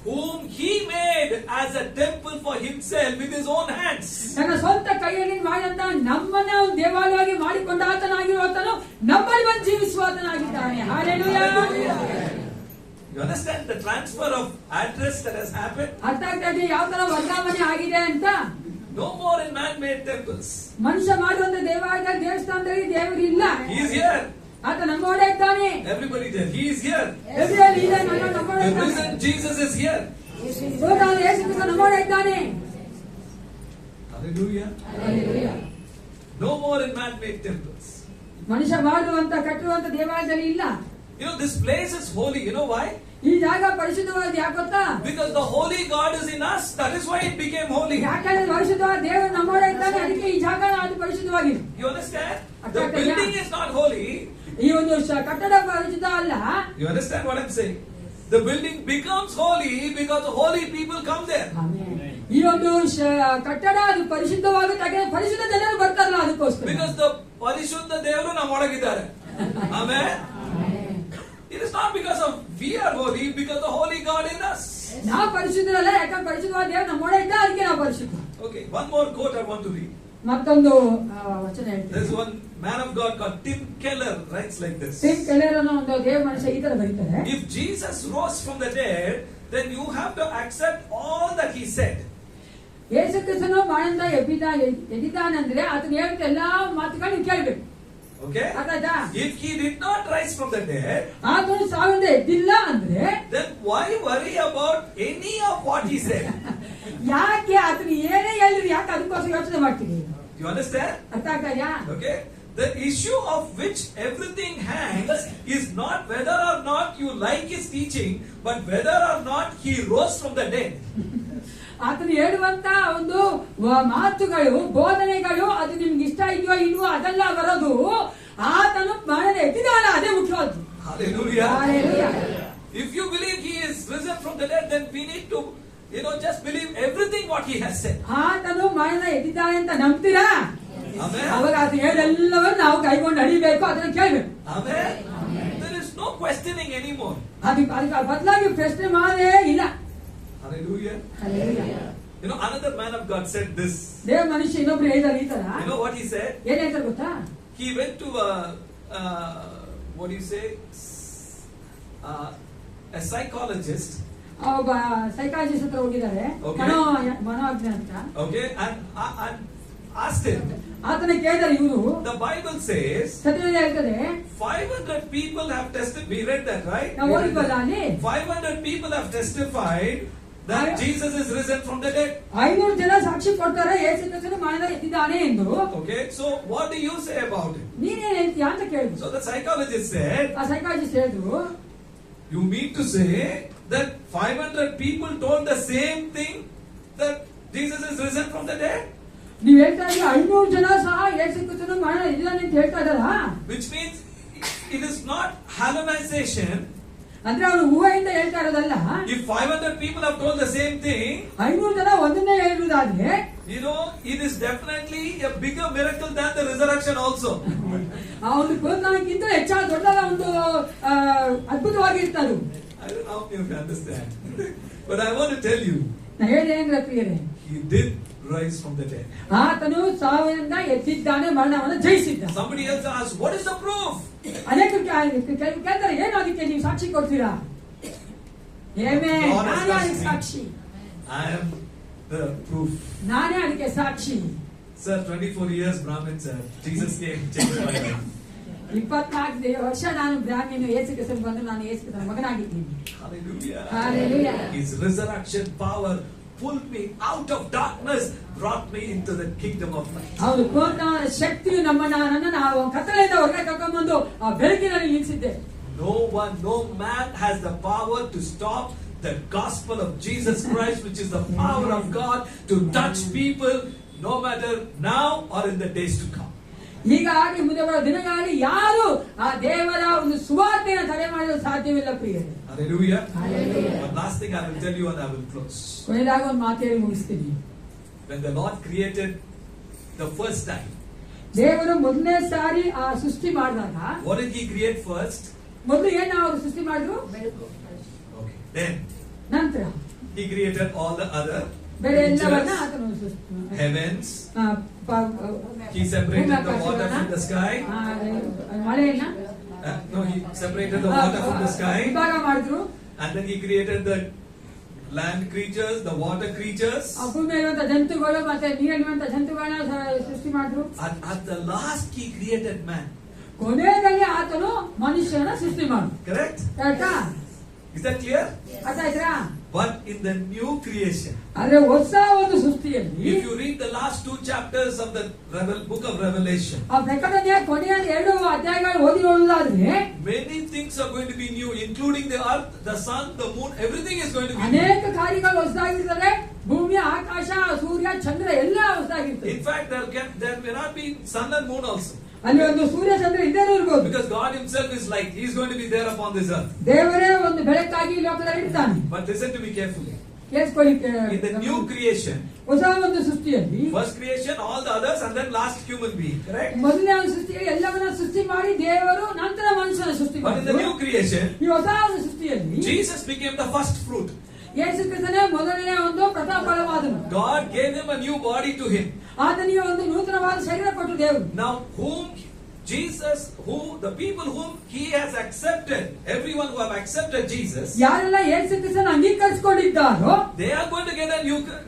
whom he made as a temple for himself with his own hands. ತನ್ನ ಸ್ವಂತ ಕೈಯಲ್ಲಿ ಮಾಡಿದಂತ ನಮ್ಮನ್ನ ಒಂದು ದೇವಾಲಯವಾಗಿ ಮಾಡಿಕೊಂಡ ಆತನಾಗಿರುವತನು ನಮ್ಮಲ್ಲಿ ಬಂದು ಜೀವಿಸುವ ಆತನಾಗಿದ್ದಾನೆ. Hallelujah. You understand the transfer of address that has happened? ಅರ್ಥ ಆಗ್ತದೆ ಯಾವ ತರ ವರ್ಗಾವಣೆ ಆಗಿದೆ ಅಂತ. No more in man-made temples. ಮನುಷ್ಯ ಮಾಡುವಂತ ದೇವಾಲಯ ದೇವಸ್ಥಾನದಲ್ಲಿ ದೇವರು ಇಲ್ಲ. He is here. ಆತ ನಮ್ಮೊಳಗೆ ಇದ್ದಾನೆ. Everybody there. He is here. ಎದುರಲ್ಲಿ ಇಲ್ಲ, ನಮ್ಮೊಳಗೆ The ಇದ್ದಾನೆ. risen Jesus is here. ಪ್ರೋತ್ಸಾಹ ಯೇಸು ಕ್ರಿಸ್ತ ನಮ್ಮೊಳಗೆ ಇದ್ದಾನೆ. Hallelujah. Hallelujah. No more in man-made temples. ಮನುಷ್ಯ ಮಾಡುವಂತ ಕಟ್ಟುವಂತ ದೇವಾಲಯದಲ್ಲಿ ಇಲ್ಲ. You know, this place is holy. You know why? ಈ ಜಾಗ ಪರಿಶುದ್ಧವಾದ ಯಾಕೆ ಗೊತ್ತಾ? Because the holy God is in us. That is why it became holy. ಯಾಕಂದ್ರೆ ಪರಿಶುದ್ಧವಾದ ದೇವರು ನಮ್ಮೊಳಗೆ ಇದ್ದಾನೆ, ಅದಕ್ಕೆ ಈ ಜಾಗ ಅದು ಪರಿಶುದ್ಧವಾಗಿದೆ. You understand? The building is not holy. ಈ ಒಂದು ಕಟ್ಟಡ ಪರಿಶುದ್ಧ ಅಲ್ಲ. You understand what I'm saying? The building becomes holy because holy people come there. ಈ ಒಂದು ಕಟ್ಟಡ ಅದು ಪರಿಶುದ್ಧವಾಗುತ್ತೆ, ಪರಿಶುದ್ಧ ಜನರು ಬರ್ತಾರಲ್ಲ ಅದಕ್ಕೋಸ್ಕರ. Because the ಪರಿಶುದ್ಧ ದೇವರು ನಮ್ಮೊಳಗಿದ್ದಾರೆ. Amen. It is not because of we are holy, because the holy God in us. ನಾವು ಪರಿಶುದ್ಧರಲ್ಲ, ಯಾಕಂದ್ರೆ ಪರಿಶುದ್ಧವಾದ ದೇವರು ನಮ್ಮೊಳಗೆ ಇದ್ದ, ಅದಕ್ಕೆ ನಾವು ಪರಿಶುದ್ಧ. Okay, one more quote I want to read. ಮತ್ತೊಂದು ವಚನ ಹೇಳ್ತೀನಿ. There's one man of God called Tim Keller writes like this. Tim Keller ಅನ್ನೋ ಒಂದು ದೇವ ಮನುಷ್ಯ ಈ ತರ ಬರೀತಾರೆ, If Jesus rose from the dead, then you have to accept all that he said. ಯೇಸು ಕ್ರಿಸ್ತನು ಮಾಡಿದ ಎದ್ದಿದ್ದಾನಂದ್ರೆ ಆತನ ಹೇಳಿದ ಎಲ್ಲಾ ಮಾತುಗಳು ನೀವು ಕೇಳಬೇಕು. Okay? ಆಯ್ತಾ? If he did not rise from the dead, ಆತನು ಸಾವಿಂದ ಎದ್ದಿಲ್ಲ ಅಂದ್ರೆ then why worry about any of what he said? ಯಾಕೆ ಆತನು ಏನೇ ಹೇಳಿದ್ರು ಯಾಕೆ ಅದಕ್ಕೋಸ್ಕರ ಯೋಚನೆ ಮಾಡ್ತೀವಿ? You understand? ಅರ್ಥ ಆಗ್ತಾಯಾ? Okay? The issue of which everything hangs is not whether or not you like his teaching, but whether or not he rose from the dead. ಆತನು ಹೇಳುವಂತ ಒಂದು ಮಾತುಗಳು ಬೋಧನೆಗಳು ಅದು ನಿಮ್ಗೆ ಇಷ್ಟ ಇದೆಯೋ ಇಲ್ವೋ ಅದೆಲ್ಲ ಬರೋದು ಆತನು ಮಾಡದೆ ಎದ್ದಿದ್ದಾನ, ಅದೇ ಮುಖ್ಯವಾದ್ದು. Hallelujah. Hallelujah. If you believe he is risen from the dead, then we need to, just believe everything what he has said. ಆತನು ಮಾಡದ ಎದ್ದಿದ್ದಾನೆ ಅಂತ ನಂಬ್ತೀರಾ? Amen. ಅವಾಗ ಆತ ಹೇಳೆಲ್ಲವನ್ನ ನಾವು ಕೈಗೊಂಡು ನಡಿಬೇಕು, ಅದನ್ನ ಕೇಳಬೇಕು. Amen. There is no questioning anymore. ಅದಕ್ಕೆ ಬದಲಾಗಿ ಪ್ರಶ್ನೆ ಮಾಡೇ ಇಲ್ಲ. Hallelujah. Hallelujah. Another man of God said this. ದೇವ ಮನುಷ್ಯ ಇನ್ನೊಬ್ರು ಹೇಳಿದಾರೆ ಈ ತರ. You know what he said? ಏನ್ ಹೇಳ್ತಾರೆ ಗೊತ್ತಾ? He went to what do you say? A psychologist. ಒಬ್ಬ ಸೈಕಾಲಜಿಸ್ಟ್ ಹತ್ರ ಹೋಗಿದ್ದಾರೆ, Okay. ಮನೋಜ್ಞ ಅಂತ. Okay, and asked him. ಆತನ ಕೇಳಿದಾರೆ ಇವರು. The Bible says ಸತ್ಯವೇದ ಹೇಳ್ತದೆ 500 people have testified. We read that, right? ನಾವು ಓದಿದ್ವಲ್ಲ ಅಲ್ಲಿ. 500 people have testified that Jesus is risen from the dead. 500 ಜನ ಸಾಕ್ಷಿ ಕೊಡ್ತಾರೆ ಯೇಸು ಕ್ರಿಸ್ತನು ಮರಣ ಎದ್ದಿದ್ದಾನೆ ಎಂದು. Okay, so what do you say about it? ನೀನೇನ್ ಹೇಳ್ತೀಯ ಅಂತ ಕೇಳಿದ್ರು. So the psychologist said, ಆ ಸೈಕಾಲಜಿಸ್ಟ್ ಹೇಳಿದ್ರು, you mean to say that 500 people told the same thing, that Jesus is risen from the dead? ನೀವ್ ಹೇಳ್ತಾ ಇದ್ದೀವಿ 500 ಜನ ಸಹ ಯೇಸು ಕ್ರಿಸ್ತನು ಮರಣ ಎದ್ದಿದ್ದಾನೆ ಅಂತ ಹೇಳ್ತಾ ಇದ್ದಾರಾ? Which means it is not Hellenization. ಅಂದ್ರೆ ಅವರು ಊಹೆಯಿಂದ ಹೇಳ್ತಾ ಇರೋದಲ್ಲ. If 500 people have told the same thing, 500 ಜನ ಒಂದನ್ನೇ ಹೇಳಿರುವುದಾದ್ರೆ You know, it is definitely a bigger miracle than the resurrection also. ಆ ಒಂದು ಪುನರುತ್ಥಾನಕ್ಕಿಂತ ಹೆಚ್ಚಾದ ದೊಡ್ಡದ ಒಂದು ಅದ್ಭುತವಾಗಿರ್ತಾರೆ. I don't know if you understand. But I want to tell you, ನಾ ಹೇಳಿದ್ರೆ ಪ್ರಿಯರೇ, he did rise from the dead. ಆತನು ಸಾವಿನಿಂದ ಎದ್ದಿದ್ದಾನೆ, ಮರಣವನ್ನು ಜಯಿಸಿದ್ದ. Somebody else asked, what is the proof? ಅನೇಕರು ಕೇಳ್ತಾರೆ, ಏನು ಅದಕ್ಕೆ ನೀವು ಸಾಕ್ಷಿ ಕೊಡ್ತೀರಾ? ಆಮೆನ್. God has ನಾನೇ ಅದಕ್ಕೆ touched me. Sakshi, I am the proof. ನಾನೇ ಅದಕ್ಕೆ ಸಾಕ್ಷಿ. Sir, 24 years Brahmin sir. Jesus came, changed my life. 24 ವರ್ಷ ನಾನು ಬ್ರಾಹ್ಮಣ, ಯೇಸು ಕ್ರಿಸ್ತನು ಬಂದು ನಾನು ಯೇಸು ಕ್ರಿಸ್ತನ ಮಗನಾಗಿದ್ದೀನಿ. Hallelujah. Hallelujah. His resurrection power pulled me out of darkness, brought me into the kingdom of light. ಹೌದು, ಪುನರುತ್ಥಾನದ ಶಕ್ತಿಯು ನನ್ನನ್ನು ಕತ್ತಲೆಯಿಂದ ಹೊರಗೆ ಕರ್ಕೊಂಡ್ಬಂದು ಆ ಬೆಳಕಿನಲ್ಲಿ ನಿಲ್ಲಿಸಿದ್ದೆ. No man has the power to stop the gospel of Jesus Christ, which is the power of God to touch people, no matter now or in the days to come. ಈಗ ಆಗಲಿ ಮುಂದೆ ಬರೋ ದಿನಗಳಲ್ಲಿ ಯಾರು ಆ ದೇವರ ಒಂದು ಸುವಾರ್ತೆಯನ್ನು ತಡೆ ಮಾಡಲು ಸಾಧ್ಯವಿಲ್ಲ ಪ್ರಿಯರೇ. Hallelujah. Hallelujah. One last thing I will tell you and I will close. ಕೊನೆಯದಾಗಿ ಒಂದು ಮಾತು ಹೇಳಿ ಮುಗಿಸ್ತೀನಿ. When the Lord created the first time, ದೇವರು ಮೊದಲನೇ ಸಾರಿ ಆ ಸೃಷ್ಟಿ ಮಾಡಿದಾಗ what did He create first? ಮೊದಲು ಏನು ಅವರು ಸೃಷ್ಟಿ ಮಾಡಿದ್ರು? ಬೆಳಕು. Okay. Then ನಂತರ He created all the other ಬೇರೆ ಎಲ್ಲವನ್ನ creatures, ಆತನು ಸೃಷ್ಟಿ heavens. He separated the water from the sky. ಮಳೆಯನ್ನ No, He separated the water from the sky. ವಿಭಾಗ ಮಾಡಿದ್ರು. And then He created the land creatures, the water creatures. ಆ ಭೂಮಿ ಇರುವಂತ ಜಂತುಗಳು ಮತ್ತೆ ನೀರಿರುವಂತ ಜಂತುಗಳನ್ನ ಸೃಷ್ಟಿ ಮಾಡಿದ್ರು. At the last He created man. ಕೊನೆಯಲ್ಲಿ ಆತನು ಮನುಷ್ಯನ ಸೃಷ್ಟಿ ಮಾಡಿದ್ರು. Correct? ಆಯ್ತಾ? Is that clear? ಅರ್ಥ ಆಯ್ತಾ? But in the new creation, ಆದ್ರೆ ಹೊಸ ಒಂದು ಸೃಷ್ಟಿಯಲ್ಲಿ if you read the last 2 chapters of the book of Revelation, ಆ ಪ್ರಕಟಣೆಯ ಕೊನೆಯ 2 ಅಧ್ಯಾಯಗಳು ಓದಿ ನೋಡುವುದಾದ್ರೆ many things are going to be new, including the earth, the sun, the moon, everything is going to be new. ಅನೇಕ ಕಾರ್ಯಗಳು ಹೊಸದಾಗಿರ್ತದೆ. ಭೂಮಿ, ಆಕಾಶ, ಸೂರ್ಯ, ಚಂದ್ರ ಎಲ್ಲ ಹೊಸದಾಗಿರ್ತದೆ. In fact, there may not be sun and moon also. ಅಲ್ಲಿ ಒಂದು ಸೂರ್ಯ ಚಂದ್ರ ಇದ್ದೇನೂ ಇರ್ಬೋದು. Because God Himself is light. He is going to be there upon this earth. ದೇವರೇ ಒಂದು ಬೆಳಕಾಗಿ ಲೋಕದಲ್ಲಿ ಇರ್ತಾನೆ. But listen to me carefully. ಕೇಳಿಸ್ಕೊಳ್ಳಿ. In the new creation, ಹೊಸ ಒಂದು ಸೃಷ್ಟಿಯಲ್ಲಿ first creation, all the others, and then last human being. Correct? ಮೊದಲನೇ ಒಂದು ಸೃಷ್ಟಿಯಲ್ಲಿ ಎಲ್ಲವನ್ನ ಸೃಷ್ಟಿ ಮಾಡಿ ದೇವರು ನಂತರ ಮನುಷ್ಯನ ಸೃಷ್ಟಿ But in the new ಮಾಡಿದ್ರು. creation, ಈ ಹೊಸ ಒಂದು ಸೃಷ್ಟಿಯಲ್ಲಿ Jesus became the first fruit. ಯೇಸು ಕ್ರಿಸ್ತನೇ ಮೊದಲನೇ ಒಂದು ಪ್ರಥಮ ಫಲವಾದನು. God gave Him a new body to Him. ಆತನಿಗೆ ಒಂದು ನೂತನವಾದ ಶರೀರ ಕೊಟ್ಟು ದೇವರು. Now, the people whom He has accepted, everyone who have accepted Jesus, ಯಾರೆಲ್ಲ ಯೇಸು ಕ್ರಿಸ್ತನ ಅಂಗೀಕರಿಸಿಕೊಂಡಿದ್ದಾರೋ they are going to get a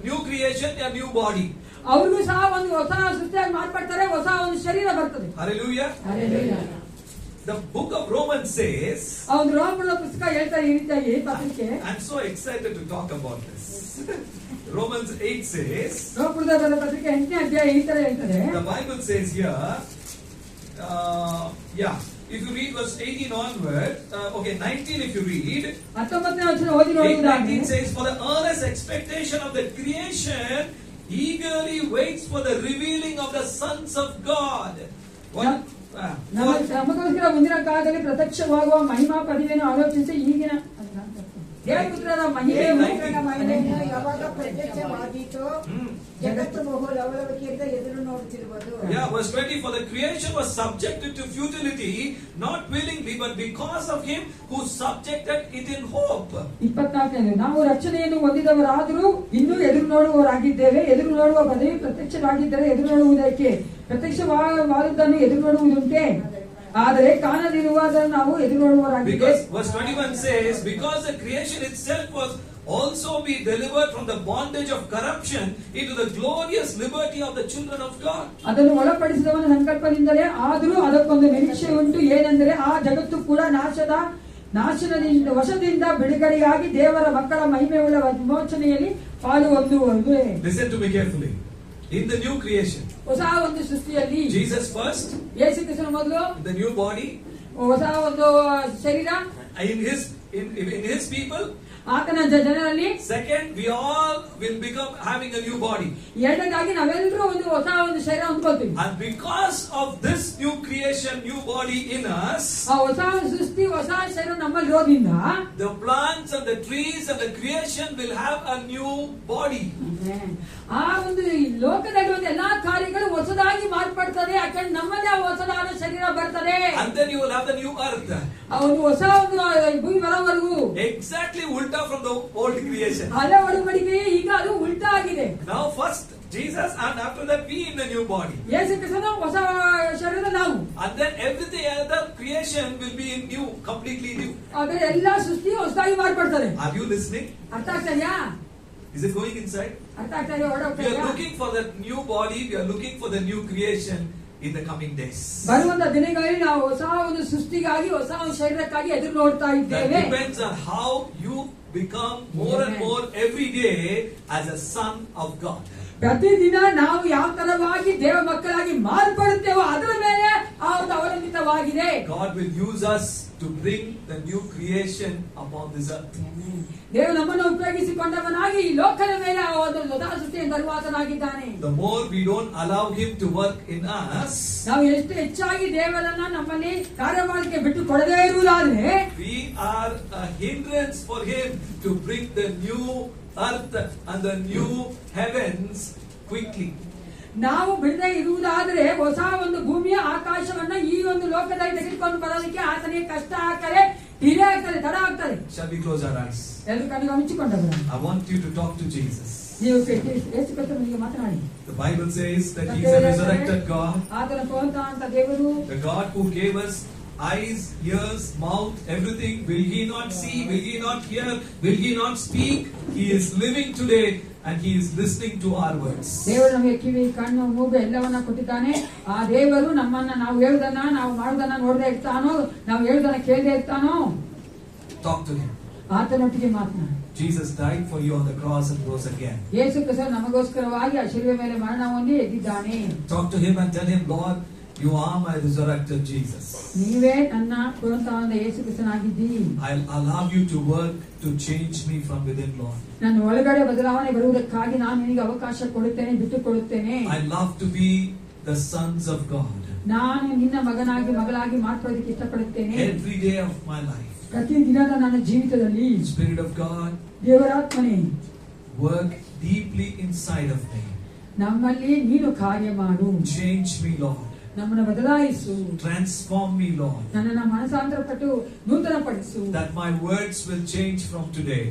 new creation, a new body. ಅವ್ರಿಗೂ ಸಹ ಒಂದು ಹೊಸ ಸೃಷ್ಟಿಯಾಗಿ ಮಾರ್ಪಡ್ತಾರೆ, ಹೊಸ ಒಂದು ಶರೀರ ಬರ್ತದೆ. Hallelujah. Hallelujah. The book of Romans says, ಆ ಒಂದು ರೋಮನ ಪುಸ್ತಕ ಹೇಳ್ತಾರೆ ಈ ರೀತಿಯಾಗಿ ಪತ್ರಿಕೆ. I'm so excited to talk about this. Romans 8 says, ರೋಮದ ಪತ್ರಿಕೆ 8ನೇ ಅಧ್ಯಾಯ ಈ ತರ ಹೇಳ್ತಾರೆ. the Bible says here, if you read verse 18 onward, 19 if you read, 19ನೇ ವಚನ ಓದಿ ನೋಡುವುದಾದ್ರೆ 19 says, for the earnest expectation of the creation eagerly waits for the revealing of the sons of God. ನಮಗೋಸ್ಕರ ಮುಂದಿನ ಕಾಲದಲ್ಲಿ ಪ್ರತ್ಯಕ್ಷವಾಗುವ ಮಹಿಮಾ ಪದವಿಯನ್ನು ಆಲೋಚಿಸಿ ಈಗಿನ ದೇವಪುತ್ರರ ಮಹಿಮೆಯನ್ನು ಯಾವಾಗ ಪ್ರತ್ಯಕ್ಷವಾದೀತೋ ಜಗತ್ತು ಬಹು ಲವಲವಿಕೆಯಿಂದ ಎದುರು ನೋಡುತ್ತಿರುವುದು. Verse 20, for the creation was subjected to futility, not willingly, but because of Him who subjected it in hope. 24ನೇ, ನಾವು ರಕ್ಷಣೆಯನ್ನು ಹೊಂದಿದವರಾದರೂ ಇನ್ನೂ ಎದುರು ನೋಡುವವರಾಗಿದ್ದೇವೆ. ಎದುರು ನೋಡುವ ಪದವಿ ಪ್ರತ್ಯಕ್ಷವಾಗಿದ್ದರೆ ಎದುರು ನೋಡುವುದಕ್ಕೆ, ಪ್ರತ್ಯಕ್ಷವಾದದ್ದನ್ನು ಎದುರು ನೋಡುವುದುಂಟೆ, ಆದರೆ ಕಾಣದಿರುವುದನ್ನು ನಾವು ಎದುರು ನೋಡುವವರಾಗಿದ್ದೇವೆ. Because verse 21 says, because the creation itself was also be delivered from the bondage of corruption into the glorious liberty of the children of God. ಅದನ್ನು ಒಳಪಡಿಸಿದವನ ಸಂಕಲ್ಪದಿಂದಲೇ, ಆದರೂ ಅದಕ್ಕೊಂದು ನಿರೀಕ್ಷೆ ಉಂಟು, ಏನೆಂದರೆ ಆ ಜಗತ್ತು ಕೂಡ ನಾಶನದಿಂದ ವಶದಿಂದ ಬಿಡುಗಡೆಯಾಗಿ ದೇವರ ಮಕ್ಕಳ ಮಹಿಮೆಯುಳ್ಳ ವಿಮೋಚನೆಯಲ್ಲಿ ಪಾಲು ಹೊಂದುವುದು. Listen to me carefully. In the new creation, ಹೊಸ ಒಂದು ಸೃಷ್ಟಿಯಲ್ಲಿ Jesus first, ಯೇಸು ಕ್ರಿಸ್ತನ ಮೊದಲು, the new body, ಹೊಸ ಒಂದು ಶರೀರ, in his people, ಆತನ ಜನರಲ್ಲಿ. Second, we all will become having a new body. ಎರಡನೇದಾಗಿ ನಾವೆಲ್ಲರೂ ಒಂದು ಹೊಸ ಒಂದು ಶರೀರ ಹೊಂದ್ಕೊಳ್ತೀವಿ. And because of this new creation, new body in us, ಆ ಹೊಸ ಸೃಷ್ಟಿ ಹೊಸ ಶರೀರ ನಮ್ಮಲ್ಲಿ ಇರೋದ್ರಿಂದ the plants and the trees and the creation will have a new body. ಆ ಒಂದು ಲೋಕದಲ್ಲಿ ಒಂದು ಎಲ್ಲಾ ಕಾರ್ಯಗಳು ಹೊಸದಾಗಿ ಮಾರ್ಪಡ್ತದೆ. ಯಾಕಂದ್ರೆ ನಮ್ಮಲ್ಲಿ ಆ ಹೊಸದಾದ ಶರೀರ ಬರ್ತದೆ. And then you will have the new earth. ಆ ಒಂದು ಹೊಸ ಒಂದು ಭೂಮಿ ಬರೋವರೆಗೂ Exactly ulta from the old creation. ಹಳೆ ಒಡಂಬಡಿಕೆ ಈಗ ಅದು ಉಲ್ಟಾ ಆಗಿದೆ. Now first Jesus, and after that we in the new body. ಯೇಸು ಕ್ರಿಸ್ತನ ಹೊಸ ಶರೀರ ನಾವು. And then everything other creation will be in new, completely new. ಆದರೆ ಎಲ್ಲಾ ಸೃಷ್ಟಿ ಹೊಸದಾಗಿ ಮಾರ್ಪಡ್ತದೆ. Are you listening? ಅರ್ಥ ಆಗ್ತದೆಯಾ? Is it going inside? ಅರ್ಥ ಆಗ್ತದೆ ಹೊರಡೋಗ್ತಾ We are ಇದೆಯಾ? looking for that new body. We are looking for the new creation in the coming days. ಬರುವಂತ ದಿನಗಳಲ್ಲಿ ನಾವು ಹೊಸ ಒಂದು ಸೃಷ್ಟಿಗಾಗಿ ಹೊಸ ಒಂದು ಶರೀರಕ್ಕಾಗಿ ಎದುರು ನೋಡ್ತಾ That ಇದ್ದೇವೆ. depends on how you become more and more every day as a son of God. ಪ್ರತಿದಿನ ನಾವು ಯಾವ ತರವಾಗಿ ದೇವ ಮಕ್ಕಳಾಗಿ ಮಾರ್ಪಡುತ್ತೇವೋ ಅದರ ಮೇಲೆ ಆ ಒಂದು ಅವಲಂಬಿತವಾಗಿದೆ. God will use us to bring the new creation upon this earth. ದೇವ ನಮ್ಮನ್ನು ಉಪಯೋಗಿಸಿಕೊಂಡವನಾಗಿ ಈ ಲೋಕದ ಮೇಲೆ ಆ ಒಂದು ಹೊಸ ಸೃಷ್ಟಿಯನ್ನು ತರುವಾತನಾಗಿದ್ದಾನೆ. The more we don't allow Him to work in us, ನಾವು ಎಷ್ಟು ಹೆಚ್ಚಾಗಿ ದೇವರನ್ನ ನಮ್ಮಲ್ಲಿ ಕಾರ್ಯ ಮಾಡಲಿಕ್ಕೆ ಬಿಟ್ಟು ಕೊಡದೇ ಇರುವುದಾದ್ರೆ we are a hindrance for Him to bring the new earth and the new heavens quickly. ನಾವು ಬಿಡದೆ ಇರುವುದಾದ್ರೆ ಹೊಸ ಒಂದು ಭೂಮಿಯ ಆಕಾಶವನ್ನ ಈ ಒಂದು ಲೋಕದಲ್ಲಿ ತೆಗೆದುಕೊಂಡು ಬರೋದಕ್ಕೆ ಆತನಿಗೆ ಕಷ್ಟ ಆಗ್ತದೆ, ಡಿಲೇ ಆಗ್ತದೆ, ತಡ ಆಗ್ತದೆ. Shall we close our eyes? ಎಲ್ಲರೂ ಕಣ್ಣಿಗೆ ಮುಚ್ಚಿಕೊಂಡವರು I want you to talk to Jesus. ನೀವು ಯೇಸು ಕ್ರಿಸ್ತನಿಗೆ ಮಾತನಾಡಿ. The Bible says that He is a resurrected God, ಆತನ ಸ್ವಂತ ಅಂತ ದೇವರು, the God who gave us eyes, ears, mouth, everything. Will He not see? Will He not hear? Will He not speak? He is living today and He is listening to our words. ದೇವರು ನಮಗೆ ಕಿವಿ, ಕಣ್ಣು, ಮೂಗು ಎಲ್ಲವನ್ನ ಕೊಟ್ಟಿದ್ದಾನೆ. ಆ ದೇವರು ನಮ್ಮನ್ನ ನಾವು ಹೇಳುದನ್ನ ನಾವು ಮಾಡುದನ್ನ ನೋಡದೆ ಇರ್ತಾನೋ, ನಾವು ಹೇಳುದನ್ನ ಕೇಳದೆ ಇರ್ತಾನೋ. Talk to Him. ಆತನೊಟ್ಟಿಗೆ ಮಾತನಾಡಿ. Jesus died for you on the cross and rose again. Yesu Krista ನಮಗೋಸ್ಕರವಾಗಿ ಆ ಶಿಲುಬೆ ಮೇಲೆ ಮರಣ ಹೊಂದಿ ಎದ್ದಿದ್ದಾನೆ. Talk to Him and tell Him, Lord, You are my resurrected Jesus. ನೀವೇ ನನ್ನ ಪುನರುತ್ಥಾನದ ಯೇಸು ಕ್ರಿಸ್ತನಾಗಿದ್ದೀ. I'll allow You to work to change me from within, Lord. ನನ್ನ ಒಳಗಡೆ ಬದಲಾವಣೆ ಬರುವುದಕ್ಕಾಗಿ ನಾನು ನಿನಗೆ ಅವಕಾಶ ಕೊಡುತ್ತೇನೆ, ಬಿಟ್ಟು ಕೊಡುತ್ತೇನೆ. I love to be the sons of God. ನಾನು ನಿನ್ನ ಮಗನಾಗಿ ಮಗಳಾಗಿ ಮಾರ್ಪಡೋದಕ್ಕೆ ಇಷ್ಟಪಡುತ್ತೇನೆ. Every day of my life. ಪ್ರತಿ ದಿನದ ನನ್ನ ಜೀವಿತದಲ್ಲಿ Spirit of God, ದೇವರಾತ್ಮನೇ work deeply inside of me. ನಮ್ಮಲ್ಲಿ ನೀನು ಕಾರ್ಯ ಮಾಡು. Change me, Lord. ನಮ್ಮನ್ನು ಬದಲಾಯಿಸು. Transform me, Lord. ನನ್ನನ್ನು ಮನಸಾಂತರಪಟ್ಟು ನೂತನಪಡಿಸು. That my words will change from today.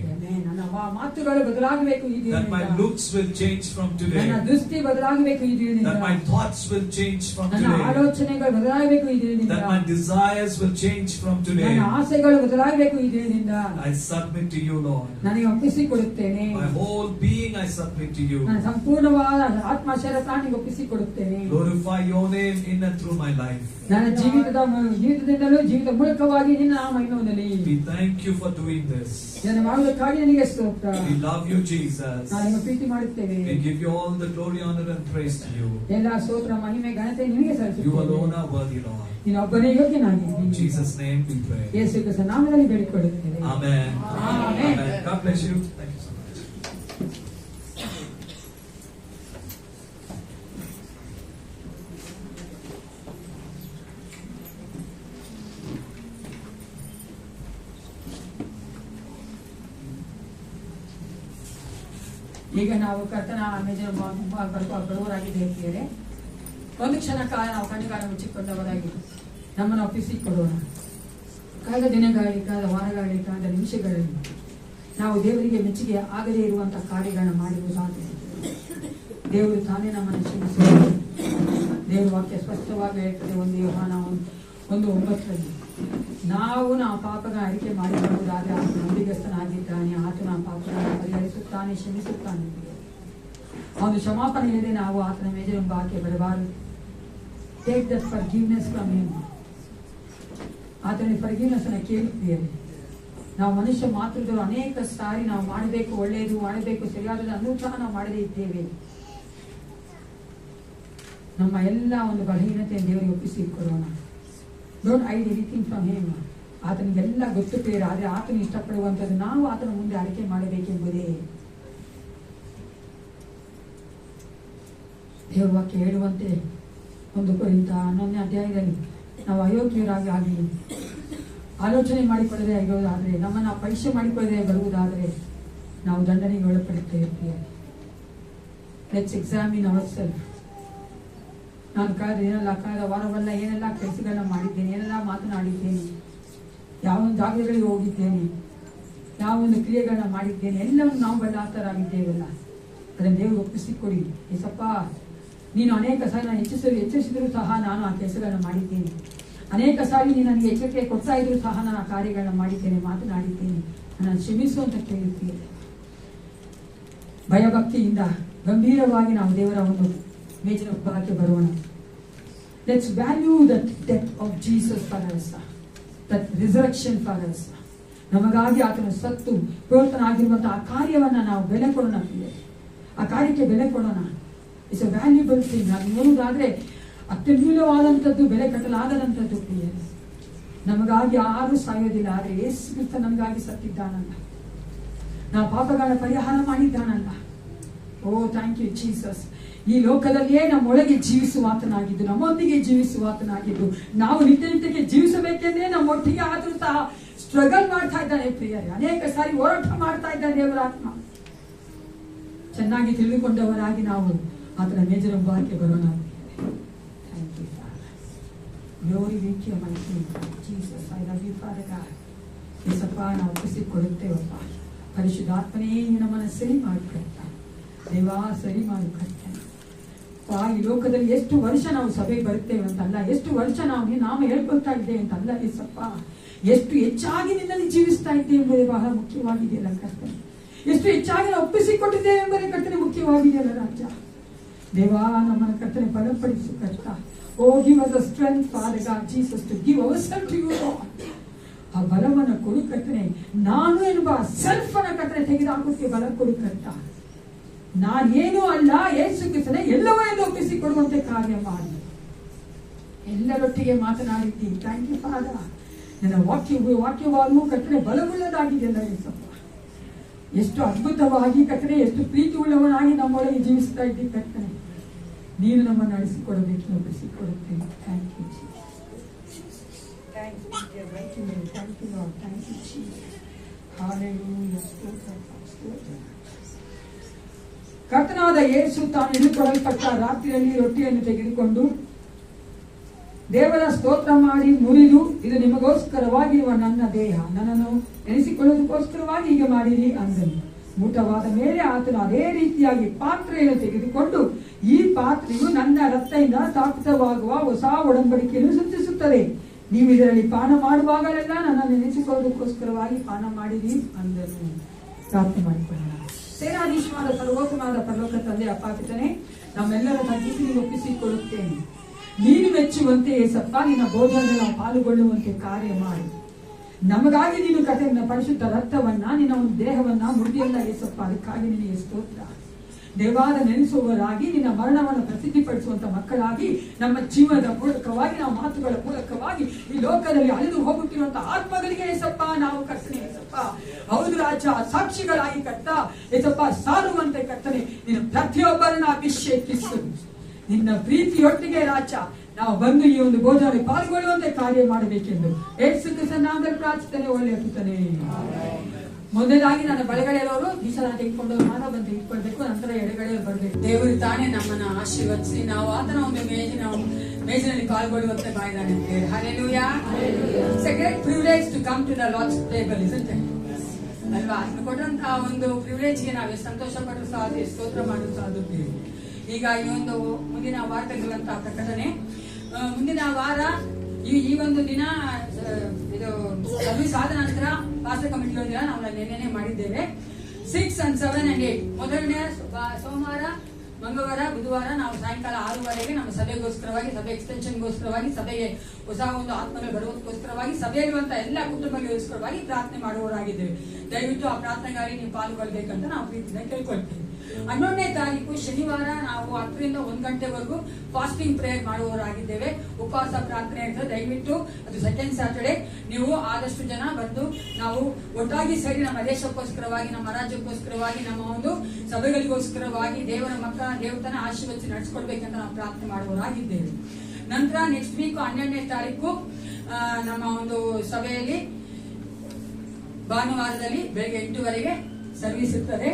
ನನ್ನ ಮಾತುಗಳು ಬದಲಾಗಬೇಕು ಈ That my ದಿನದಿಂದ. looks will change from today. ನನ್ನ ದೃಷ್ಟಿ ಬದಲಾಗಬೇಕು ಈ ದಿನದಿಂದ. That my thoughts will change from ನನ್ನ today. ಆಲೋಚನೆಗಳು ಬದಲಾಗಬೇಕು ಈ ದಿನದಿಂದ. That my desires will change from today. ನನ್ನ ಆಸೆಗಳು ಬದಲಾಗಬೇಕು ಈ ದಿನದಿಂದ. I submit to You, Lord. ನನಗೆ ಒಪ್ಪಿಸಿಕೊಡುತ್ತೇನೆ. My whole being I submit to You. ನನ್ನ ಸಂಪೂರ್ಣವಾದ ಆತ್ಮ ಶರೀರ ಪ್ರಾಣಿಗೆ ಒಪ್ಪಿಸಿಕೊಡುತ್ತೇನೆ. Glorify Your name in and through my life. ನನ್ನ ಜೀವಿತದಿಂದಲೂ ಜೀವಿತ ಮೂಲಕವಾಗಿ ನಿನ್ನ ಮಹಿಮೆ ಹೊಂದಲಿ. We thank You for doing this. ಇದನ್ನು ಮಾಡುವುದಕ್ಕಾಗಿ ನಿನಗೆ ಸ್ತೋತ್ರ. We love You, Jesus. ನಾವು ನಿಮಗೆ ಪ್ರೀತಿ ಮಾಡುತ್ತೇವೆ. We give You all the glory, honor and praise to You. ಎಲ್ಲ ಸ್ತೋತ್ರ ಮಹಿಮೆ ಘನತೆ ನಿನಗೆ You ಸಲ್ಲಿಸುತ್ತೇವೆ. alone are worthy, Lord. ನೀನು ಒಬ್ಬನೇ ಯೋಗ್ಯನಾಗಿದ್ದೀ. In Jesus' name we pray. ಯೇಸು ಕ್ರಿಸ್ತನ ನಾಮದಲ್ಲಿ ಬೇಡಿಕೊಳ್ಳುತ್ತೇವೆ. Amen. Amen. God bless you. Thank you so much. ಈಗ ನಾವು ಕರ್ತನ ಬರುವವರಾಗಿದ್ದೇವೆ. ಒಂದು ಕ್ಷಣ ಕಾಲ ನಾವು ಕಣ್ಣುಗಾಲ ಮುಚ್ಚಿಕೊಂಡವರಾಗಿ ನಮ್ಮನ್ನು ಒಪ್ಪಿಸಿಕೊಡೋಣ. ಕಳೆದ ದಿನಗಳಲ್ಲಿ, ಕಳೆದ ವಾರಗಳಲ್ಲಿ, ಕಳೆದ ನಿಮಿಷಗಳಲ್ಲಿ ನಾವು ದೇವರಿಗೆ ಮೆಚ್ಚುಗೆ ಆಗದೇ ಇರುವಂತಹ ಕಾರ್ಯಗಳನ್ನು ಮಾಡಿರುವುದಾದರೆ ದೇವರು ತಾನೇ ನಮ್ಮನ್ನು ಕ್ಷಮಿಸುತ್ತಾರೆ. ದೇವರ ವಾಕ್ಯ ಸ್ಪಷ್ಟವಾಗಿ ಹೇಳ್ತದೆ. 1 ಯೋಹಾನ 1:9 ನಾವು ಪಾಪಗಳ ಅರಿಕೆ ಮಾಡಿಕೊಳ್ಳುವುದಾದರೆ ಆತನು ನಂಬಿಗಸ್ತನಾಗಿದ್ದಾನೆ, ಆತನು ನಮ್ಮ ಪಾಪಗಳನ್ನು ಪರಿಹರಿಸುತ್ತಾನೆ, ಕ್ಷಮಿಸುತ್ತಾನೆ. ಅವನು ಕ್ಷಮಾಪಣೆ ಇಲ್ಲದೆ ನಾವು ಆತನ ಮೇಜರ ಬಾಕೆ ಬರಬಾರದು. Take that forgiveness from him. ಆತನ ಫರ್ಗಿವ್ನೆಸ್ ಅನ್ನು ಕೇಳುತ್ತೇವೆ. ನಾವು ಮನುಷ್ಯ ಮಾತ್ರದವರು ಅನೇಕ ಸಾರಿ ನಾವು ಮಾಡಬೇಕು, ಒಳ್ಳೆಯದು ಮಾಡಬೇಕು, ಸರಿಯಾದ ಅನ್ನೂ ಸಹ ನಾವು ಮಾಡದೇ ಇದ್ದೇವೆ. ನಮ್ಮ ಎಲ್ಲ ಒಂದು ಬಲಹೀನತೆಯನ್ನು ದೇವರಿಗೆ ಒಪ್ಪಿಸಿ ಕೊಡೋಣ. Don't hide anything from him. ಆತನಿಗೆಲ್ಲ ಗೊತ್ತು ಪ್ರಿಯರೇ. ಆದರೆ ಆತನು ಇಷ್ಟಪಡುವಂಥದ್ದು ನಾವು ಆತನ ಮುಂದೆ ಆಯ್ಕೆ ಮಾಡಬೇಕೆಂಬುದೇ ದೇವರ ವಾಕ್ಯ ಹೇಳುವಂತೆ 1 ಕೊರಿಂಥ 11ನೇ ಅಧ್ಯಾಯದಲ್ಲಿ ನಾವು ಅಯೋಗ್ಯರಾಗಿ ಆಗಿ ಆಲೋಚನೆ ಮಾಡಿಕೊಳ್ಳದೆ ಇರೋದಾದರೆ, ನಮ್ಮನ್ನು ಪರೀಕ್ಷೆ ಮಾಡಿಕೊಳ್ಳದೆ ಬರುವುದಾದರೆ ನಾವು ದಂಡನೆಗೆ ಒಳಪಡುತ್ತೇವೆ. Let's examine our self. ನಾನು ಕಳೆದ ವಾರವಲ್ಲ ಏನೆಲ್ಲ ಕೆಲಸಗಳನ್ನ ಮಾಡಿದ್ದೇನೆ, ಏನೆಲ್ಲ ಮಾತನಾಡಿದ್ದೇನೆ, ಯಾವೊಂದು ಜಾಗಗಳಿಗೆ ಹೋಗಿದ್ದೇನೆ, ಯಾವೊಂದು ಕ್ರಿಯೆಗಳನ್ನ ಮಾಡಿದ್ದೇನೆ, ಎಲ್ಲವನ್ನು ನಾವು ಬಲ್ಲಾತರಾಗಿದ್ದೇವಲ್ಲ. ಅದನ್ನು ದೇವರು ಒಪ್ಪಿಸಿಕೊಡಿ. ಏಸಪ್ಪ, ನೀನು ಅನೇಕ ಸಾರಿ ನಾನು ಎಚ್ಚರಿಸಿದರೂ ಸಹ ನಾನು ಆ ಕೆಲಸಗಳನ್ನ ಮಾಡಿದ್ದೇನೆ. ಅನೇಕ ಸಾರಿ ನೀನು ನನಗೆ ಎಚ್ಚರಿಕೆ ಕೊಡ್ತಾ ಇದ್ರು ಸಹ ನಾನು ಆ ಕಾರ್ಯಗಳನ್ನ ಮಾಡಿದ್ದೇನೆ, ಮಾತನಾಡಿದ್ದೇನೆ. ನಾನು ಕ್ಷಮಿಸು ಅಂತ ಕೇಳುತ್ತೀರಿ. ಭಯಭಕ್ತಿಯಿಂದ ಗಂಭೀರವಾಗಿ ನಾವು ದೇವರ ಒಂದು ಮೇಜಿನ ಉಪಹಾರಕ್ಕೆ ಬರೋಣ. Let's value that death of Jesus for us, that resurrection for us. ನಮಗಾಗಿ ಆತನ ಸತ್ತು ಪುನರುತ್ಥಾನವಾಗಿರುವಂತಹ ಆ ಕಾರ್ಯವನ್ನ ನಾವು ಬೆಲೆ ಕೊಡೋಣ. ಆ ಕಾರ್ಯಕ್ಕೆ ಬೆಲೆ ಕೊಡೋಣ. It's a valuable thing. ಅದು ನೋಡುವುದಾದ್ರೆ ಅತ್ಯಮೂಲ್ಯವಾದಂಥದ್ದು, ಬೆಲೆ ಕಟ್ಟಲಾಗದಂಥದ್ದು ಪ್ರಿಯರೇ. ನಮಗಾಗಿ ಯಾರು ಸಾಯೋದಿಲ್ಲ, ಆದರೆ ಯೇಸು ಕ್ರಿಸ್ತ ನಮಗಾಗಿ ಸತ್ತಿದ್ದಾನಲ್ಲ, ನಾವು ಪಾಪಗಳ ಪರಿಹಾರ ಮಾಡಿದ್ದಾನಲ್ಲ. ಓ ಥ್ಯಾಂಕ್ ಯು ಜೀಸಸ್. ಈ ಲೋಕದಲ್ಲಿಯೇ ನಮ್ಮೊಳಗೆ ಜೀವಿಸುವಾತನಾಗಿದ್ದು, ನಮ್ಮೊಂದಿಗೆ ಜೀವಿಸುವಾತನಾಗಿದ್ದು, ನಾವು ನಿತ್ಯಕ್ಕೆ ಜೀವಿಸಬೇಕೆಂದೇ ನಮ್ಮೊಟ್ಟಿಗೆ ಆದರೂ ಸಹ ಸ್ಟ್ರಗಲ್ ಮಾಡ್ತಾ ಇದ್ದಾನೆ ಪ್ರಿಯರೇ. ಅನೇಕ ಸಾರಿ ಹೋರಾಟ ಮಾಡ್ತಾ ಇದ್ದಾನೆ ದೇವರ ಆತ್ಮ. ಚೆನ್ನಾಗಿ ತಿಳಿದುಕೊಂಡವರಾಗಿ ನಾವು ಆತನ ಮೇಜಿನ ಉಪಹಾರಕ್ಕೆ ಬರೋಣ. Thank you father. Glory be to my king Jesus. I love you father God. ಯೇಸಪ್ಪ, ನಾವು ಒಪ್ಪಿಸಿಕೊಡುತ್ತೇವಪ್ಪ. ಪರಿಶುದ್ಧಾತ್ಮನೇ ನಮ್ಮನ್ನು ಸರಿ ಮಾಡಿಕೊಡ್ತಾನೆ. ದೇವಾ, ಸರಿ ಮಾಡಿಕೊಡ್ತಾನೆ. ಈ ಲೋಕದಲ್ಲಿ ಎಷ್ಟು ವರ್ಷ ನಾವು ಸಭೆಗೆ ಬರುತ್ತೇವೆ ಅಂತಲ್ಲ, ಎಷ್ಟು ವರ್ಷ ನಾವು ಹೇಳ್ಕೊಳ್ತಾ ಇದ್ದೇವೆ ಅಂತಲ್ಲ ಯೇಸಪ್ಪ, ಎಷ್ಟು ಹೆಚ್ಚಾಗಿ ನಿನ್ನಲ್ಲಿ ಜೀವಿಸ್ತಾ ಇದ್ದೇವೆ ಎಂಬುದೇ ಬಹಳ ಮುಖ್ಯವಾಗಿದೆಯಲ್ಲ ಕರ್ತನೆ. ಎಷ್ಟು ಹೆಚ್ಚಾಗಿ ನಾವು ಒಪ್ಪಿಸಿಕೊಟ್ಟಿದ್ದೇವೆ ಎಂಬುದೇ ಕರ್ತನೆ ಮುಖ್ಯವಾಗಿದೆಯಲ್ಲ ರಾಜ. ದೇವಾ, ನಮ್ಮನ್ನು ಕರ್ತನೆ ಬಲಪಡಿಸು ಕರ್ತ. O give us the strength father God Jesus to give ourself to you Lord. ಆ ಬಲವನ್ನು ಕೊಡು ಕರ್ತನೆ. ನಾನು ಎನ್ನುವ ಸೆಲ್ಫ್ ಅನ್ನ ಕರ್ತನೆ ತೆಗೆದುಹಾಕುತ್ತೆ ಬಲ ಕೊಡು ಕರ್ತ. ನಾನೇನೂ ಅಲ್ಲ, ಯೇಸು ಕ್ರಿಸ್ತನೇ ಎಲ್ಲವೂ ಎಂದು ಒಪ್ಪಿಸಿಕೊಡುವಂತೆ ಕಾರ್ಯ ಮಾಡಿ. ಎಲ್ಲರೊಟ್ಟಿಗೆ ಮಾತನಾಡಿದ್ದೀನಿ. Thank you father. ನನ್ನ ವಾಕ್ಯವಾಗೂ ಕರ್ತನೆ ಬಲವುಳ್ಳದಾಗಿದೆಯಲ್ಲ ಯೇಸಪ್ಪ. ಎಷ್ಟು ಅದ್ಭುತವಾಗಿ ಕರ್ತನೆ, ಎಷ್ಟು ಪ್ರೀತಿ ಉಳ್ಳವನಾಗಿ ನಮ್ಮೊಳಗೆ ಜೀವಿಸ್ತಾ ಇದ್ದೀವಿ ಕರ್ತನೆ. ನೀನು ನಮ್ಮನ್ನು ನಡೆಸಿಕೊಡಬೇಕು, ಒಪ್ಪಿಸಿಕೊಡುತ್ತೇನೆ. Thank you Jesus. Thank you Lord. Thank you Jesus. Hallelujah. ಸ್ತೋತ್ರ. ಕರ್ತನಾದ ಯೇಸು ತಾನು ಹಿಡಿದುಕೊಳ್ಳಲ್ಪಟ್ಟ ರಾತ್ರಿಯಲ್ಲಿ ರೊಟ್ಟಿಯನ್ನು ತೆಗೆದುಕೊಂಡು ದೇವರ ಸ್ತೋತ್ರ ಮಾಡಿ ಮುರಿದು, ಇದು ನಿಮಗೋಸ್ಕರವಾಗಿರುವ ನನ್ನ ದೇಹ, ನನ್ನನ್ನು ನೆನೆಸಿಕೊಳ್ಳೋದಕ್ಕೋಸ್ಕರವಾಗಿ ಹೀಗೆ ಮಾಡಿರಿ ಅಂದನು. ಊಟವಾದ ಮೇಲೆ ಆತನು ಅದೇ ರೀತಿಯಾಗಿ ಪಾತ್ರೆಯನ್ನು ತೆಗೆದುಕೊಂಡು, ಈ ಪಾತ್ರೆಯು ನನ್ನ ರಕ್ತದಿಂದ ಸ್ಥಾಪಿತವಾಗುವ ಹೊಸ ಒಡಂಬಡಿಕೆಯನ್ನು ಸೂಚಿಸುತ್ತದೆ. ನೀವು ಇದರಲ್ಲಿ ಪಾನ ಮಾಡುವಾಗಲೆಲ್ಲ ನನ್ನ ನೆನೆಸಿಕೊಳ್ಳೋದಕ್ಕೋಸ್ಕರವಾಗಿ ಪಾನ ಮಾಡಿರಿ ಅಂದನು. ಪ್ರಾರ್ಥನೆ ಮಾಡಿಕೊಳ್ಳೋಣ. ಸೇನಾಧೀಶವಾದ ಸರ್ವೋತ್ತಮವಾದ ಪರಲೋಕ ತಂದೆ, ಅಪ್ಪಾಪಿತನೇ, ನಮ್ಮೆಲ್ಲರ ತಗ್ಗಿಸಿ ಒಪ್ಪಿಸಿಕೊಳ್ಳುತ್ತೇನೆ. ನೀನು ಮೆಚ್ಚುವಂತೆ ಯೇಸಪ್ಪ, ನಿನ್ನ ಬೋಧನೆಯಲ್ಲಿ ನಾವು ಪಾಲ್ಗೊಳ್ಳುವಂತೆ ಕಾರ್ಯ ಮಾಡಿ. ನಮಗಾಗಿ ನೀನು ಕಥೆಯ ಪರಿಶುದ್ಧ ರಕ್ತವನ್ನ, ನಿನ್ನ ಒಂದು ದೇಹವನ್ನ ಮುರಿದಿಯಲ್ಲ ಯೇಸಪ್ಪ. ಅದಕ್ಕಾಗಿ ನಿನಗೆ ಸ್ತೋತ್ರ. ದೇವಾದ ನೆನೆಸುವವರಾಗಿ ನಿನ್ನ ಮರಣವನ್ನು ಪ್ರಸಿದ್ಧಿಪಡಿಸುವಂತ ಮಕ್ಕಳಾಗಿ, ನಮ್ಮ ಜೀವನದ ಮೂಲಕವಾಗಿ, ನಾವು ಮಾತುಗಳ ಮೂಲಕವಾಗಿ ಈ ಲೋಕದಲ್ಲಿ ಅಲೆದು ಹೋಗುತ್ತಿರುವಂತಹ ಆತ್ಮಗಳಿಗೆ ಯೇಸಪ್ಪ ನಾವು ಕರ್ತನೆ ಯೇಸಪ್ಪ, ಹೌದು ರಾಜ, ಸಾಕ್ಷಿಗಳಾಗಿ ಕರ್ತ ಯೇಸಪ್ಪ ಸಾರುವಂತೆ ಕರ್ತನೆ ನಿನ್ನ ಪ್ರತಿಯೊಬ್ಬರನ್ನ ಅಭಿಷೇಕಿಸು. ನಿನ್ನ ಪ್ರೀತಿಯೊಟ್ಟಿಗೆ ರಾಜ ನಾವು ಬಂದು ಈ ಒಂದು ಬೋಧನೆ ಪಾಲ್ಗೊಳ್ಳುವಂತೆ ಕಾರ್ಯ ಮಾಡಬೇಕೆಂದು ಯೇಸು ಕ್ರಿಸ್ತನ ನಾಮದಲ್ಲಿ ಪ್ರಾರ್ಥಿಸುತ್ತೇನೆ. ಒಳ್ಳೆಯ ಪಿತನೇ. ಮೊದಲಾಗಿ ನನ್ನ ಬಲಗಡೆಯವರು ಬೀಸನ ತೆಗೆದುಕೊಂಡು ಮಾತ್ರ ಬಂದು ಇಟ್ಕೊಳ್ಬೇಕು, ನಂತರ ಎಡಗಡೆಯವರು ಬರಬೇಕು. ದೇವರು ತಾನೇ ನಮ್ಮನ್ನ ಆಶೀರ್ವದಿಸಿ ನಾವು ಆತನ ಒಂದು ಮೇಜಿನಲ್ಲಿ ಪಾಲ್ಗೊಳ್ಳುವಂತೆ ಮಾಡಿದ್ದಾನೆ. Hallelujah. It's a great privilege to come to the Lord's table, isn't it? ಅಲ್ವಾ? ಅದನ್ನು ಕೊಟ್ಟಂತಹ ಒಂದು ಪ್ರಿವಿಲೇಜ್ಗೆ ನಾವೇ ಸಂತೋಷ ಪಟ್ಟು ಸಾಧ್ಯ, ಸ್ತೋತ್ರ ಮಾಡಲು ಸಾಧ್ಯ. ಈಗ ಈ ಒಂದು ಮುಂದಿನ ವಾರದಲ್ಲಿರುವಂತಹ ಪ್ರಕಟಣೆ, ಮುಂದಿನ ವಾರ ಈ ಒಂದು ದಿನ ಇದು ಸರ್ವಿಸ್ ಆದ ನಂತರ ಪಾಸ್ಟರ್ ಕಮಿಟಿ ದಿನ ನಾವು ನೆನ್ನೆ ಮಾಡಿದ್ದೇವೆ. 6 and 7 and 8 ಮೊದಲನೇ ಸೋಮವಾರ, ಮಂಗಳವಾರ, ಬುಧವಾರ ನಾವು ಸಾಯಂಕಾಲ 6:30ಗೆ ನಮ್ಮ ಸಭೆಗೋಸ್ಕರವಾಗಿ, ಸಭೆ ಎಕ್ಸ್ಟೆನ್ಷನ್ಗೋಸ್ಕರವಾಗಿ, ಸಭೆಗೆ ಹೊಸ ಒಂದು ಆತ್ಮಗಳು ಬರುವುದಕ್ಕೋಸ್ಕರವಾಗಿ, ಸಭೆಯಲ್ಲಿರುವಂತಹ ಎಲ್ಲ ಕುಟುಂಬಗಳಿಗೋಸ್ಕರವಾಗಿ ಪ್ರಾರ್ಥನೆ ಮಾಡುವವರಾಗಿದ್ದೇವೆ. ದಯವಿಟ್ಟು ಆ ಪ್ರಾರ್ಥನೆಗಾಗಿ ನೀವು ಪಾಲ್ಗೊಳ್ಬೇಕಂತ ನಾವು ಪ್ರೀತಿಯಿಂದ ಕೇಳ್ಕೊಳ್ತೇವೆ. 11ನೇ ತಾರೀಕು ಶನಿವಾರ ನಾವು 10 ರಿಂದ 1 ಗಂಟೆವರೆಗೂ ಫಾಸ್ಟಿಂಗ್ ಪ್ರೇಯರ್ ಮಾಡುವವರಾಗಿದ್ದೇವೆ. ಉಪವಾಸ ಪ್ರಾರ್ಥನೆ ಇರ್ತದೆ. ದಯವಿಟ್ಟು ಅದು ಸೆಕೆಂಡ್ ಸ್ಯಾಟರ್ಡೆ. ನೀವು ಆದಷ್ಟು ಜನ ಬಂದು ನಾವು ಒಟ್ಟಾಗಿ ಸೇರಿ ನಮ್ಮ ದೇಶಕ್ಕೋಸ್ಕರವಾಗಿ, ನಮ್ಮ ರಾಜ್ಯಕ್ಕೋಸ್ಕರವಾಗಿ, ನಮ್ಮ ಒಂದು ಸಭೆಗಳಿಗೋಸ್ಕರವಾಗಿ ದೇವರ ಮಕ್ಕಳ ದೇವತನ ಆಶೀರ್ವದಿಸಿ ನಡೆಸ್ಕೊಡ್ಬೇಕಂತ ನಾವು ಪ್ರಾರ್ಥನೆ ಮಾಡುವವರಾಗಿದ್ದೇವೆ. ನಂತರ ನೆಕ್ಸ್ಟ್ ವೀಕ್ 12ನೇ ತಾರೀಕು ನಮ್ಮ ಒಂದು ಸಭೆಯಲ್ಲಿ ಭಾನುವಾರದಲ್ಲಿ ಬೆಳಗ್ಗೆ 8 ಸರ್ವಿಸ್ ಇರ್ತದೆ.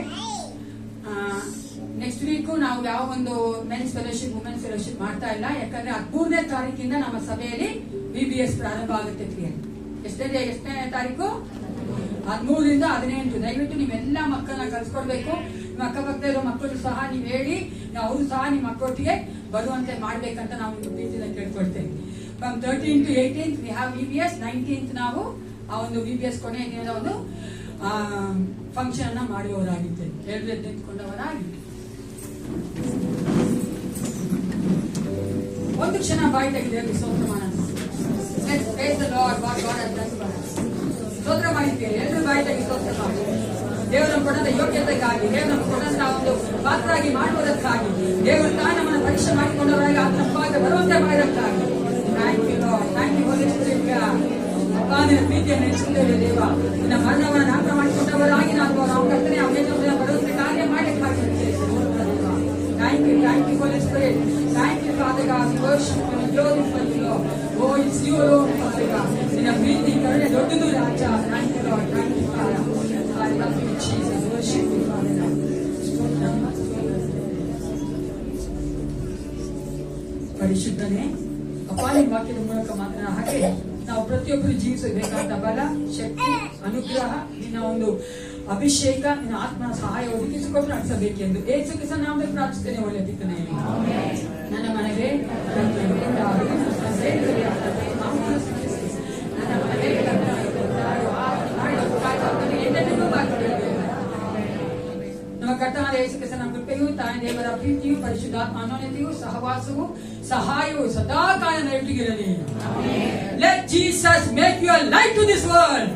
ನೆಕ್ಸ್ಟ್ ವೀಕ್ ನಾವು ಯಾವ ಒಂದು ಮೆನ್ಸ್ ಫೆಲೋಶಿಪ್, ವುಮೆನ್ಸ್ ಫೆಲೋಶಿಪ್ ಮಾಡ್ತಾ ಇಲ್ಲ. ಯಾಕಂದ್ರೆ 13ನೇ ತಾರೀಕಿಂದ ನಮ್ಮ ಸಭೆಯಲ್ಲಿ VBS ಪ್ರಾರಂಭ ಆಗುತ್ತೆ. ಎಷ್ಟನೇ ತಾರೀಕು? 13 ರಿಂದ 18. ದಯವಿಟ್ಟು ನೀವೆಲ್ಲ ಮಕ್ಕಳನ್ನ ಕಲ್ಸ್ಕೊಡ್ಬೇಕು. ನಿಮ್ಮ ಅಕ್ಕಪಕ್ಕ ಇರೋ ಮಕ್ಕಳು ಸಹ ನೀವು ಹೇಳಿ, ಅವರು ಸಹ ನಿಮ್ಮ ಮಕ್ಕಳೊಟ್ಟಿಗೆ ಬರುವಂತೆ ಮಾಡ್ಬೇಕಂತ ನಾವು ಪ್ರೀತಿಯಿಂದ ಕೇಳ್ಕೊಳ್ತೇವೆ. From 13 to 18 we have VBS. 19th ನಾವು ಆ ಒಂದು VBS ಕೊನೆಯ ದಿನದ ಒಂದು ಫಂಕ್ಷನ್ ಅನ್ನ ಮಾಡುವವರಾಗಿದ್ದೇವೆ. ಎಲ್ಲರೂ ನಿಂತ್ಕೊಂಡವರಾಗಿದ್ದೇವೆ. ಒಂದು ಕ್ಷಣ ಬಾಯಿ ತೆಗೆದು ಸ್ತೋತ್ರ ಮಾಡೋಣ. ಸ್ತೋತ್ರ ಮಾಡಿದ್ದೇವೆ. ಎಲ್ಲರೂ ಬಾಯಿ ತೆಗೆದು ಸ್ತೋತ್ರ ಮಾಡಿ. ದೇವರನ್ನು ಕೊಡದ ಯೋಗ್ಯತೆಗಾಗಿ, ದೇವರನ್ನು ಕೊಡದ ಒಂದು ಪಾತ್ರರಾಗಿ ಮಾಡುವುದಕ್ಕಾಗಿ, ದೇವರು ತಾನು ನಮ್ಮನ್ನು ಪರೀಕ್ಷೆ ಮಾಡಿಕೊಂಡವರಾಗಿ ಆತನ ಪಾತ್ರ ಬರುವಂತೆ ಮಾಡೋದಕ್ಕಾಗಿ thank you Lord. Thank you holy spirit. ನಿನ್ನ ಪ್ರೀತಿಯನ್ನು ಹೆಚ್ಚುತ್ತೇವೆ ದೇವ. ನಿನ್ನ ಮರಣವನ್ನು ನಾಶ ಮಾಡಿಕೊಂಡವರಾಗಿ ನಾವು ಕರ್ತನೆ ಅವನ ಬರುವಂತೆ ಕಾರ್ಯ ಮಾಡಲಿಕ್ಕಾಗಿ thank you holy spirit. Thank you father God. We worship you, glorify you Lord. O it's you Lord father God. ನಿನ್ನ ಪ್ರೀತಿ ಕರುಣೆ ದೊಡ್ಡದು ರಾಜ. Thank you Lord. Thank you father. I love you Jesus. Worship you Father God. ಪರಿಶುದ್ಧನೇ ಅಪಾಯ ವಾಕ್ಯದ ಮೂಲಕ ಮಾತ್ರ ಹಾಗೆ ನಾವು ಪ್ರತಿಯೊಬ್ಬರು ಜೀವಿಸಬೇಕಾದ ಬಲ, ಶಕ್ತಿ, ಅನುಗ್ರಹ, ನಿನ್ನ ಒಂದು ಅಭಿಷೇಕ, ನಿನ್ನ ಆತ್ಮನ ಸಹಾಯ ಒದಗಿಸಿಕೊಂಡು ನಡೆಸಬೇಕೆಂದು ಯೇಸು ಕ್ರಿಸ್ತನ ನಾಮದಲ್ಲಿ ಪ್ರಾರ್ಥಿಸುತ್ತೇನೆ. ಒಳ್ಳೆಯ ಪಿತನೇ, ನನ್ನ ಮನೆಗೆ ನಮ್ಮ ಕರ್ತನಾದ ಯೇಸು ಕ್ರಿಸ್ತನ ಕೃಪೆಯು, ತಾಯಿ ದೇವರ ಪ್ರೀತಿಯು, ಪರಿಶುದ್ಧಾತ್ಮ ಅನ್ಯೋನ್ಯತೆಯು, ಸಹವಾಸವು, ಸಹಾಯವು ಸದಾ ಕಾಲ ನೈಟಿಗಿರಲಿ. Let Jesus make you a light to this world.